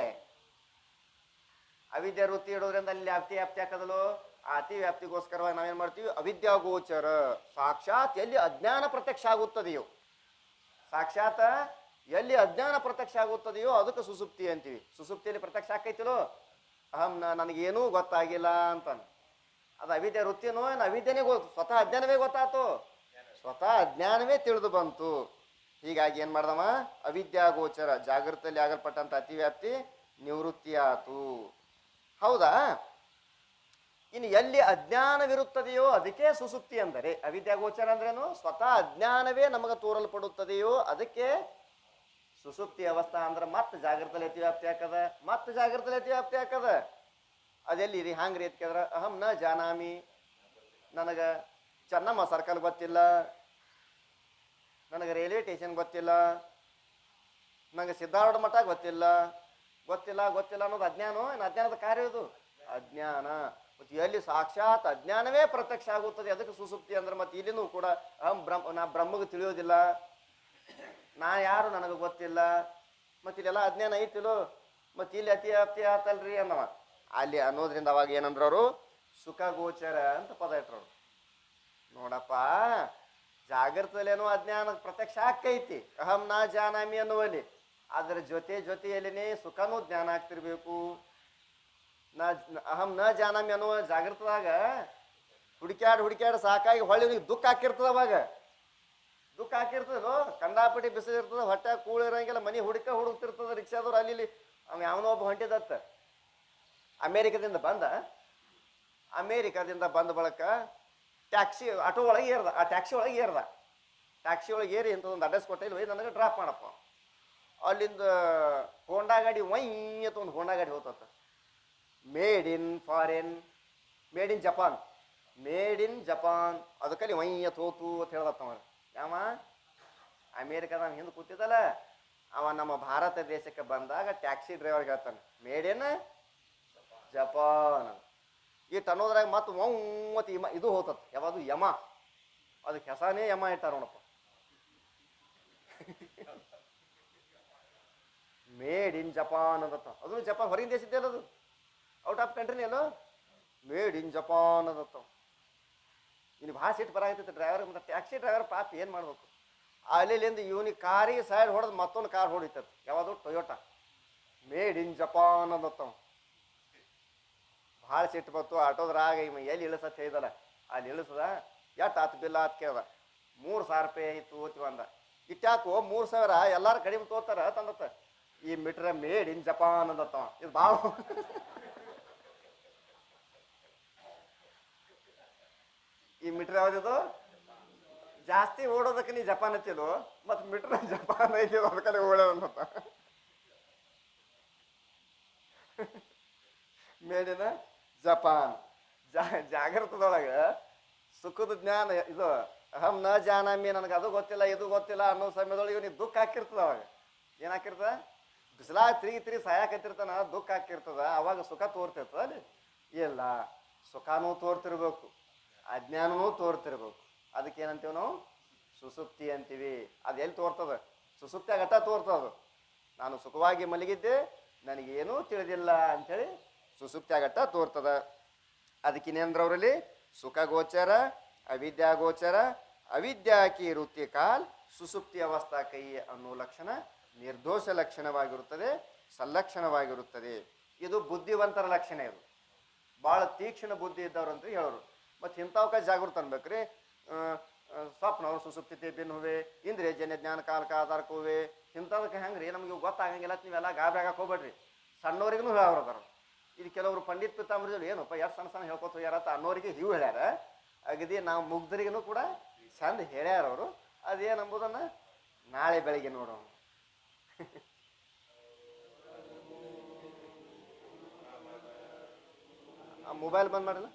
ಅವಿದ್ಯಾ ವೃತ್ತಿ ಇಡೋದ್ರಿಂದ ಅಲ್ಲಿ ವ್ಯಾಪ್ತಿ ಹಾಕದಲ್ಲೋ, ಆ ಅತಿ ವ್ಯಾಪ್ತಿಗೋಸ್ಕರವಾಗಿ ನಾವೇನ್ ಮಾಡ್ತೀವಿ? ಅವಿದ್ಯಾಗೋಚರ. ಸಾಕ್ಷಾತ್ ಎಲ್ಲಿ ಅಜ್ಞಾನ ಪ್ರತ್ಯಕ್ಷ ಆಗುತ್ತದೆಯೋ, ಸಾಕ್ಷಾತ್ ಎಲ್ಲಿ ಅಜ್ಞಾನ ಪ್ರತ್ಯಕ್ಷ ಆಗುತ್ತದೆಯೋ ಅದಕ್ಕೆ ಸುಸುಪ್ತಿ ಅಂತೀವಿ. ಸುಸುಪ್ತಿಯಲ್ಲಿ ಪ್ರತ್ಯಕ್ಷ ಆಕೈತಿಲೋ, ಅಹಂ ನನಗೇನೂ ಗೊತ್ತಾಗಿಲ್ಲ ಅಂತಾನೆ. ಅದು ಅವಿದ್ಯಾ ವೃತ್ತಿನೋ ಏನು ಅವಿದ್ಯನೇ ಸ್ವತಃ ಅಜ್ಞಾನವೇ ಗೊತ್ತಾಯ್ತು, ಸ್ವತಃ ಅಜ್ಞಾನವೇ ತಿಳಿದು ಬಂತು. ಹೀಗಾಗಿ ಏನು ಮಾಡ್ದವ? ಅವಿದ್ಯಾಗೋಚರ ಜಾಗೃತಿಯಲ್ಲಿ ಆಗಲ್ಪಟ್ಟಂತ ಅತಿವ್ಯಾಪ್ತಿ ನಿವೃತ್ತಿ ಆತು. ಹೌದಾ? ಇನ್ನು ಎಲ್ಲಿ ಅಜ್ಞಾನವಿರುತ್ತದೆಯೋ ಅದಕ್ಕೆ ಸುಸುಪ್ತಿ ಅಂದರೆ. ಅವಿದ್ಯಾಗೋಚರ ಅಂದ್ರೇನು? ಸ್ವತಃ ಅಜ್ಞಾನವೇ ನಮಗೆ ತೋರಲ್ಪಡುತ್ತದೆಯೋ ಅದಕ್ಕೆ ಸುಸುಪ್ತಿ ಅವಸ್ಥಾ ಅಂದ್ರೆ ಮತ್ತೆ ಜಾಗೃತದಲ್ಲಿ ಅತಿವ್ಯಾಪ್ತಿ ಹಾಕದ, ಮತ್ತೆ ಜಾಗೃತದಲ್ಲಿ ಅತಿವ್ಯಾಪ್ತಿ ಹಾಕದ. ಅದೆಲ್ಲಿ ರೀ ಹಂಗ್ರಿ ಅಂತ ಕೇಳಿದ್ರೆ, ಅಹಂ ನ ಜಾನಾಮಿ, ನನಗೆ ಚೆನ್ನಮ್ಮ ಸರ್ಕಲ್ ಗೊತ್ತಿಲ್ಲ, ನನಗೆ ರೈಲ್ವೆ ಸ್ಟೇಷನ್ ಗೊತ್ತಿಲ್ಲ, ನನಗೆ ಸಿದ್ಧಾರೂಢ ಮಠ ಗೊತ್ತಿಲ್ಲ. ಗೊತ್ತಿಲ್ಲ ಗೊತ್ತಿಲ್ಲ ಅನ್ನೋದು ಅಜ್ಞಾನ. ಏನು ಅಜ್ಞಾನದ ಕಾರ್ಯ ಇದು? ಅಜ್ಞಾನ. ಮತ್ತು ಎಲ್ಲಿ ಸಾಕ್ಷಾತ್ ಅಜ್ಞಾನವೇ ಪ್ರತ್ಯಕ್ಷ ಆಗುತ್ತದೆ ಅದಕ್ಕೆ ಸುಸುಪ್ತಿ ಅಂದ್ರೆ. ಮತ್ತೆ ಇಲ್ಲಿನೂ ಕೂಡ ಅಹಂ ನಾ ಬ್ರಹ್ಮಗೆ ತಿಳಿಯೋದಿಲ್ಲ, ನಾ ಯಾರು ನನಗೆ ಗೊತ್ತಿಲ್ಲ, ಮತ್ತೆ ಇಲ್ಲೆಲ್ಲ ಅಜ್ಞಾನ ಐತಿಲೋ, ಮತ್ತೆ ಇಲ್ಲಿ ಅತಿವ್ಯಾಪ್ತಿ ಆತಲ್ರಿ ಅನ್ನವ. ಅಲ್ಲಿ ಅನ್ನೋದ್ರಿಂದ ಅವಾಗ ಏನಂದ್ರವರು? ಸುಖಗೋಚರ ಅಂತ ಪದ ಇಟ್ರು. ನೋಡಪ್ಪ, ಜಾಗೃತದಲ್ಲೇನೋ ಅಜ್ಞಾನ ಪ್ರತ್ಯಕ್ಷ ಆಕೈತಿ ಅಹಂ ನಾ ಜಾನಾಮಿ ಅನ್ನುವಲ್ಲಿ. ಅದರ ಜೊತೆಯಲ್ಲಿನೇ ಸುಖನೂ ಜ್ಞಾನ ಆಗ್ತಿರ್ಬೇಕು. ಅಹಂ ನ ಜಾನಾಮಿ ಅನ್ನುವ ಜಾಗೃತದಾಗ ಹುಡುಕ್ಯಾಡಿ ಸಾಕಾಗಿ ಹೊಳ್ಳಿ ಇವ್ನಿಗೆ ದುಃಖ ಹಾಕಿರ್ತದ ಅವಾಗ. ದುಃಖ ಹಾಕಿರ್ತದೋ, ಕಂಡಾಪಟ್ಟಿ ಬಿಸಿಲಿರ್ತದ, ಹೊಟ್ಟೆ ಕೂಳಿರಂಗಿಲ್ಲ, ಮನೆ ಹುಡುಕ್ತಿರ್ತದ ರಿಕ್ಷಾದವ್ರು. ಅಲ್ಲಿ ಅವ ಯಾವನೋ ಒಬ್ಬ ಹೊಂಟಿದತ್ತ ಅಮೇರಿಕದಿಂದ ಬಂದ ಬಳಕ ಟ್ಯಾಕ್ಸಿ ಆಟೋ ಒಳಗೆ ಏರ್ದ, ಆ ಟ್ಯಾಕ್ಸಿ ಒಳಗೆ ಏರಿ ಇಂಥದೊಂದು ಅಡ್ರೆಸ್ ಕೊಟ್ಟಿಲ್ಲ, ಒಯ್ ನನಗೆ ಡ್ರಾಪ್ ಮಾಡಪ್ಪ. ಅಲ್ಲಿಂದ ಹೋಂಡಾ ಗಾಡಿ ಅಂತ ಒಂದು ಹೋಂಡಾ ಗಾಡಿ ಹೋಗ್ತತ್ತ. ಮೇಡ್ ಇನ್ ಜಪಾನ್ ಅದಕ್ಕಲ್ಲಿ ಹೋತು ಅಂತ ಹೇಳ್ದತ್ತವ. ಯಾವ ಅಮೇರಿಕಾದ ಹಿಂದೆ ಕೂತಿದ್ದಲ್ಲ ಅವ ನಮ್ಮ ಭಾರತ ದೇಶಕ್ಕೆ ಬಂದಾಗ ಟ್ಯಾಕ್ಸಿ ಡ್ರೈವರ್ಗೆ ಹೇಳ್ತಾನೆ ಮೇಡ್ ಇನ್ ಜಪಾನ್. ಇಟ್ಟು ಅನ್ನೋದ್ರಾಗ ಮತ್ತು ಮತ್ತು ಇದು ಹೋತತ್ ಯಾವುದು ಯಮ, ಅದಕ್ಕೆ ಹೆಸನೇ ಯಮ ಇಟ್ಟಾರ ನೋಡಪ್ಪ. ಮೇಡ್ ಇನ್ ಜಪಾನ್ ಅದತ್ತ. ಅದು ಜಪಾನ್ ಹೊರಗಿನ ದೇಶದ್ದೇ ಅಲ್ಲದು, ಔಟ್ ಆಫ್ ಕಂಟ್ರಿನೇ ಅಲ್ಲೋ. ಮೇಡ್ ಇನ್ ಜಪಾನ್ ಅದತ್ತ. ಇನ್ನು ಭಾಳ ಸಿಟ್ಟು ಬರಾಗತ್ತೈತೆ ಡ್ರೈವರ್. ಮತ್ತು ಟ್ಯಾಕ್ಸಿ ಡ್ರೈವರ್ ಪಾಪ ಏನು ಮಾಡ್ಬೇಕು, ಅಲ್ಲಿಂದ ಇವನಿಗೆ ಕಾರಿಗೆ ಸೈಡ್ ಹೊಡೆದು ಮತ್ತೊಂದು ಕಾರ್ ಹೊಡಿತತ್, ಯಾವುದು ಟೊಯೋಟಾ. ಮೇಡ್ ಇನ್ ಜಪಾನ್ ಅದತ್ತವ. ಭಾಳ ಸಿಟ್ಟು ಬತ್ತು. ಆಟೋದ್ರಾಗ ಇವ ಎಲ್ಲಿ ಇಳಿಸತ್ ಹೇಳಿದಲ್ಲ, ಅಲ್ಲಿ ಇಳಿಸದ. ಎಷ್ಟು ಆತು ಬಿಲ್ಲ ಅಂತ ಕೇಳ್ದ. 3,000 ರೂಪಾಯಿ ಆಯಿತು ಓದ್ತೀವ ಅಂದ. ಇಟ್ಟಾಕು 3,000 ಎಲ್ಲಾರು ಕಡಿಮೆ ತೋತಾರ ತಂದತ್ತ. ಈ ಮೀಟ್ರ ಮೇಡ್ ಇನ್ ಜಪಾನ್ ಅಂದತ್ತವ. ಇದು ಭಾಳ ಈ ಮೀಟ್ರ್ ಯಾವ್ದಿದು ಜಾಸ್ತಿ ಓಡೋದಕ್ಕೆ ನೀ ಜಪಾನ್ ಹಚ್ಚಿದು, ಮತ್ತು ಮೀಟ್ರ್ ಜಪಾನ್ ಐತಿ ಅದಕ್ಕಲ್ಲಿ ಓಡೋದಂತ. ಮೇಡಿನ ಜಪಾನ್. ಜಾಗೃತದೊಳಗೆ ಸುಖದ ಜ್ಞಾನ ಇದು ಅಹಂ ನ ಜಾನಾಮಿ, ನನಗೆ ಅದು ಗೊತ್ತಿಲ್ಲ ಇದು ಗೊತ್ತಿಲ್ಲ ಅನ್ನೋ ಸಮಯದೊಳಗೆ ಇವನಿಗೆ ದುಃಖ ಹಾಕಿರ್ತದ. ಅವಾಗ ಏನು ಹಾಕಿರ್ತದ, ಬಿಸಿಲಾಗ ತಿರುಗಿ ಸಾಯಕತ್ತಿರ್ತಾನ, ದುಃಖ ಹಾಕಿರ್ತದ. ಅವಾಗ ಸುಖ ತೋರ್ತಿರ್ತದ ಅಲ್ಲಿ. ಇಲ್ಲ, ಸುಖನೂ ತೋರ್ತಿರ್ಬೇಕು, ಅಜ್ಞಾನನೂ ತೋರ್ತಿರ್ಬೇಕು. ಅದಕ್ಕೇನಂತೀವಿ ನಾವು, ಸುಸುಪ್ತಿ ಅಂತೀವಿ. ಅದು ಎಲ್ಲಿ ತೋರ್ತದ, ಸುಸುಪ್ತಿಯಾಗ ಅಟ್ಟ ತೋರ್ತದ. ನಾನು ಸುಖವಾಗಿ ಮಲಗಿದ್ದೆ, ನನಗೇನೂ ತಿಳಿದಿಲ್ಲ ಅಂಥೇಳಿ ಸುಸುಪ್ತಿಯಾಗಟ್ಟ ತೋರ್ತದ. ಅದಕ್ಕಿನ್ನೇಂದ್ರವರಲ್ಲಿ ಸುಖ ಗೋಚರ, ಅವಿದ್ಯಾ ಗೋಚರ, ಅವಿದ್ಯಾಕಿ ವೃತ್ತಿ ಕಾಲ್ ಸುಸುಪ್ತಿ ಅವಸ್ಥಾ ಕೈ ಅನ್ನೋ ಲಕ್ಷಣ ನಿರ್ದೋಷ ಲಕ್ಷಣವಾಗಿರುತ್ತದೆ, ಸಲ್ಲಕ್ಷಣವಾಗಿರುತ್ತದೆ. ಇದು ಬುದ್ಧಿವಂತರ ಲಕ್ಷಣ. ಇದು ಭಾಳ ತೀಕ್ಷ್ಣ ಬುದ್ಧಿ ಇದ್ದವ್ರು ಅಂತ ಹೇಳೋರು. ಮತ್ತು ಇಂಥವಕ್ಕೆ ಜಾಗೃತ ಅನ್ಬೇಕ್ರಿ. ಸ್ವಪ್ನವ್ರು ಸುಸುಪ್ತಿ ಬಿನ್ ಹುವೆ ಇಂದ್ರಿಯ ಜನ್ಯ ಜ್ಞಾನ ಕಾಲಕ ಆಧಾರಕ್ಕೆ ಹೋವೆ. ಇಂಥದಕ್ಕೆ ಹೆಂಗೆ ರೀ ನಮಗೆ ಗೊತ್ತಾಗಂಗಿಲ್ಲ, ನೀವೆಲ್ಲ ಗಾಬರಿ ಆಗಕ್ಕೆ ಹೋಗ್ಬೇಡ್ರಿ. ಸಣ್ಣವ್ರಿಗೂ ಹೇಳೋರು. ಇದು ಕೆಲವರು ಪಂಡಿತ್ ಪಿತಾಂಬರಿಗಳು ಏನಪ್ಪ ಎಷ್ಟು ಸಣ್ಣ ಹೇಳ್ಕೊತ ಹೋಗ್ಯಾರತ್ತ ಅನ್ನೋರಿಗೆ ಇವು ಹೇಳ್ಯಾರ. ಅಗದಿ ನಾವು ಮುಗ್ಧರಿಗೂ ಕೂಡ ಚಂದ ಹೇಳ್ಯಾರ ಅವರು. ಅದೇನಂಬುದನ್ನು ನಾಳೆ ಬೆಳಿಗ್ಗೆ ನೋಡೋಣ. ಆ ಮೊಬೈಲ್ ಬಂದ್ ಮಾಡಿಲ್ಲ.